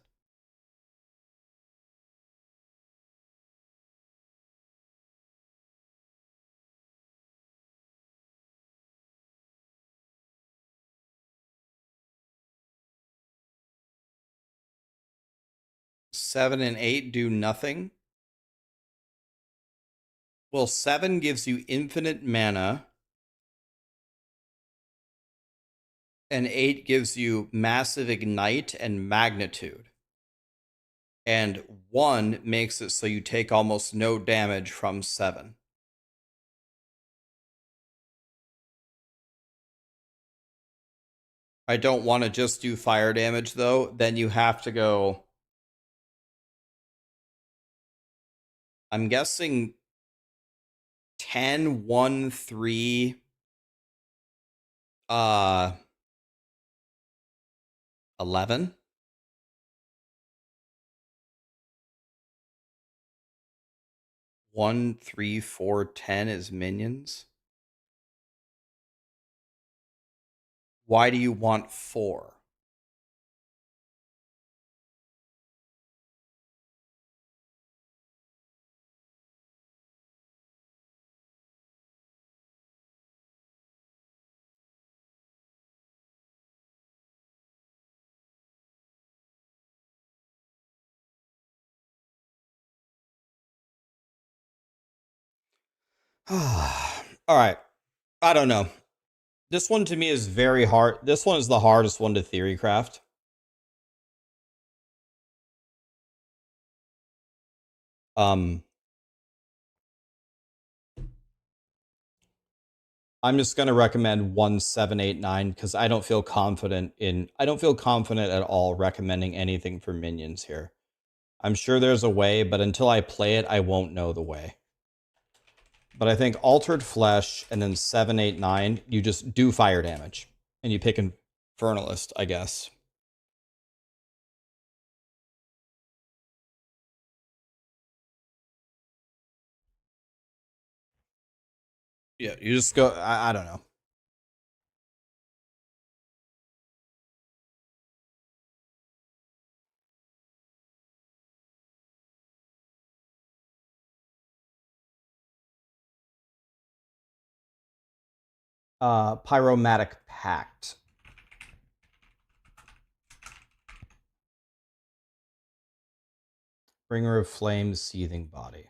Speaker 1: Seven and eight do nothing. Well, 7 gives you infinite mana, and 8 gives you massive ignite and magnitude. And 1 makes it so you take almost no damage from 7. I don't want to just do fire damage, though. Then you have to go. I'm guessing 10, 1, 3, 11. 1, 3, 4, 10 is minions. Why do you want 4? All right. I don't know. This one to me is very hard. This one is the hardest one to theorycraft. I'm just going to recommend 1789 because I don't feel confident at all recommending anything for minions here. I'm sure there's a way, but until I play it, I won't know the way. But I think Altered Flesh and then 789, you just do fire damage. And you pick Infernalist, I guess. Yeah, you just go, I don't know. Pyromatic Pact. Bringer of Flames, Seething Body.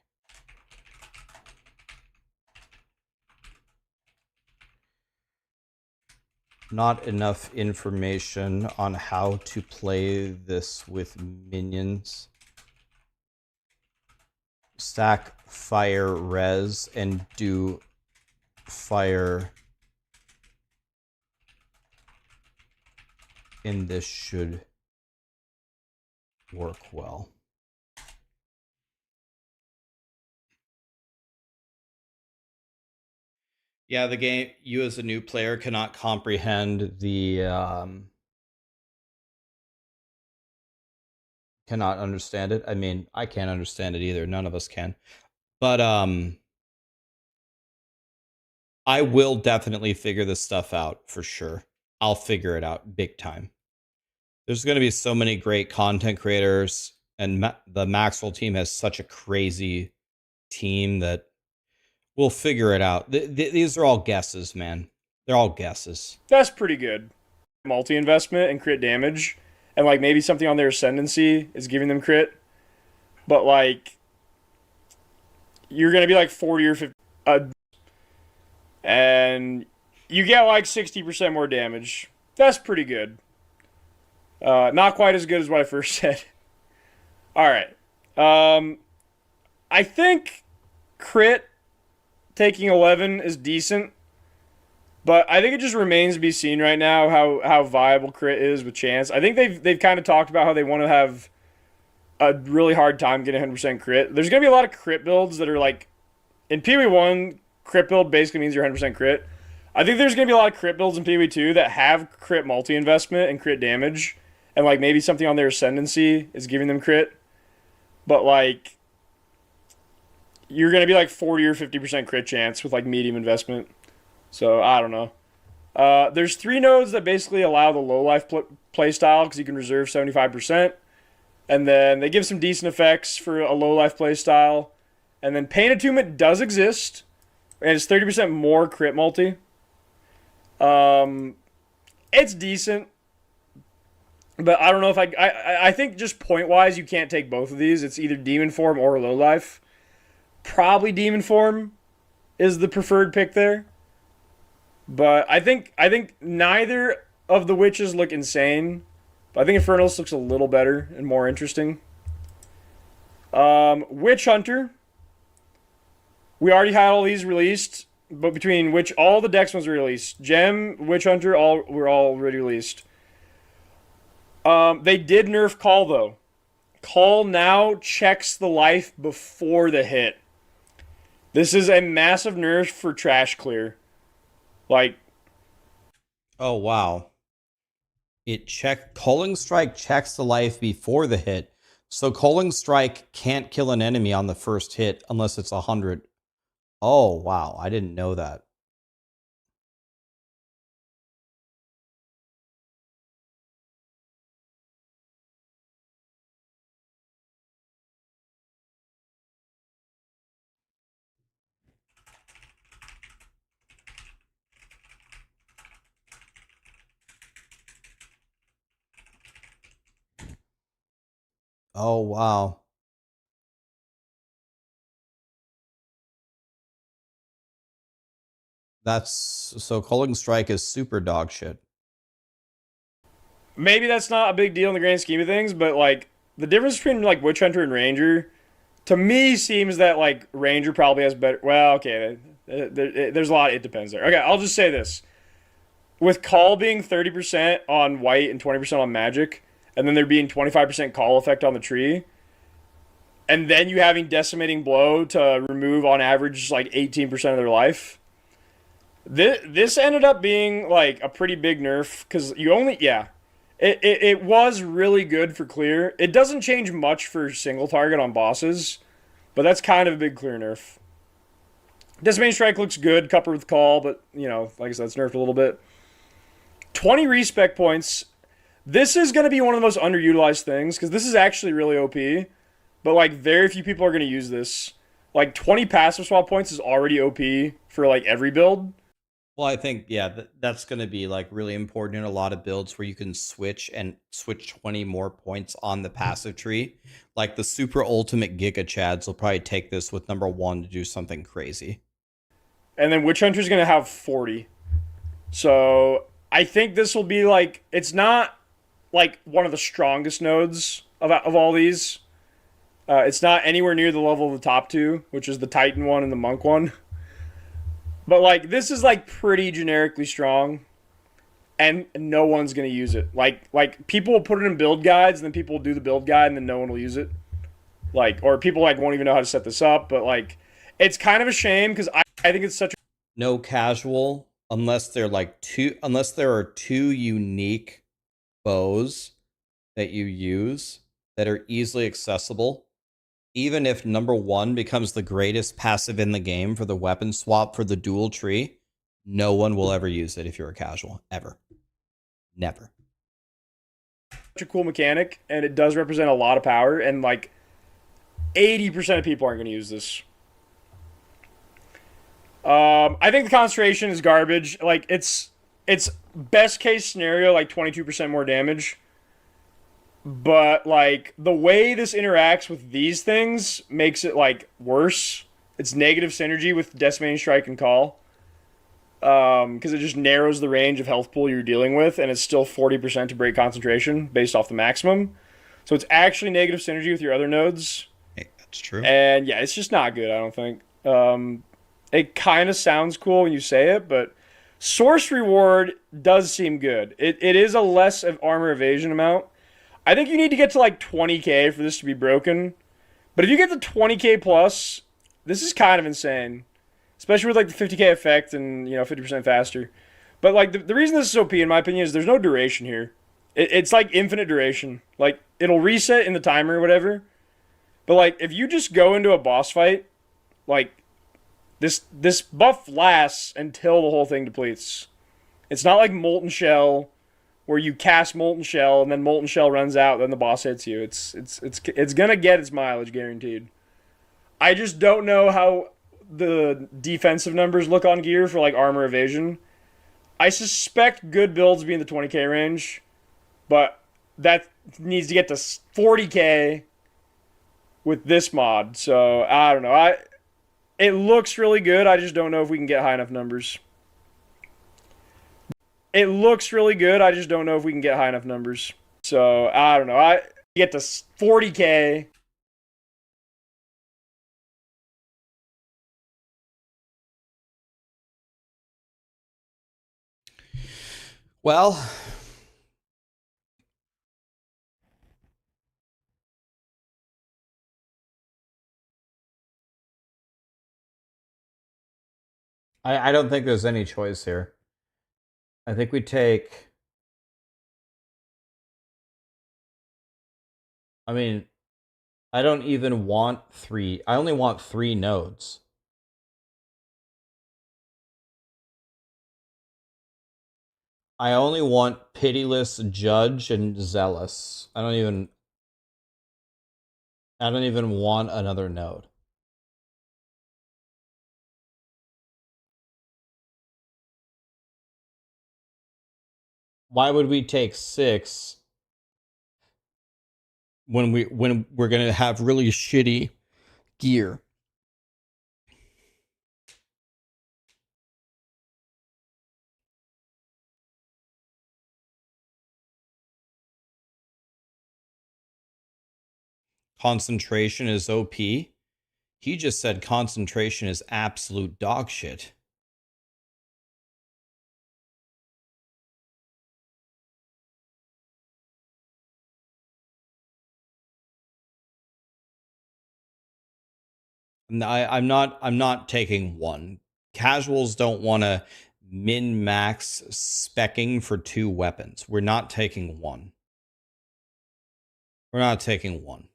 Speaker 1: Not enough information on how to play this with minions. Stack fire res and do fire. And this should work well. Yeah, the game, you as a new player cannot comprehend the, cannot understand it. I mean, I can't understand it either. None of us can. But, I will definitely figure this stuff out for sure. I'll figure it out big time. There's going to be so many great content creators, and the Maxroll team has such a crazy team that we'll figure it out. These are all guesses, man. They're all guesses.
Speaker 3: That's pretty good. Multi-investment and crit damage, and like maybe something on their Ascendancy is giving them crit, but like you're gonna be like 40 or 50, and you get like 60% more damage. That's pretty good. Not quite as good as what I first said. All right. I think crit taking 11 is decent, but I think it just remains to be seen right now how viable crit is with chance. I think they've kind of talked about how they want to have a really hard time getting 100% crit. There's going to be a lot of crit builds that are like, in POE1, crit build basically means you're 100% crit. I think there's going to be a lot of crit builds in POE2 that have crit multi-investment and crit damage, and like maybe something on their Ascendancy is giving them crit. But like, you're going to be like 40 or 50% crit chance with like medium investment. So I don't know. There's 3 nodes that basically allow the low life playstyle because you can reserve 75%. And then they give some decent effects for a low life playstyle. And then Pain Attunement does exist, and it's 30% more crit multi. It's decent, but I don't know if I think just point wise you can't take both of these. It's either Demon Form or low life. Probably Demon Form is the preferred pick there. But I think neither of the witches look insane. But I think Infernalist looks a little better and more interesting. Witch Hunter. We already had all these released, but between which all the Dex ones were released. Gem, Witch Hunter, were all already released. They did nerf Call though. Call now checks the life before the hit. This is a massive nerf for trash clear. Like,
Speaker 1: oh wow. Culling Strike checks the life before the hit. So Culling Strike can't kill an enemy on the first hit unless it's 100. Oh wow, I didn't know that. Oh wow. That's so Culling Strike is super dog shit.
Speaker 3: Maybe that's not a big deal in the grand scheme of things, but like the difference between like Witch Hunter and Ranger, to me seems that like Ranger probably has better. Well, okay, there's a lot. It depends there. Okay, I'll just say this: with Call being 30% on white and 20% on magic, and then there being 25% Call effect on the tree, and then you having Decimating Blow to remove on average like 18% of their life. This ended up being like a pretty big nerf because you only It was really good for clear. It doesn't change much for single target on bosses, but that's kind of a big clear nerf. Decimating Strike looks good, coupled with Call, but, you know, like I said, it's nerfed a little bit. 20 respec points. This is going to be one of the most underutilized things, because this is actually really OP, but, like, very few people are going to use this. Like, 20 passive swap points is already OP for, like, every build.
Speaker 1: Well, I think, yeah, that's going to be like really important in a lot of builds where you can switch 20 more points on the passive tree. Like the super ultimate Giga Chads will probably take this with number 1 to do something crazy.
Speaker 3: And then Witch Hunter's going to have 40. So I think this will be like, it's not like one of the strongest nodes of all these. It's not anywhere near the level of the top two, which is the Titan one and the Monk one. But, like, this is, like, pretty generically strong, and no one's going to use it. Like, people will put it in build guides, and then people will do the build guide, and then no one will use it. Like, or people, like, won't even know how to set this up, but, like, it's kind of a shame, because I think it's such a...
Speaker 1: No casual, unless there are two unique bows that you use that are easily accessible. Even if number 1 becomes the greatest passive in the game for the weapon swap for the dual tree, no one will ever use it if you're a casual. Ever. Never.
Speaker 3: Such a cool mechanic, and it does represent a lot of power, and, like, 80% of people aren't going to use this. I think the concentration is garbage. Like, it's best case scenario, like, 22% more damage. But, like, the way this interacts with these things makes it, like, worse. It's negative synergy with Decimating Strike and Call. Because it just narrows the range of health pool you're dealing with, and it's still 40% to break concentration based off the maximum. So it's actually negative synergy with your other nodes.
Speaker 1: Hey, that's true.
Speaker 3: And, yeah, it's just not good, I don't think. It kind of sounds cool when you say it, but Source Reward does seem good. It is a less of armor evasion amount. I think you need to get to like 20k for this to be broken. But if you get to 20k plus, this is kind of insane. Especially with like the 50k effect and, you know, 50% faster. But like the reason this is OP in my opinion is there's no duration here. It's like infinite duration. Like it'll reset in the timer or whatever. But like if you just go into a boss fight, like this buff lasts until the whole thing depletes. It's not like Molten Shell, where you cast Molten Shell and then Molten Shell runs out, then the boss hits you. It's gonna get its mileage guaranteed. I just don't know how the defensive numbers look on gear for like armor evasion. I suspect good builds be in the 20k range, but that needs to get to 40k with this mod. So I don't know. It looks really good. I just don't know if we can get high enough numbers. It looks really good. I just don't know if we can get high enough numbers. So, I don't know. I get to 40k.
Speaker 1: Well, I don't think there's any choice here. I think we take... I mean, I don't even want 3. I only want 3 nodes. I only want Pitiless, Judge, and Zealous. I don't even want another node. Why would we take 6 when we're gonna have really shitty gear? concentration is OP. He just said concentration is absolute dog shit. I'm not taking one. Casuals don't want to min-max specking for 2 weapons. We're not taking one. We're not taking one.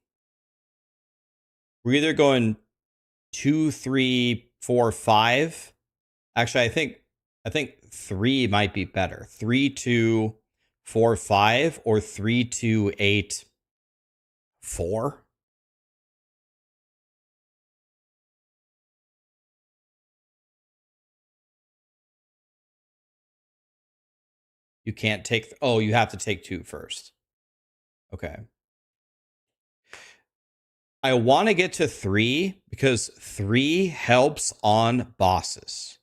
Speaker 1: We're either going 2, 3, 4, 5. Actually, I think 3 might be better. 3, 2, 4, 5, or 3, 2, 8, 4. You can't take... Oh, you have to take 2 first. Okay. I want to get to 3 because 3 helps on bosses.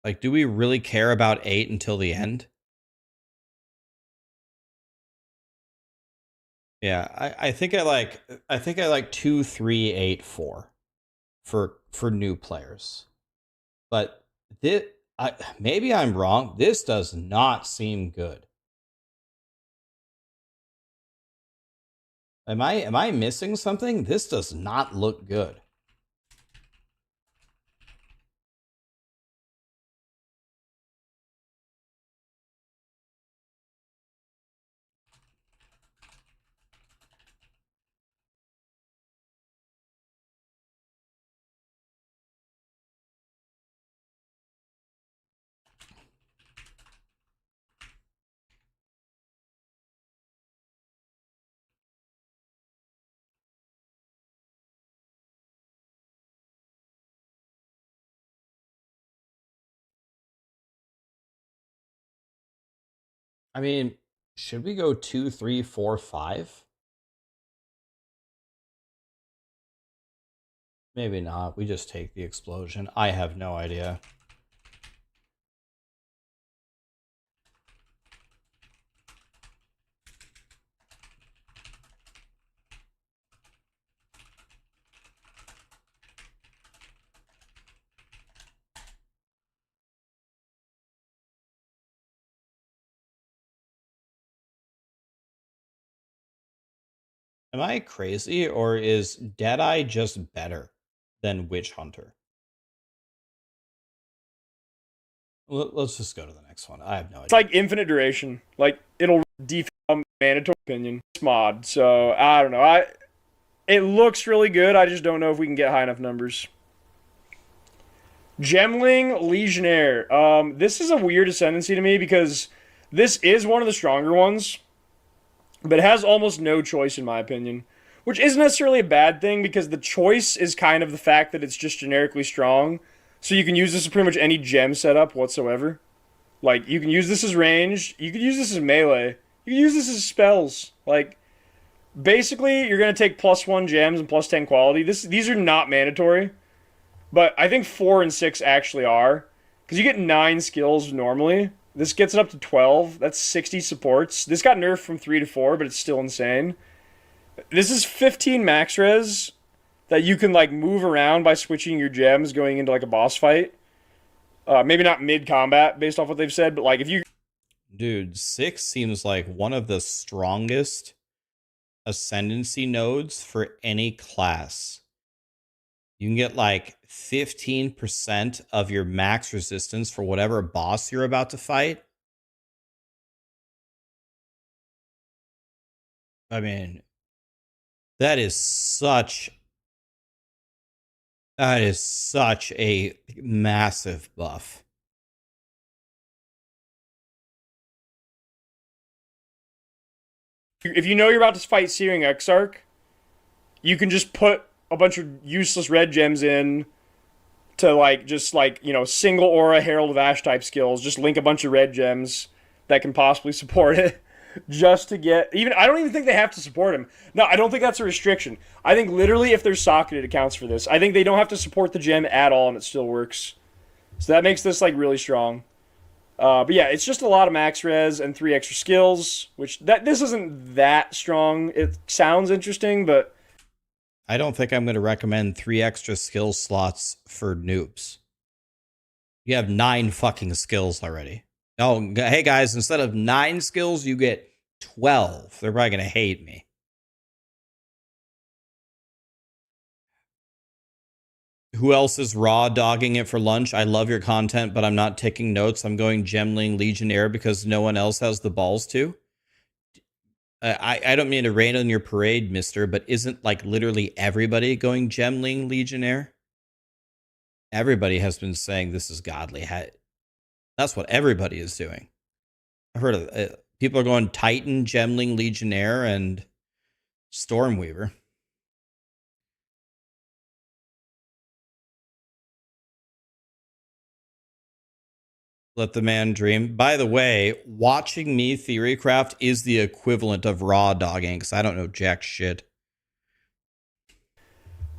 Speaker 1: Like, do we really care about 8 until the end? Yeah, I think I like 2, 3, 8, 4 for new players. But this, maybe I'm wrong. This does not seem good. Am I missing something? This does not look good. I mean, should we go 2, 3, 4, 5? Maybe not. We just take the explosion. I have no idea. Am I crazy, or is Deadeye just better than Witch Hunter? Let's just go to the next one. I have no idea.
Speaker 3: It's like infinite duration. Like, it'll defund mandatory opinion mod. So, I don't know. It looks really good. I just don't know if we can get high enough numbers. Gemling Legionnaire. This is a weird ascendancy to me because this is one of the stronger ones, but it has almost no choice in my opinion, which isn't necessarily a bad thing because the choice is kind of the fact that it's just generically strong. So you can use this as pretty much any gem setup whatsoever. Like, you can use this as ranged, you can use this as melee, you can use this as spells. Like, basically, you're going to take +1 gems and +10 quality. These are not mandatory, but I think 4 and 6 actually are. Because you get 9 skills normally. This gets it up to 12. That's 60 supports. This got nerfed from 3 to 4, but it's still insane. This is 15 max res that you can, like, move around by switching your gems going into, like, a boss fight. Maybe not mid-combat, based off what they've said, but, like, if you...
Speaker 1: Dude, 6 seems like one of the strongest ascendancy nodes for any class. You can get, like, 15% of your max resistance for whatever boss you're about to fight. I mean, that is such a massive buff.
Speaker 3: If you know you're about to fight Searing Exarch, you can just put a bunch of useless red gems in to, like, just, like, you know, single aura Herald of Ash type skills. Just link a bunch of red gems that can possibly support it. Just to get... I don't even think they have to support him. No, I don't think that's a restriction. I think literally if they're socketed, it counts for this. I think they don't have to support the gem at all and it still works. So that makes this like really strong. But yeah, it's just a lot of max res and 3 extra skills, which this isn't that strong. It sounds interesting, but
Speaker 1: I don't think I'm going to recommend 3 extra skill slots for noobs. You have 9 fucking skills already. Oh, hey guys, instead of 9 skills, you get 12. They're probably going to hate me. Who else is raw dogging it for lunch? I love your content, but I'm not taking notes. I'm going Gemling Legionnaire because no one else has the balls to. I don't mean to rain on your parade, mister, but isn't like literally everybody going Gemling Legionnaire? Everybody has been saying this is godly. That's what everybody is doing. I've heard of people are going Titan, Gemling Legionnaire, and Stormweaver. Let the man dream. By the way, watching me theorycraft is the equivalent of raw dogging because I don't know jack shit.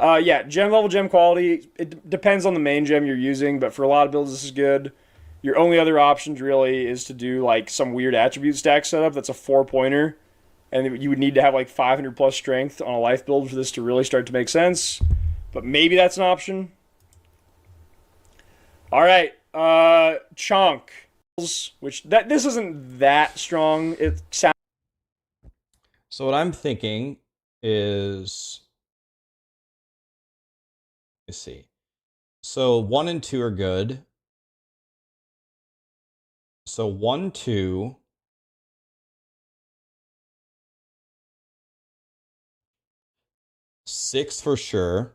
Speaker 3: yeah, gem level, gem quality. It depends on the main gem you're using, but for a lot of builds, this is good. Your only other options really is to do like some weird attribute stack setup that's a 4-pointer, and you would need to have like 500 plus strength on a life build for this to really start to make sense. But maybe that's an option. All right, chunk, which this isn't that strong. It sounds.
Speaker 1: So what I'm thinking is, let's see. So 1 and 2 are good. So 1, 2. Six for sure.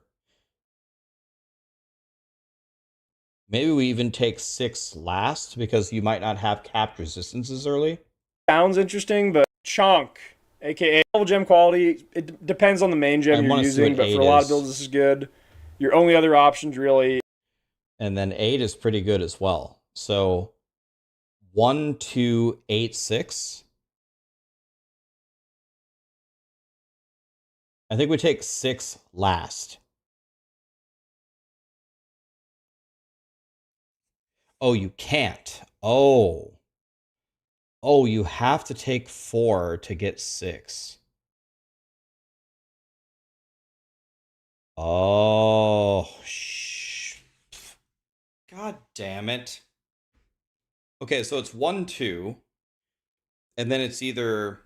Speaker 1: Maybe we even take 6 last because you might not have capped resistances early.
Speaker 3: Sounds interesting, but chunk, aka level gem quality. It depends on the main gem you're using, but for a lot of builds, this is good. Your only other options really.
Speaker 1: And then 8 is pretty good as well. So 1, 2, 8, 6. I think we take 6 last. Oh, you can't. Oh, you have to take 4 to get 6. Oh, God damn it. Okay, so it's 1, 2. And then it's either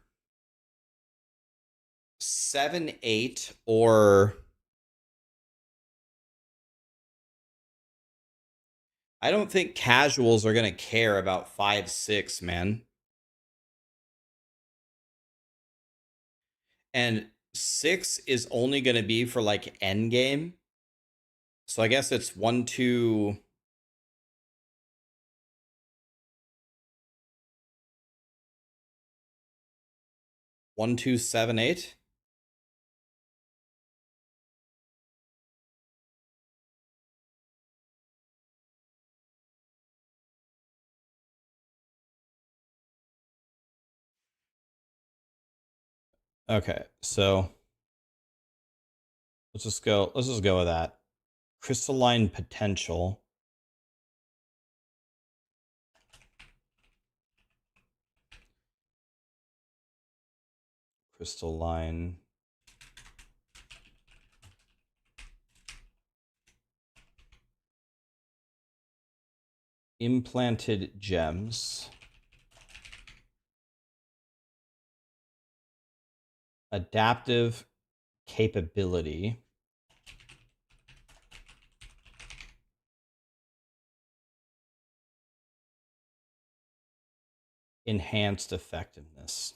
Speaker 1: 7, 8, or I don't think casuals are going to care about 5, 6, man. And 6 is only going to be for like end game. So I guess it's 1, 2. One, 2, 7, 8. Okay, so let's just go with that. Crystalline potential. Crystalline. Implanted gems. Adaptive capability. Enhanced effectiveness.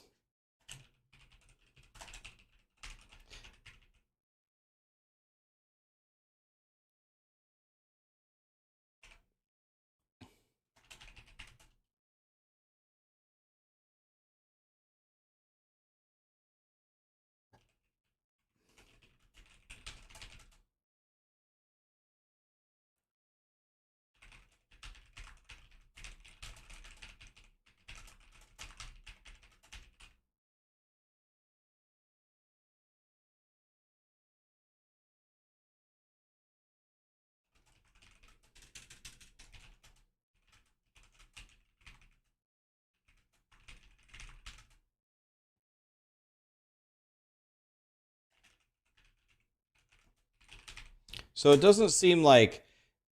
Speaker 1: So it doesn't seem like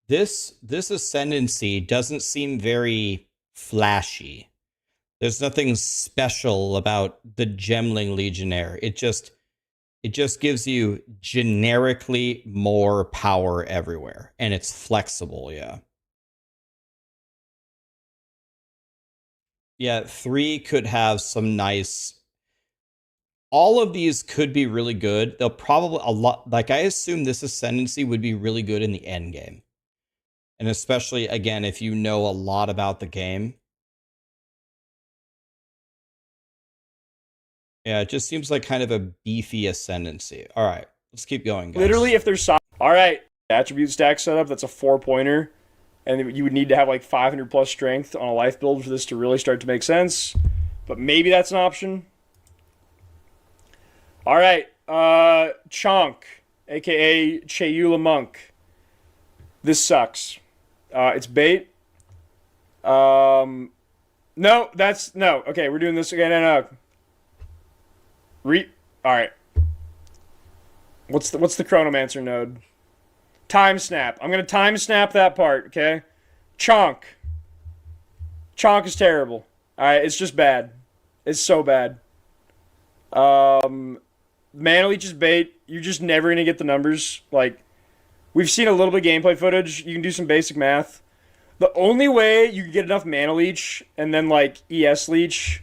Speaker 1: this Ascendancy doesn't seem very flashy. There's nothing special about the Gemling Legionnaire. It just gives you generically more power everywhere, and it's flexible, yeah. Yeah, 3 could have some nice. All of these could be really good. They'll probably a lot. Like, I assume this Ascendancy would be really good in the end game, and especially again if you know a lot about the game. Yeah, it just seems like kind of a beefy Ascendancy. All right, let's keep going, guys.
Speaker 3: Literally, if there's... All right, attribute stack setup, that's a 4-pointer. And you would need to have like 500 plus strength on a life build for this to really start to make sense. But maybe that's an option. All right, Chonk, a.k.a. Chayula Monk. This sucks. It's bait. No, that's... No, okay, we're doing this again. No. All right. What's the Chronomancer node? Time snap. I'm gonna time snap that part. Okay. Chonk. Chonk is terrible. All right, it's just bad. It's so bad. Mana Leech is bait. You're just never gonna get the numbers. Like, we've seen a little bit of gameplay footage. You can do some basic math. The only way you can get enough Mana Leech and then like ES Leech,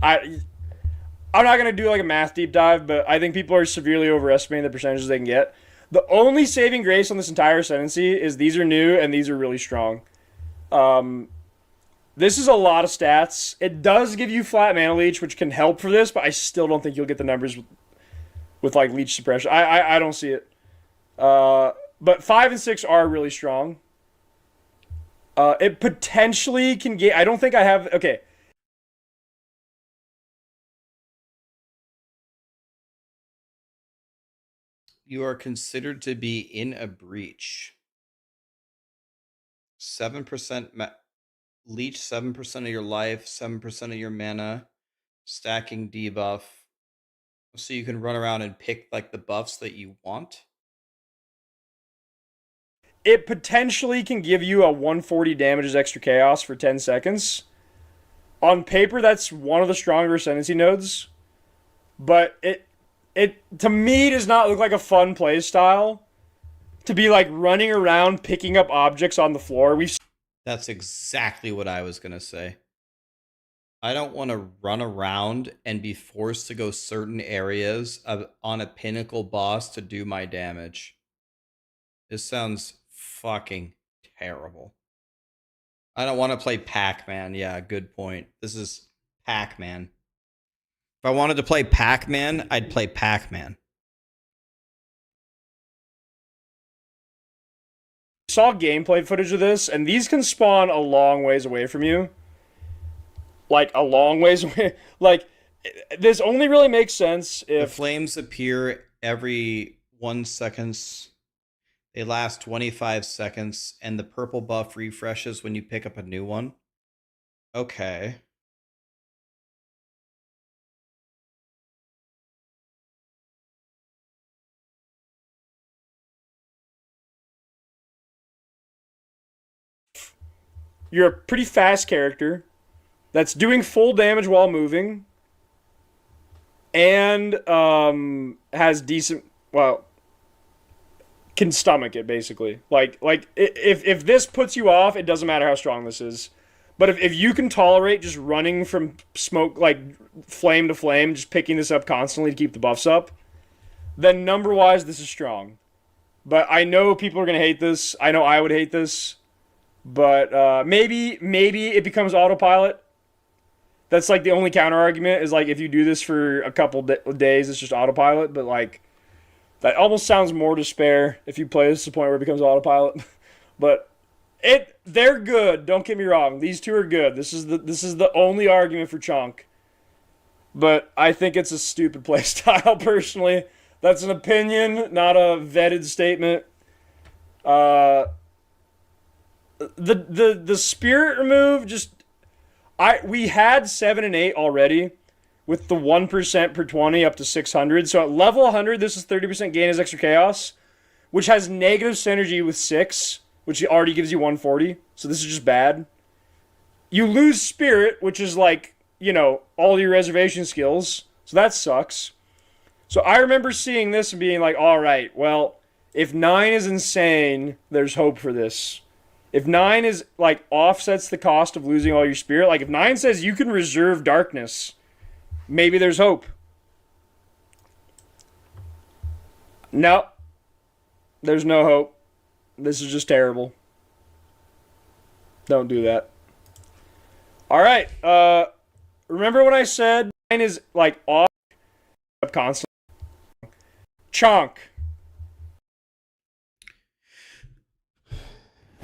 Speaker 3: I'm not going to do like a math deep dive, but I think people are severely overestimating the percentages they can get. The only saving grace on this entire Ascendancy is these are new and these are really strong. This is a lot of stats. It does give you flat Mana Leech, which can help for this, but I still don't think you'll get the numbers with like Leech Suppression. I don't see it. But 5 and 6 are really strong. It potentially can get... I don't think I have... Okay.
Speaker 1: You are considered to be in a breach. 7% leech, 7% of your life, 7% of your mana, stacking debuff. So you can run around and pick like the buffs that you want.
Speaker 3: It potentially can give you a 140 damage as extra chaos for 10 seconds. On paper, that's one of the stronger Ascendancy nodes. But it to me does not look like a fun play style to be like running around picking up objects on the floor.
Speaker 1: That's exactly what I was gonna say. I don't want to run around and be forced to go certain areas on a pinnacle boss to do my damage. This sounds fucking terrible. I don't want to play Pac-Man. Yeah, good point. This is Pac-Man. If I wanted to play Pac-Man, I'd play Pac-Man.
Speaker 3: Saw gameplay footage of this, and these can spawn a long ways away from you. Like, a long ways away. Like, this only really makes sense if...
Speaker 1: The flames appear every 1 second. They last 25 seconds, and the purple buff refreshes when you pick up a new one. Okay.
Speaker 3: You're a pretty fast character that's doing full damage while moving and has decent, well, can stomach it basically. Like if this puts you off, it doesn't matter how strong this is. But if you can tolerate just running from smoke, like flame to flame, just picking this up constantly to keep the buffs up, then number-wise, this is strong. But I know people are going to hate this. I know I would hate this. But maybe it becomes autopilot. That's like the only counter argument is like if you do this for a couple days, it's just autopilot. But like that almost sounds more despair if you play this to the point where it becomes autopilot. But they're good. Don't get me wrong. These two are good. This is the only argument for Chonk. But I think it's a stupid play style personally. That's an opinion, not a vetted statement. The spirit remove we had 7 and 8 already with the 1% per 20 up to 600. So at level 100, this is 30% gain as extra chaos. which has negative synergy with 6, which already gives you 140. So this is just bad. You lose Spirit, which is like, you know, all your reservation skills. So that sucks. So I remember seeing this and being like, all right, well, if 9 is insane, there's hope for this. If 9 is like offsets the cost of losing all your Spirit, like if 9 says you can reserve darkness, maybe there's hope. No. There's no hope. This is just terrible. Don't do that. Alright, remember when I said 9 is like off constantly? Chonk.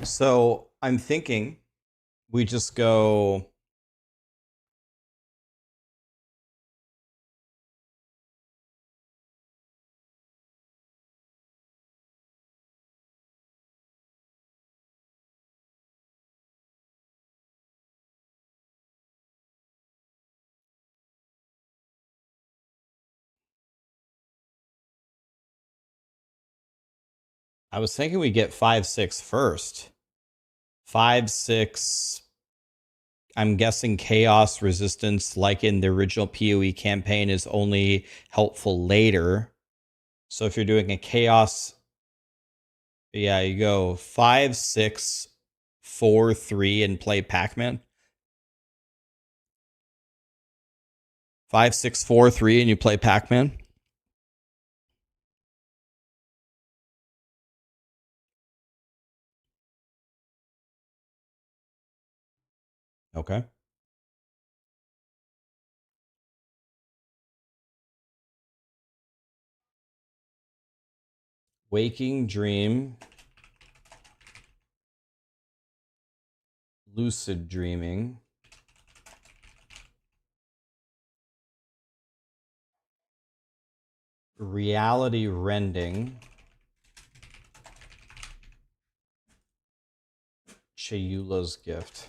Speaker 1: So I'm thinking we just go. I was thinking we get 5/6 first. 5/6. I'm guessing chaos resistance, like in the original POE campaign, is only helpful later. So if you're doing a chaos, yeah, you go 5/6, 4/3 and play Pac-Man. 5/6, 4/3 and you play Pac-Man. Okay. Waking dream. Lucid dreaming. Reality rending. Chayula's gift.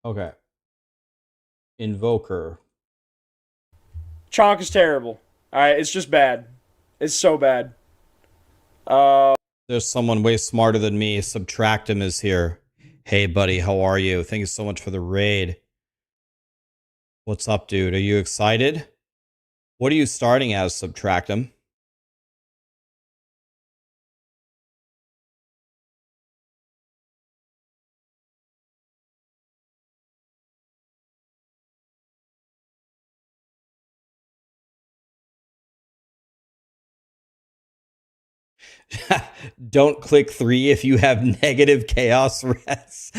Speaker 1: Okay. Invoker.
Speaker 3: Chonk is terrible. Alright, it's just bad. It's so bad.
Speaker 1: There's someone way smarter than me. Subtractum is here. Hey, buddy, how are you? Thank you so much for the raid. What's up, dude? Are you excited? What are you starting as, Subtractum? Don't click 3 if you have negative chaos res.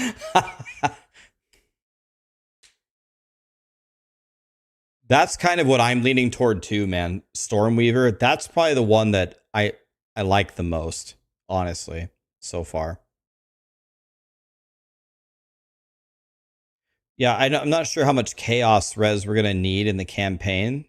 Speaker 1: That's kind of what I'm leaning toward too, man. Stormweaver, that's probably the one that I like the most, honestly, so far. Yeah, I'm not sure how much chaos res we're going to need in the campaign.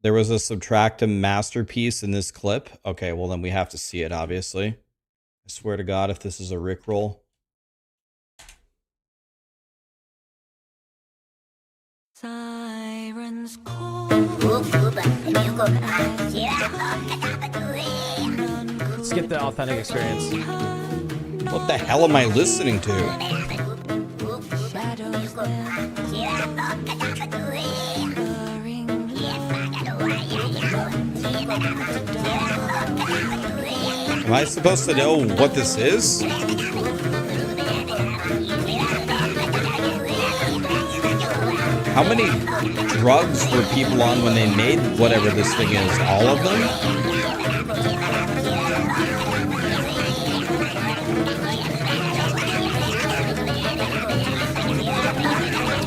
Speaker 1: There was a Subtractum masterpiece in this clip. Okay, well then we have to see it, obviously. I swear to God, if this is a Rickroll.
Speaker 6: Sirens call.
Speaker 7: Skip the authentic experience.
Speaker 1: What the hell am I listening to? Am I supposed to know what this is? How many drugs were people on when they made whatever this thing is? All of them?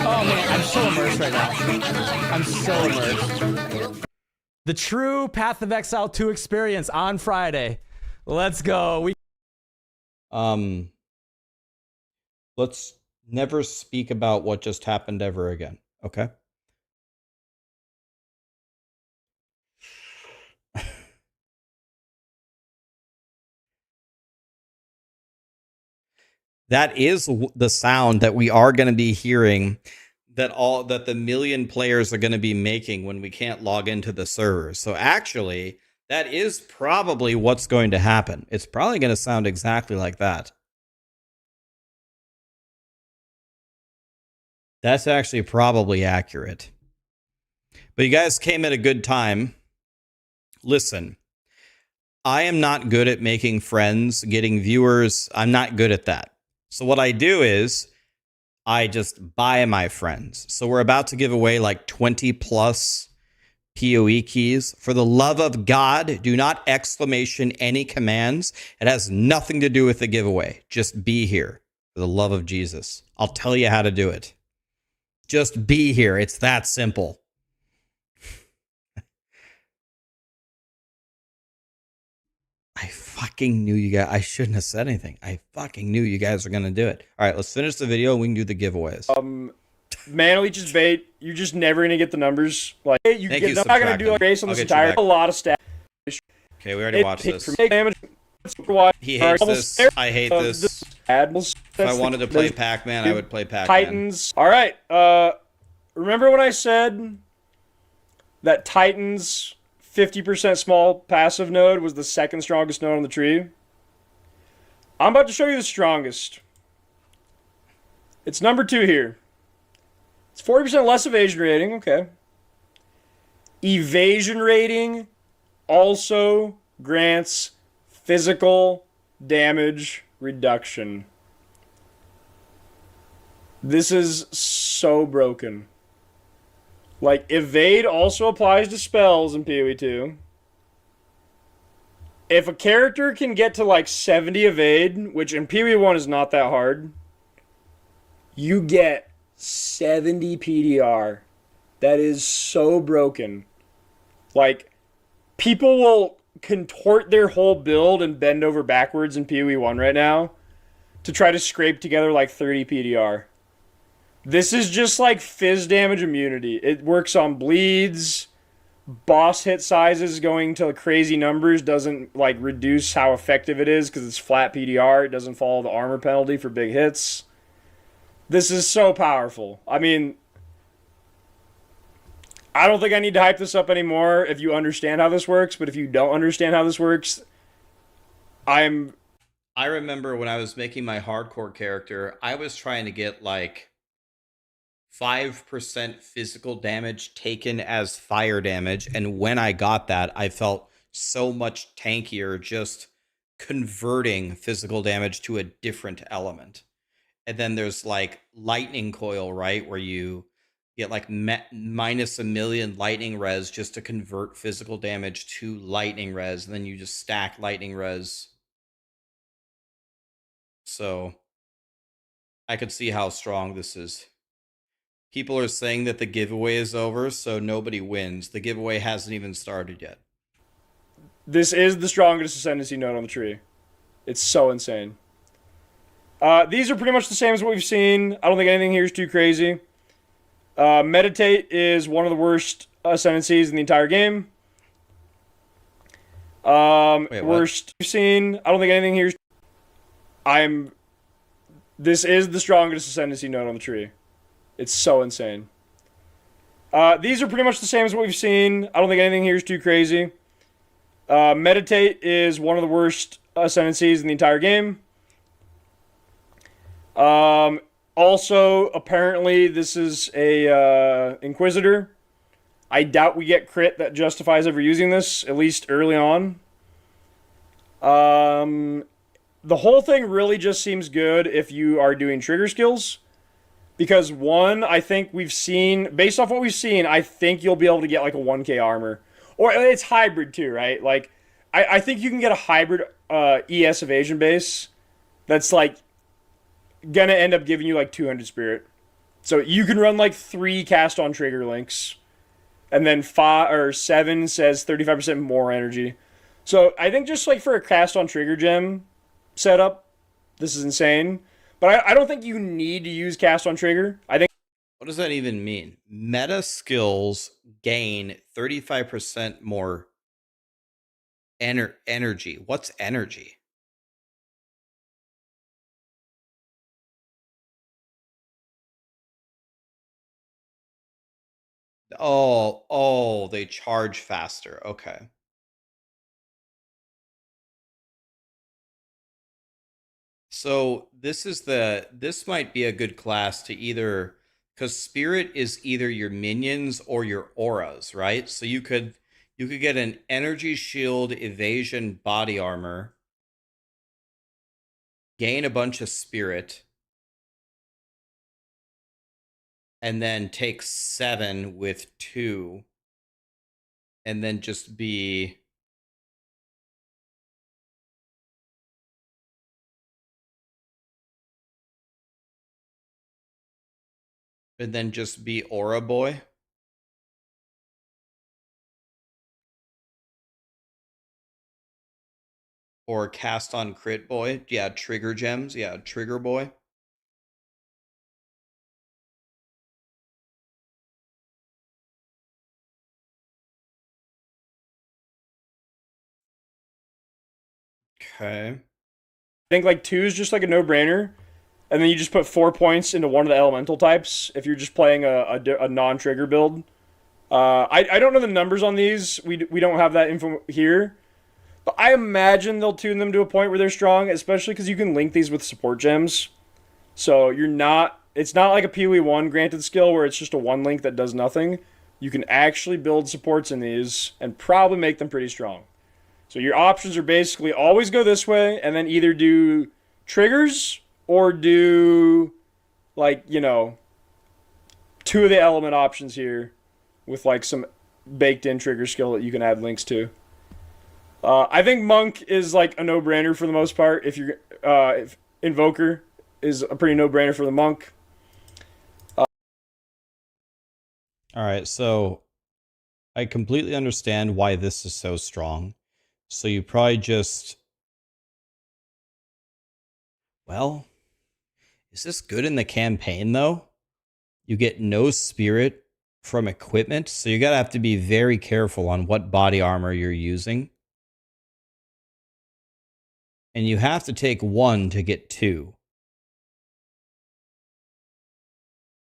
Speaker 7: Oh man, I'm so immersed right now. I'm so immersed. The true Path of Exile 2 experience on Friday. Let's go.
Speaker 1: Let's never speak about what just happened ever again. Okay? That is the sound that we are going to be hearing, that the million players are going to be making when we can't log into the servers. So actually, that is probably what's going to happen. It's probably going to sound exactly like that. That's actually probably accurate. But you guys came at a good time. Listen, I am not good at making friends, getting viewers. I'm not good at that. So what I do is I just buy my friends. So we're about to give away like 20 plus POE keys. For the love of God, do not exclamation any commands. It has nothing to do with the giveaway. Just be here. For the love of Jesus. I'll tell you how to do it. Just be here. It's that simple. I fucking knew you guys. I shouldn't have said anything. I fucking knew you guys were going to do it. All right, let's finish the video and we can do the giveaways.
Speaker 3: Mana Leech's bait, you're just never going to get the numbers. Like, you
Speaker 1: Thank
Speaker 3: get,
Speaker 1: you,
Speaker 3: I'm not going to do like base on this entire, a lot of stats.
Speaker 1: Okay, we already watched this.
Speaker 3: Damage.
Speaker 1: He hates this. I hate this. If I wanted to play Pac-Man, I would play Pac-Man.
Speaker 3: Titans. All right. Remember when I said that Titans 50% small passive node was the second strongest node on the tree? I'm about to show you the strongest. It's number 2 here. It's 40% less evasion rating. Okay. Evasion rating also grants physical damage reduction. This is so broken. Like, evade also applies to spells in POE2. If a character can get to like 70 evade, which in POE1 is not that hard, you get 70 PDR. That is so broken. Like, people will contort their whole build and bend over backwards in POE1 right now to try to scrape together like 30 PDR. This is just like fizz damage immunity. It works on bleeds. Boss hit sizes going to crazy numbers doesn't like reduce how effective it is because it's flat PDR. It doesn't follow the armor penalty for big hits. This is so powerful. I mean, I don't think I need to hype this up anymore if you understand how this works, but if you don't understand how this works, I
Speaker 1: remember when I was making my hardcore character, I was trying to get like 5% physical damage taken as fire damage, and when I got that, I felt so much tankier just converting physical damage to a different element. And then there's like lightning coil, right, where you get like minus 1 million lightning res just to convert physical damage to lightning res, and then you just stack lightning res. So I could see how strong this is. People are saying that the giveaway is over, so nobody wins. The giveaway hasn't even started yet.
Speaker 3: This is the strongest Ascendancy node on the tree. It's so insane. These are pretty much the same as what we've seen. I don't think anything here is too crazy. Meditate is one of the worst Ascendancies in the entire game. Worst we've seen. I don't think anything here is... This is the strongest Ascendancy node on the tree. It's so insane. These are pretty much the same as what we've seen. I don't think anything here is too crazy. Meditate is one of the worst Ascendancies in the entire game. Also, apparently, this is a Inquisitor. I doubt we get crit that justifies ever using this, at least early on. The whole thing really just seems good if you are doing trigger skills. Because one, I think we've seen, based off what we've seen, I think you'll be able to get like a 1k armor. Or it's hybrid too, right? Like, I think you can get a hybrid ES evasion base that's like gonna end up giving you like 200 spirit. So you can run like 3 cast on trigger links. And then 5 or 7 says 35% more energy. So I think just like for a cast on trigger gem setup, this is insane. But I don't think you need to use cast on trigger. I think.
Speaker 1: What does that even mean? Meta skills gain 35% more energy. What's energy? Oh, they charge faster. Okay. So this might be a good class to either, because spirit is either your minions or your auras, right? So you could get an energy shield, evasion, body armor, gain a bunch of spirit, and then take 7 with 2, and then just be Aura Boy. Or cast on crit boy. Yeah, trigger gems. Yeah, trigger boy. Okay.
Speaker 3: I think like 2 is just like a no-brainer, and then you just put 4 points into one of the elemental types if you're just playing a non-trigger build. I don't know the numbers on these. We don't have that info here, but I imagine they'll tune them to a point where they're strong, especially because you can link these with support gems. So it's not like a POE1 granted skill where it's just a 1 link that does nothing. You can actually build supports in these and probably make them pretty strong. So your options are basically always go this way and then either do triggers or do, like, 2 of the element options here with like some baked in trigger skill that you can add links to. I think Monk is like a no-brainer for the most part. If Invoker is a pretty no-brainer for the Monk.
Speaker 1: All right, so I completely understand why this is so strong. So you probably just... Well, is this good in the campaign, though? You get no spirit from equipment, so you gotta have to be very careful on what body armor you're using. And you have to take 1 to get 2.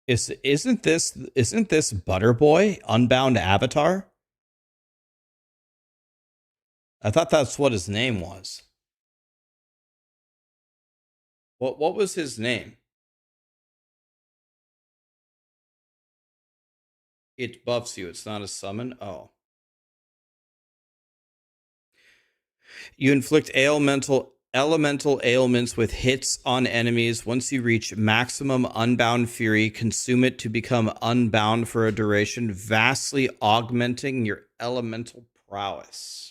Speaker 1: Isn't this Butterboy, Unbound Avatar? I thought that's what his name was. What was his name? It buffs you. It's not a summon. Oh. You inflict elemental ailments with hits on enemies. Once you reach maximum unbound fury, consume it to become unbound for a duration, vastly augmenting your elemental prowess.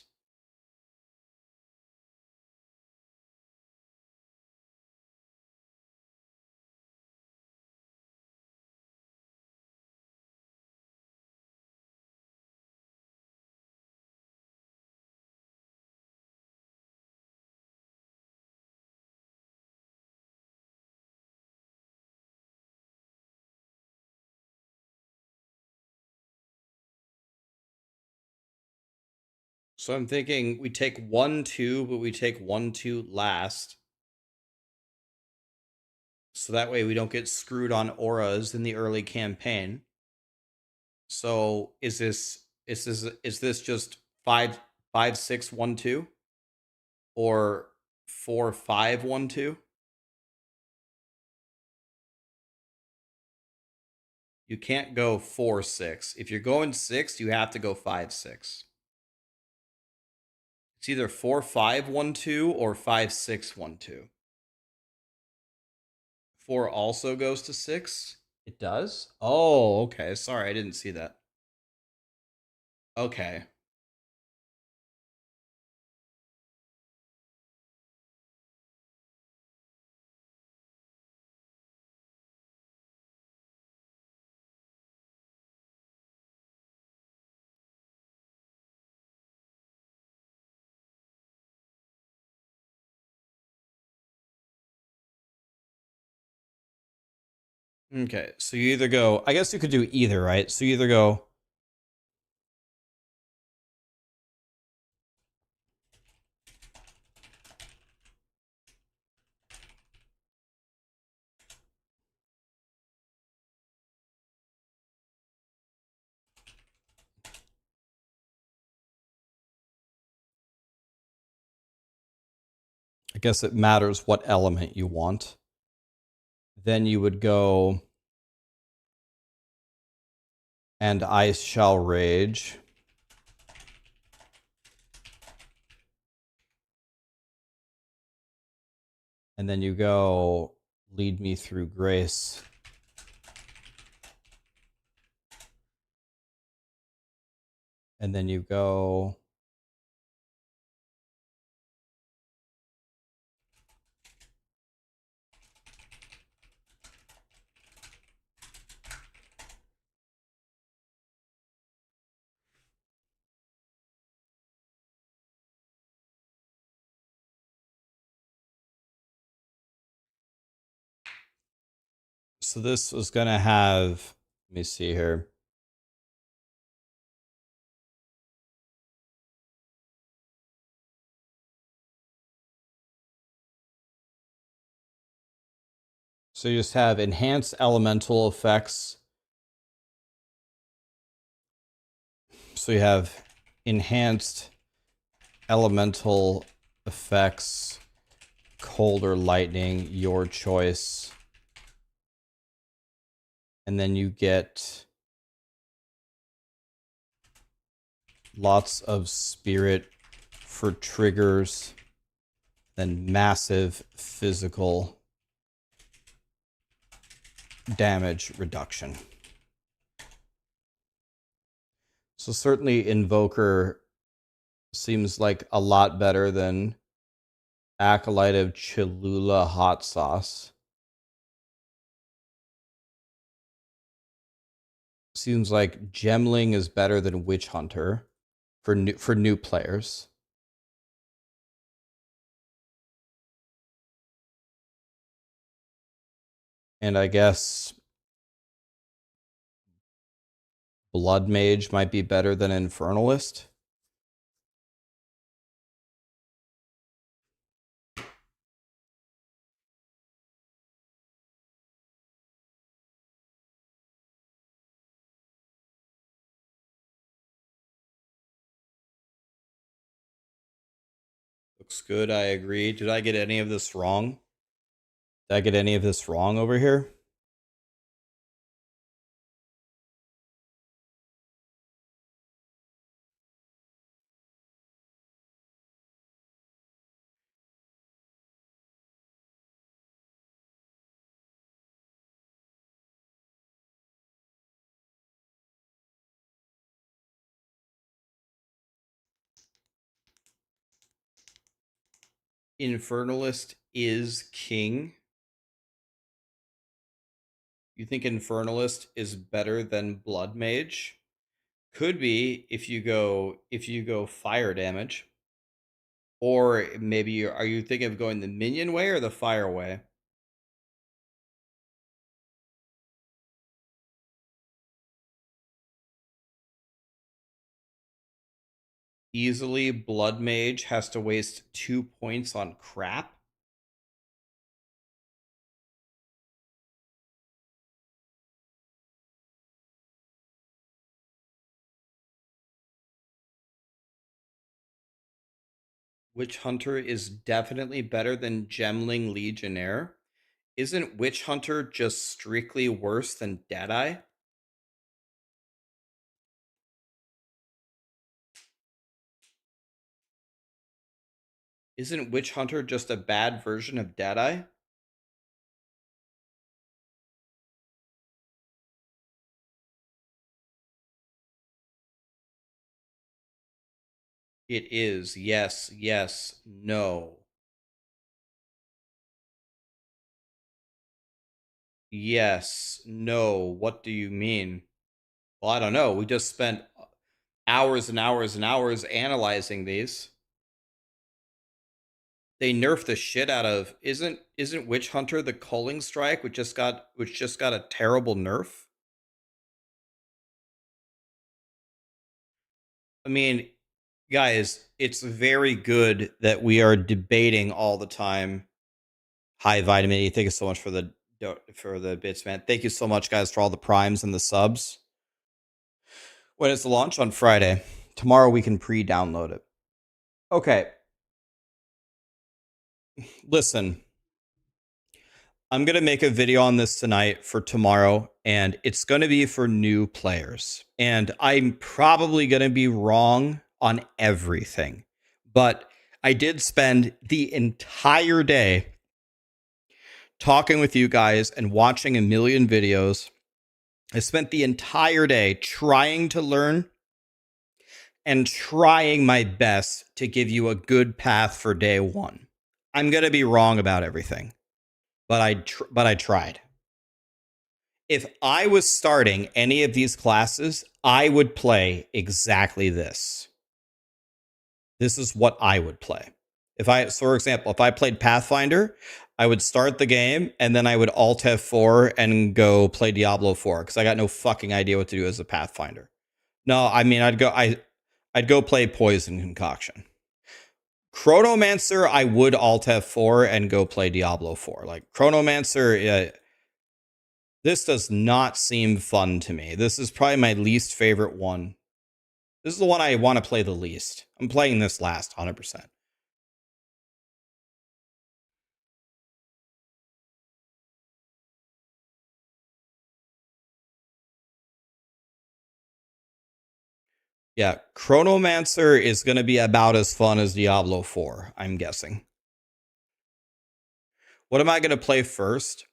Speaker 1: So I'm thinking we take 1, 2, but we take 1, 2 last. So that way we don't get screwed on auras in the early campaign. So is this just 5, 5, 6, 1, 2? Or 4, 5, 1, 2? You can't go 4, 6. If you're going 6, you have to go 5, 6. It's either 4, 5, 1, 2 or 5, 6, 1, 2. 4 also goes to 6? It does? Oh, okay. Sorry, I didn't see that. Okay. Okay, so you either go, I guess you could do either, right? So you either go, I guess it matters what element you want. Then you would go and Ice Shall Rage. And then you go Lead Me Through Grace. And then you go so this was going to have, let me see here. So you just have enhanced elemental effects. So you have enhanced elemental effects, cold or lightning, your choice. And then you get lots of spirit for triggers, then massive physical damage reduction. So certainly Invoker seems like a lot better than Acolyte of Cholula Hot Sauce. Seems like Gemling is better than Witch Hunter for new players. And I guess Blood Mage might be better than Infernalist. Looks good, I agree. Did I get any of this wrong? Did I get any of this wrong over here? Infernalist is king. You think Infernalist is better than Blood Mage? Could be if you go fire damage. Or maybe are you thinking of going the minion way or the fire way? Easily Blood Mage has to waste 2 points on crap. Witch Hunter is definitely better than Gemling Legionnaire. Isn't Witch Hunter just strictly worse than Deadeye? Isn't Witch Hunter just a bad version of Deadeye? It is. Yes, yes, no. Yes, no. What do you mean? Well, I don't know. We just spent hours and hours and hours analyzing these. They nerfed the shit out of isn't Witch Hunter the Culling Strike, which just got a terrible nerf? I mean, guys, it's very good that we are debating all the time. Hi, Vitamin E. Thank you so much for the bits, man. Thank you so much, guys, for all the primes and the subs. When is the launch? On Friday. Tomorrow we can pre-download it. Okay. listen, I'm going to make a video on this tonight for tomorrow, and it's going to be for new players. And I'm probably going to be wrong on everything. But I did spend the entire day talking with you guys and watching a million videos. I spent the entire day trying to learn and trying my best to give you a good path for day one. I'm going to be wrong about everything, but I tried. If I was starting any of these classes, I would play exactly this. This is what I would play. So for example, if I played Pathfinder, I would start the game and then I would Alt F4 and go play Diablo 4 because I got no fucking idea what to do as a Pathfinder. No, I mean I'd go play Poison Concoction. Chronomancer, I would Alt F4 and go play Diablo 4. Like Chronomancer, this does not seem fun to me. This is probably my least favorite one. This is the one I want to play the least. I'm playing this last, 100%. Yeah, Chronomancer is going to be about as fun as Diablo 4, I'm guessing. What am I going to play first?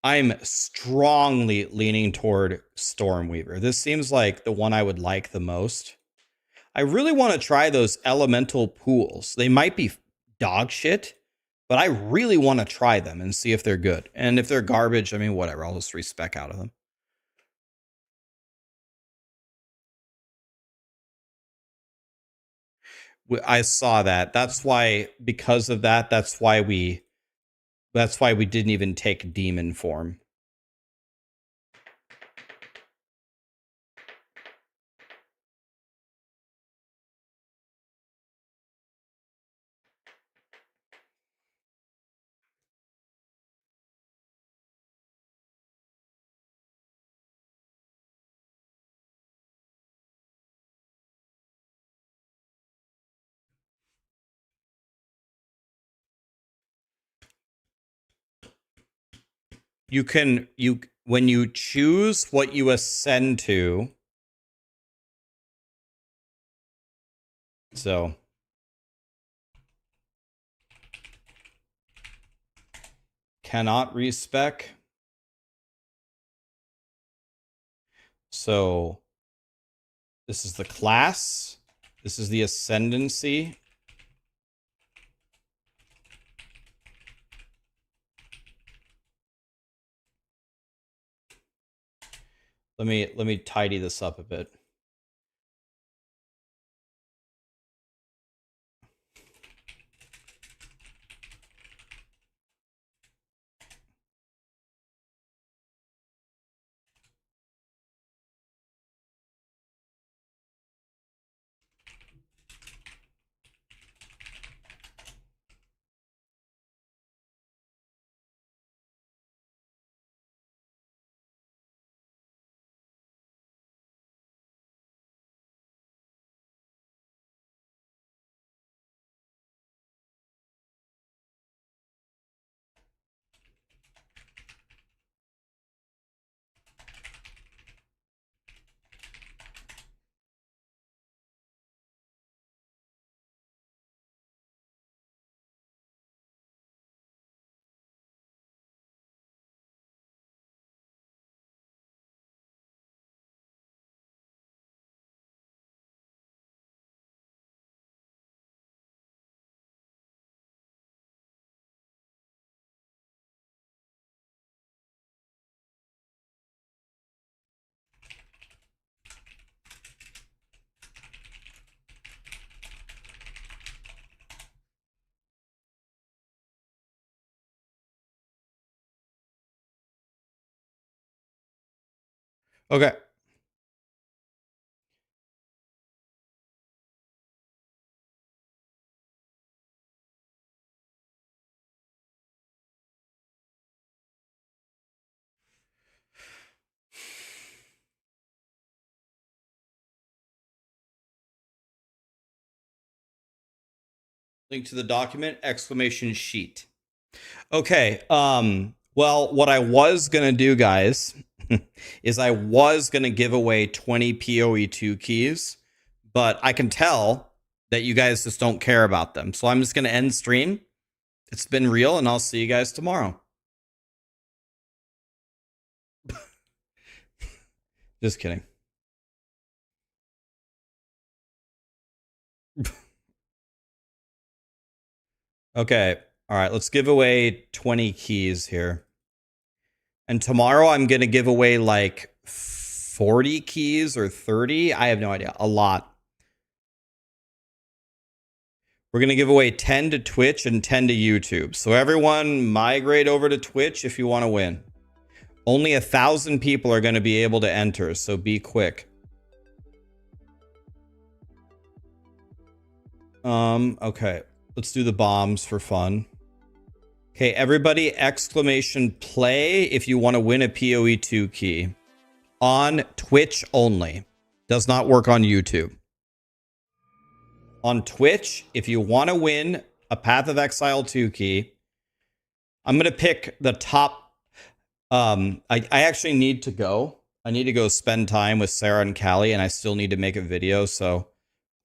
Speaker 1: I'm strongly leaning toward Stormweaver. This seems like the one I would like the most. I really want to try those elemental pools. They might be dog shit, but I really want to try them and see if they're good. And if they're garbage, I mean, whatever. I'll just respec out of them. I saw that. That's why, because of that, that's why we didn't even take demon form. When you choose what you ascend to, so cannot respec. So this is the class. This is the ascendancy. Let me tidy this up a bit. Okay. Link to the document, exclamation sheet. Okay. Well, what I was going to do, guys, is I was going to give away 20 POE2 keys, but I can tell that you guys just don't care about them. So I'm just going to end stream. It's been real, and I'll see you guys tomorrow. Just kidding. Okay. All right. Let's give away 20 keys here. And tomorrow I'm going to give away like 40 keys or 30. I have no idea. A lot. We're going to give away 10 to Twitch and 10 to YouTube. So everyone migrate over to Twitch if you want to win. Only 1,000 people are going to be able to enter, so be quick. Okay. Let's do the bombs for fun. Okay, everybody, exclamation play if you want to win a POE2 key. On Twitch only. Does not work on YouTube. On Twitch, if you want to win a Path of Exile 2 key, I'm going to pick the top. I actually need to go. I need to go spend time with Sarah and Callie, and I still need to make a video, so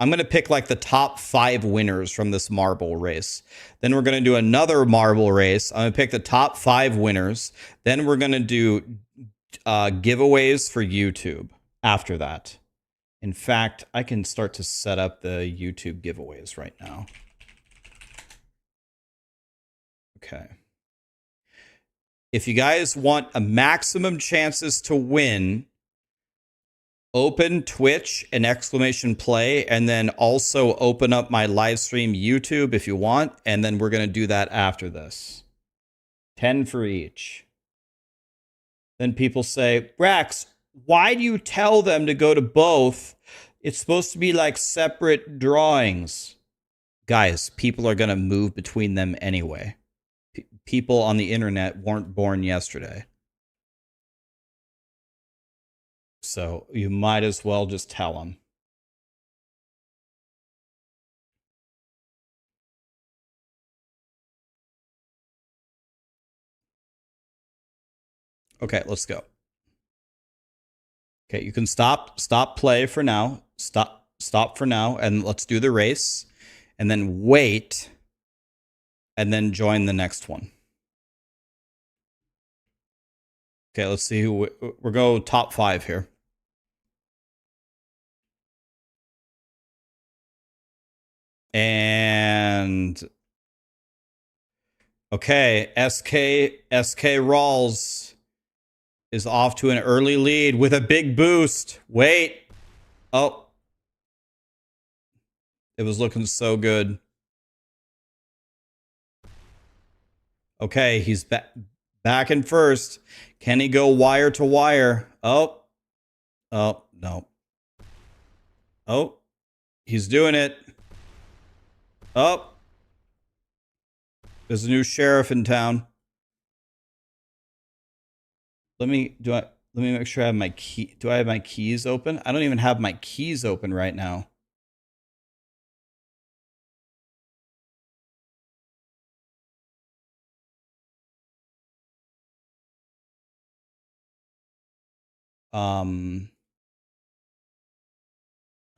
Speaker 1: I'm going to pick like the top 5 winners from this marble race. Then we're going to do another marble race. I'm going to pick the top 5 winners. Then we're going to do giveaways for YouTube after that. In fact, I can start to set up the YouTube giveaways right now. Okay. If you guys want a maximum chances to win, open Twitch and exclamation play, and then also open up my live stream YouTube if you want, and then we're going to do that after this. 10 for each. Then people say, Rax, why do you tell them to go to both? It's supposed to be like separate drawings. Guys, people are going to move between them anyway. People on the internet weren't born yesterday. So you might as well just tell them. Okay, let's go. Okay, you can stop play for now. Stop for now, and let's do the race. And then wait, and then join the next one. Okay, let's see who we're going top 5 here. And okay, SK Rawls is off to an early lead with a big boost. Wait. Oh. It was looking so good. Okay, he's back in first. Can he go wire to wire? Oh. Oh, no. Oh. He's doing it. Oh. There's a new sheriff in town. Let me make sure I have my key. Do I have my keys open? I don't even have my keys open right now.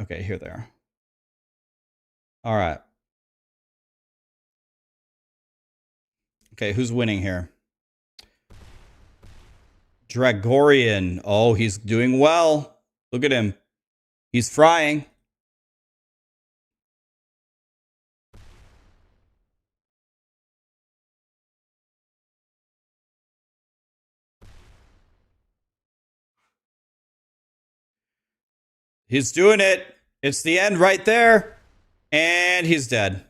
Speaker 1: Okay, here they are. All right. Okay, who's winning here? Dragorian. Oh, he's doing well. Look at him. He's frying. He's doing it. It's the end right there. And he's dead.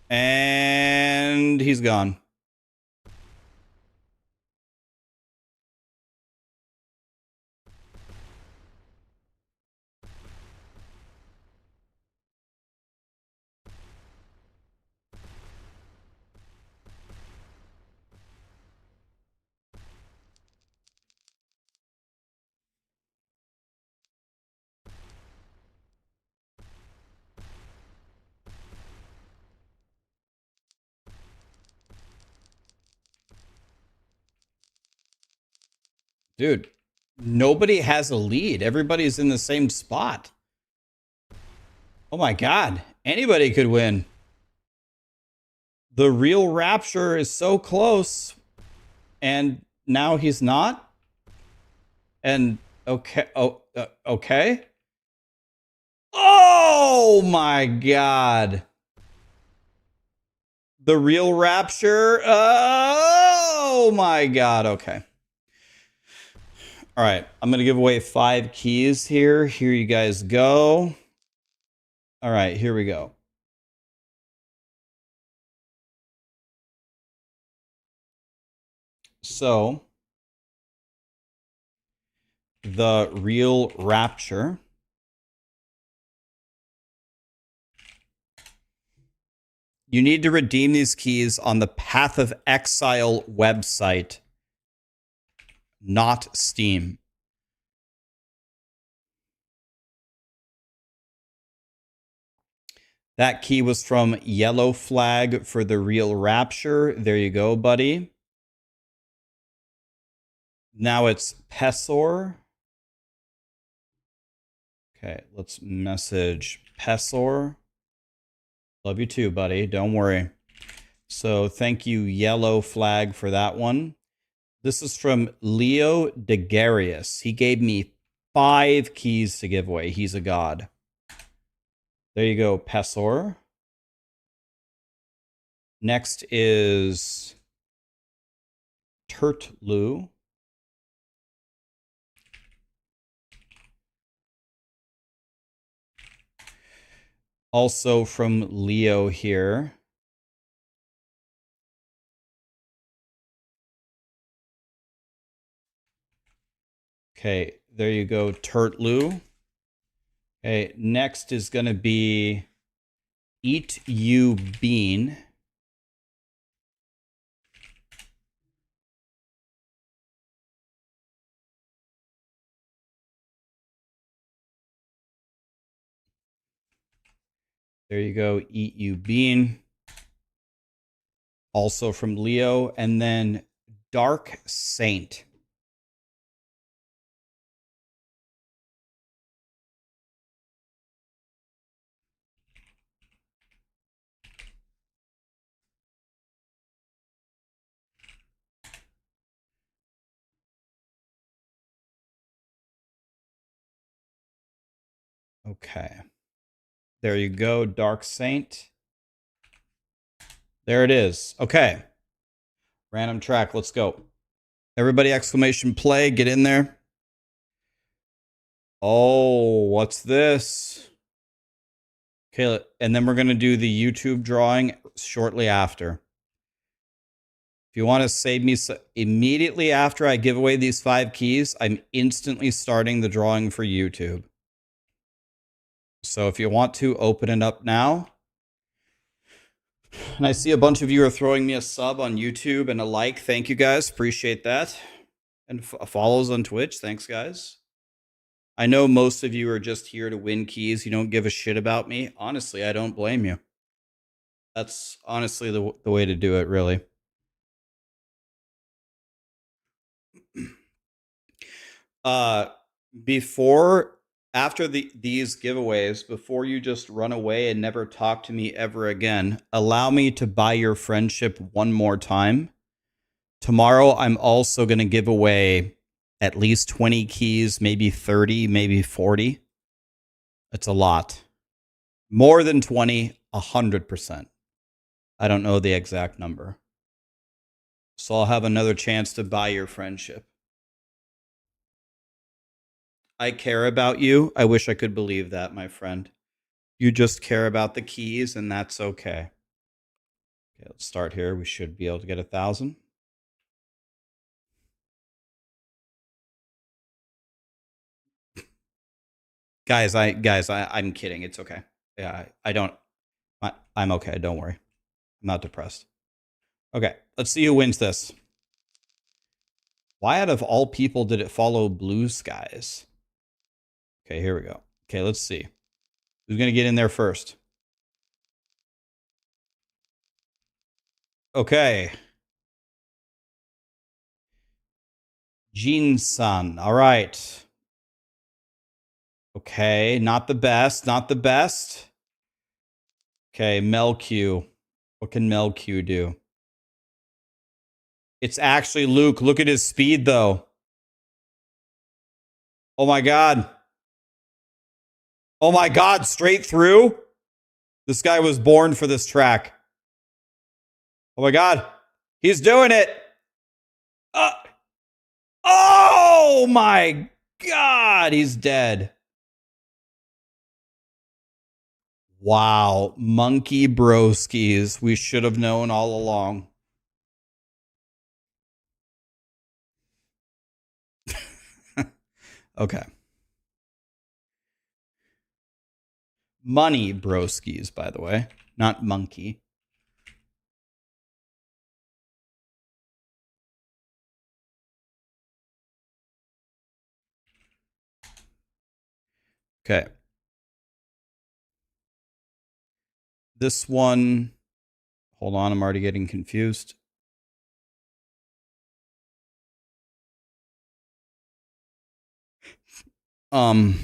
Speaker 1: And he's gone. Dude, nobody has a lead. Everybody's in the same spot. Oh my God. Anybody could win. The real Rapture is so close. And now he's not. And okay. Oh, okay. Oh my God. The real Rapture. Oh my God. Okay. All right. I'm going to give away 5 keys here. Here you guys go. All right. Here we go. So, the real Rapture. You need to redeem these keys on the Path of Exile website, not Steam. That key was from Yellow Flag for the real Rapture. There you go, buddy. Now it's Pessor. Okay, let's message Pessor. Love you too, buddy. Don't worry. So thank you, Yellow Flag, for that one. This is from Leo Degarius. He gave me 5 keys to give away. He's a god. There you go, Pessor. Next is Turtlu. Also from Leo here. Okay, there you go, Turtlu. Okay, next is going to be Eat You Bean. There you go, Eat You Bean. Also from Leo. And then Dark Saint. Okay. There you go, Dark Saint. There it is. Okay. Random track. Let's go. Everybody exclamation play. Get in there. Oh, what's this? Okay, and then we're going to do the YouTube drawing shortly after. If you want to save me immediately after I give away these 5 keys, I'm instantly starting the drawing for YouTube. So if you want to, open it up now. And I see a bunch of you are throwing me a sub on YouTube and a like. Thank you, guys. Appreciate that. And follows on Twitch. Thanks, guys. I know most of you are just here to win keys. You don't give a shit about me. Honestly, I don't blame you. That's honestly the way to do it, really. After these giveaways, before you just run away and never talk to me ever again, allow me to buy your friendship one more time. Tomorrow, I'm also going to give away at least 20 keys, maybe 30, maybe 40. It's a lot. More than 20, 100%. I don't know the exact number. So I'll have another chance to buy your friendship. I care about you. I wish I could believe that, my friend. You just care about the keys, and that's okay. Okay, let's start here. We should be able to get 1,000. I'm kidding. It's okay. Yeah, I'm okay. Don't worry. I'm not depressed. Okay, let's see who wins this. Why out of all people did it follow Blue Skies? Okay, here we go. Okay, let's see. Who's going to get in there first? Okay. Jin-san. All right. Okay, not the best. Not the best. Okay, Melq. What can Melq do? It's actually Luke. Look at his speed, though. Oh my god. Oh my god, straight through? This guy was born for this track. Oh my god. He's doing it. Oh my god, he's dead. Wow, monkey broskies. We should have known all along. Okay. Money broskies, by the way, not monkey. Okay. This one, hold on, I'm already getting confused. Hold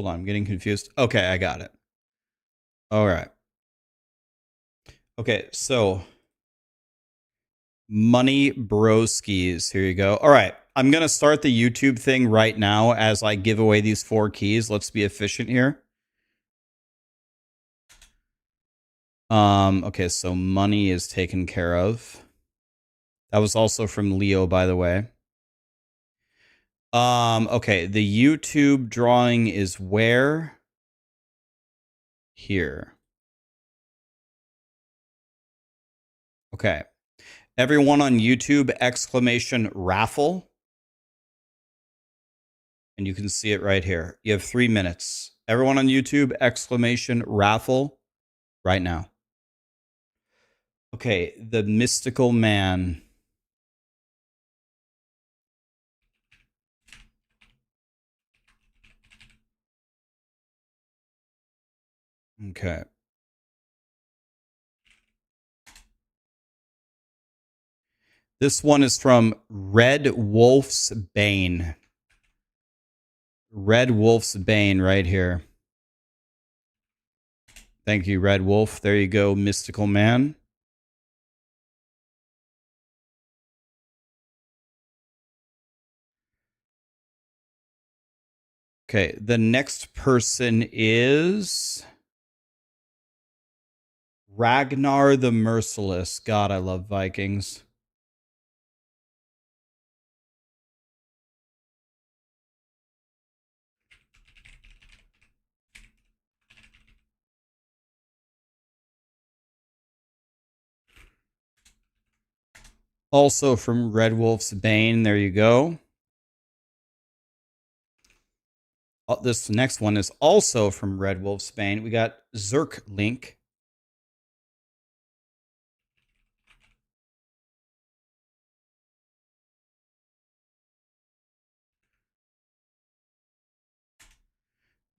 Speaker 1: on, I'm getting confused. Okay, I got it. All right. Okay, so money broskies. Here you go. All right. I'm going to start the YouTube thing right now as I give away these 4 keys. Let's be efficient here. Okay, so money is taken care of. That was also from Leo, by the way. Okay, the YouTube drawing is where? Here. Okay. Everyone on YouTube, exclamation raffle. And you can see it right here. You have 3 minutes. Everyone on YouTube, exclamation raffle right now. Okay, the mystical man. Okay. This one is from Red Wolf's Bane. Red Wolf's Bane right here. Thank you, Red Wolf. There you go, mystical man. Okay, the next person is Ragnar the Merciless. God, I love Vikings. Also from Red Wolf's Bane. There you go. This next one is also from Red Wolf's Bane. We got Zerk Link.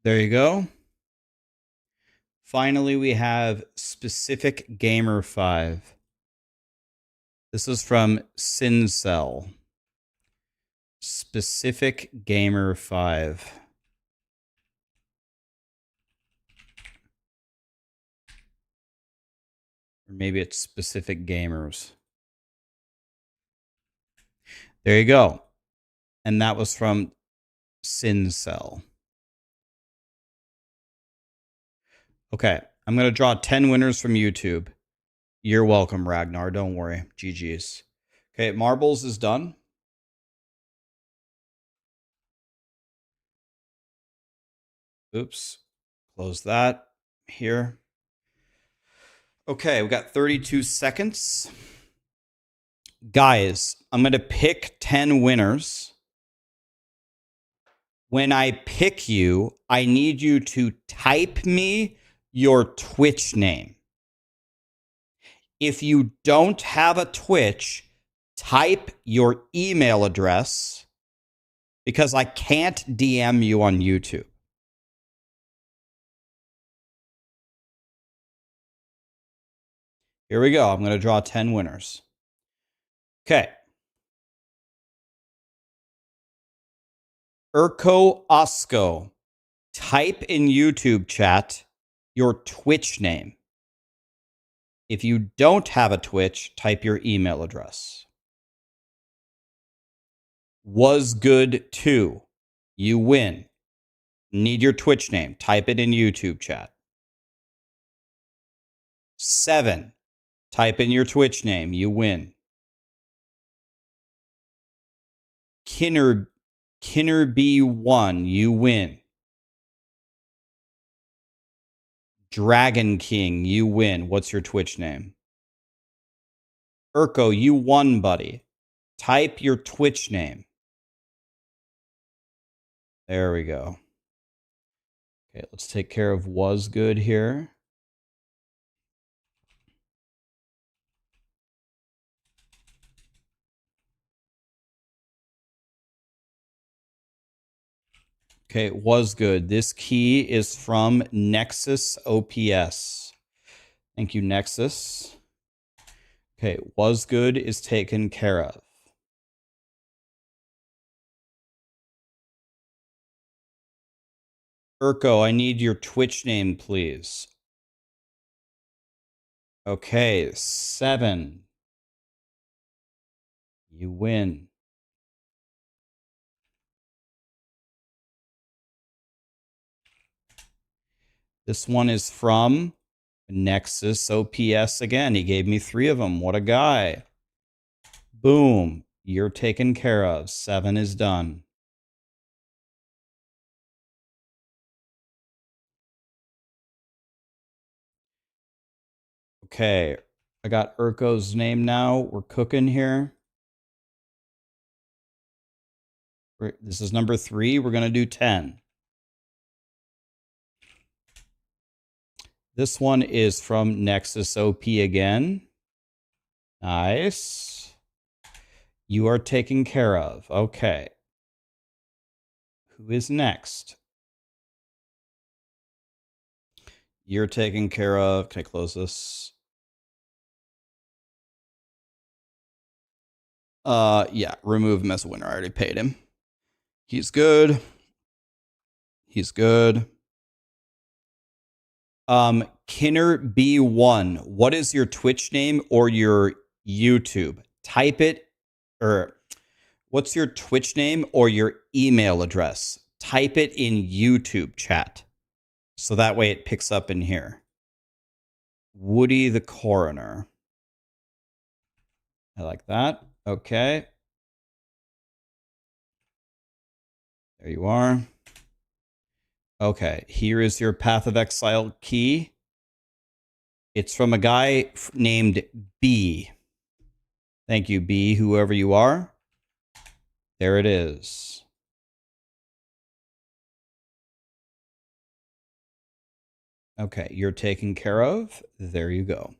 Speaker 1: There you go. Finally, we have Specific Gamer 5. This is from Sincell. Specific Gamer 5. Or maybe it's Specific Gamers. There you go. And that was from Sincell. Okay, I'm going to draw 10 winners from YouTube. You're welcome, Ragnar. Don't worry. GG's. Okay, marbles is done. Oops. Close that here. Okay, we got 32 seconds. Guys, I'm going to pick 10 winners. When I pick you, I need you to type me your Twitch name. If you don't have a Twitch, type your email address because I can't DM you on YouTube. Here we go. I'm going to draw 10 winners. Okay. Urko Osco. Type in YouTube chat your Twitch name. If you don't have a Twitch, type your email address. Was good 2. You win. Need your Twitch name. Type it in YouTube chat. 7. Type in your Twitch name. You win. Kinner B1. You win. Dragon King. You win. What's your Twitch name? Urko, you won, buddy. Type your Twitch name. There we go. Okay, let's take care of was good here. Okay, was good. This key is from Nexus OPS. Thank you, Nexus. Okay, was good is taken care of. Urko, I need your Twitch name, please. Okay, 7. You win. This one is from Nexus OPS again. He gave me 3 of them. What a guy. Boom. You're taken care of. 7 is done. Okay. I got Urko's name now. We're cooking here. This is number 3. We're going to do 10. This one is from Nexus OP again. Nice. You are taken care of. Okay. Who is next? You're taken care of. Can I close this? Yeah, remove him as a winner. I already paid him. He's good. He's good. Kinner B1. What is your Twitch name or your YouTube? Type it, or what's your Twitch name or your email address? Type it in YouTube chat. So that way it picks up in here. Woody the Coroner. I like that. Okay. There you are. Okay, here is your Path of Exile key. It's from a guy named B. Thank you, B, whoever you are. There it is. Okay, you're taken care of. There you go.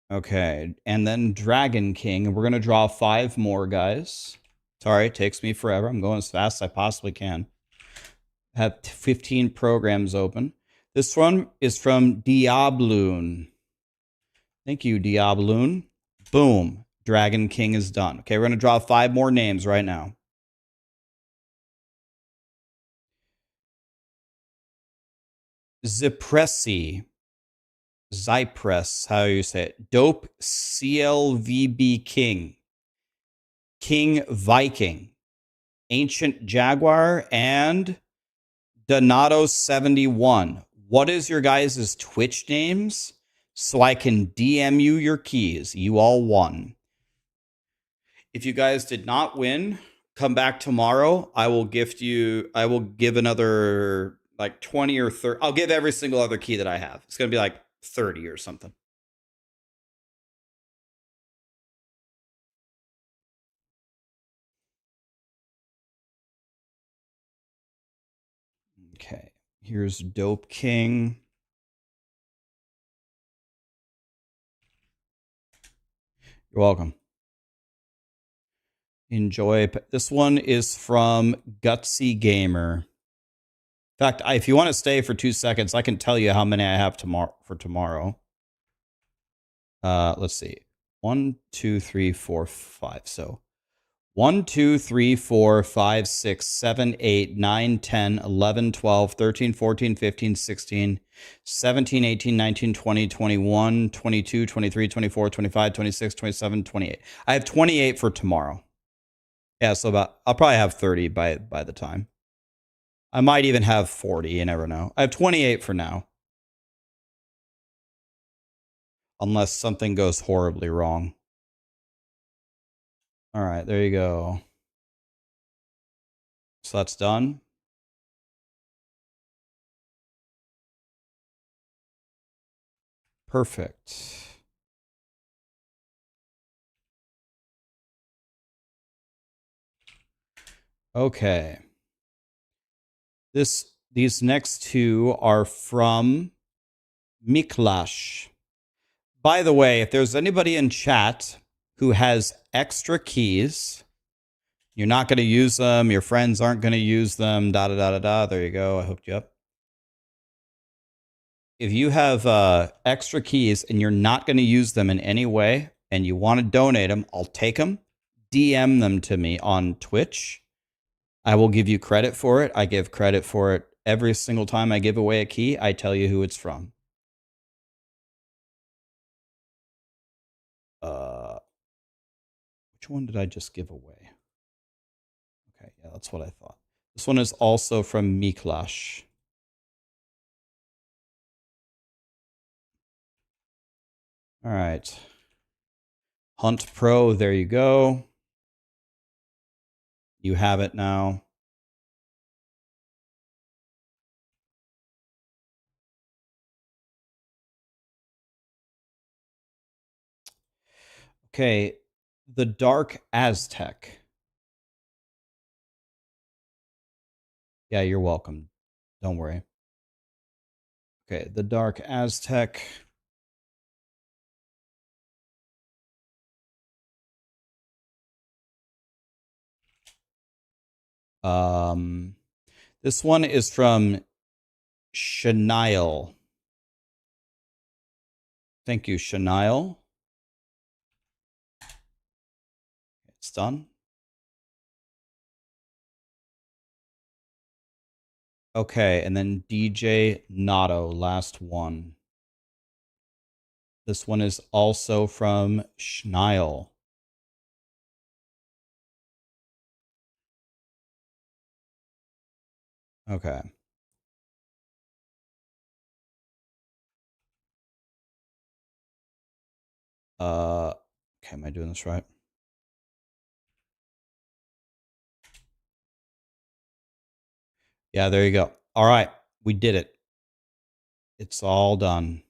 Speaker 1: Okay, and then Dragon King. We're going to draw 5 more, guys. Sorry, it takes me forever. I'm going as fast as I possibly can. I have 15 programs open. This one is from Diabloon. Thank you, Diabloon. Boom. Dragon King is done. Okay, we're going to draw 5 more names right now. Zypress, how you say it? Dope CLVB King. King Viking. Ancient Jaguar and Donato71. What is your guys' Twitch names? So I can DM you your keys. You all won. If you guys did not win, come back tomorrow. I will give another like 20 or 30. I'll give every single other key that I have. It's going to be like 30 or something. Okay. Here's Dope King. You're welcome. Enjoy. This one is from Gutsy Gamer. fact, if you want to stay for 2 seconds, I can tell you how many I have tomorrow. Let's see. 1, 2, 3, 4, 5. So 1, 2, 3, 4, 5, 6, 7, 8, 9, 10, 11, 12, 13, 14, 15, 16, 17, 18, 19, 20, 21, 22, 23, 24, 25, 26, 27, 28. I have 28 for tomorrow. Yeah, so I'll probably have 30 by the time. I might even have 40, you never know. I have 28 for now. Unless something goes horribly wrong. All right, there you go. So that's done. Perfect. Okay. These next two are from Miklash. By the way, if there's anybody in chat who has extra keys, you're not going to use them, your friends aren't going to use them, there you go, I hooked you up. If you have extra keys and you're not going to use them in any way and you want to donate them, I'll take them, DM them to me on Twitch. I will give you credit for it. I give credit for it every single time I give away a key. I tell you who it's from. Which one did I just give away? Okay, yeah, that's what I thought. This one is also from Miklash. All right. Hunt Pro, there you go. You have it now. Okay, the Dark Aztec. Yeah, you're welcome. Don't worry. Okay, the Dark Aztec. This one is from Shanail. Thank you, Shanail. It's done. Okay, and then DJ Nato, last one. This one is also from Shnail. Okay. Okay, am I doing this right? Yeah, there you go. All right, we did it. It's all done.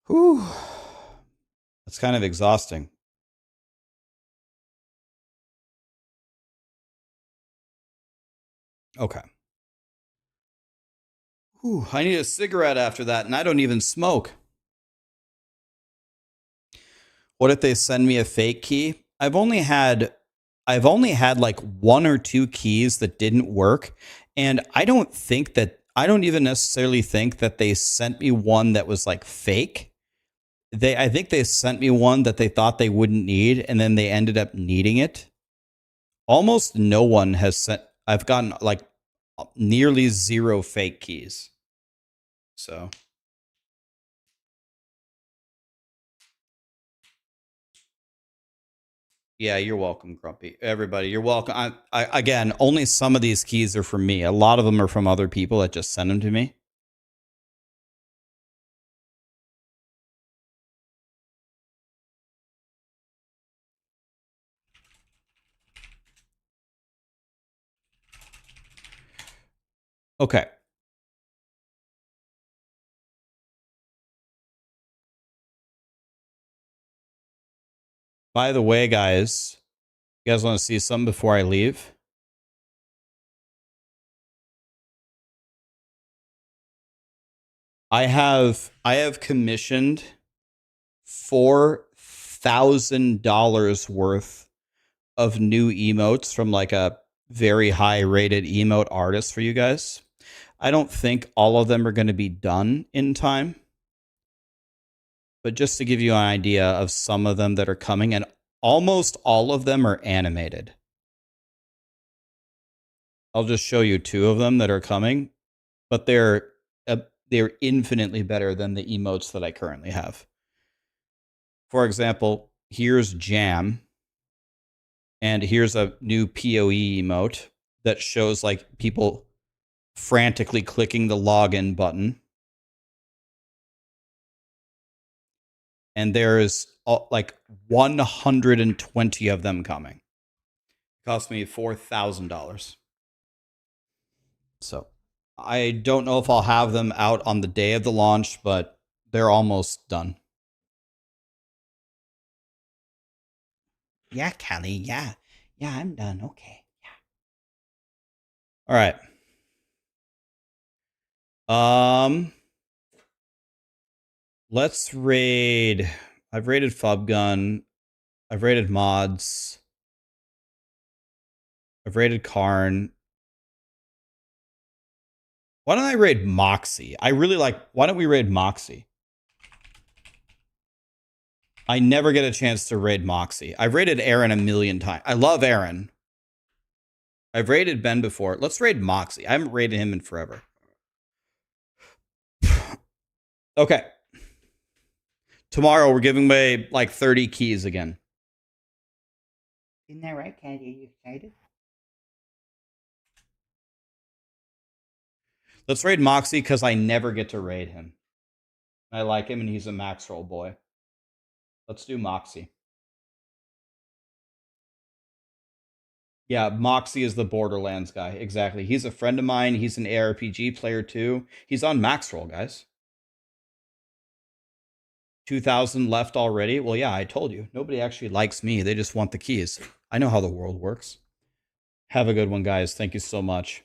Speaker 1: Whew. That's kind of exhausting. Okay. Whew, I need a cigarette after that, and I don't even smoke. What if they send me a fake key? I've only had like 1 or 2 keys that didn't work, and I don't even necessarily think that they sent me one that was like fake. I think they sent me one that they thought they wouldn't need, and then they ended up needing it. Almost no one has sent. I've gotten like nearly 0 fake keys. So. Yeah, you're welcome, Grumpy. Everybody, you're welcome. Again, only some of these keys are from me. A lot of them are from other people that just send them to me. Okay. By the way, guys, you guys want to see something before I leave? I have commissioned $4,000 worth of new emotes from like a very high rated emote artists for you guys. I don't think all of them are going to be done in time. But just to give you an idea of some of them that are coming, and almost all of them are animated. I'll just show you 2 of them that are coming, but they're infinitely better than the emotes that I currently have. For example, here's Jam, and here's a new POE emote that shows like people frantically clicking the login button. And there's like 120 of them coming. It cost me $4,000. So I don't know if I'll have them out on the day of the launch, but they're almost done. Yeah, Kelly. Yeah. Yeah, I'm done. Okay. Yeah. All right. Let's raid. I've raided Fubgun. I've raided Mods. I've raided Karn. Why don't I raid Moxie? I really like... Why don't we raid Moxie? I never get a chance to raid Moxie. I've raided Aaron a million times. I love Aaron. I've raided Ben before. Let's raid Moxie. I haven't raided him in forever. Okay. Tomorrow we're giving away like 30 keys again. Isn't that right, Candy? Are you excited? Let's raid Moxie because I never get to raid him. I like him and he's a Maxroll boy. Let's do Moxie. Yeah, Moxie is the Borderlands guy. Exactly. He's a friend of mine. He's an ARPG player too. He's on Maxroll, guys. 2,000 left already? Well, yeah, I told you. Nobody actually likes me. They just want the keys. I know how the world works. Have a good one, guys. Thank you so much.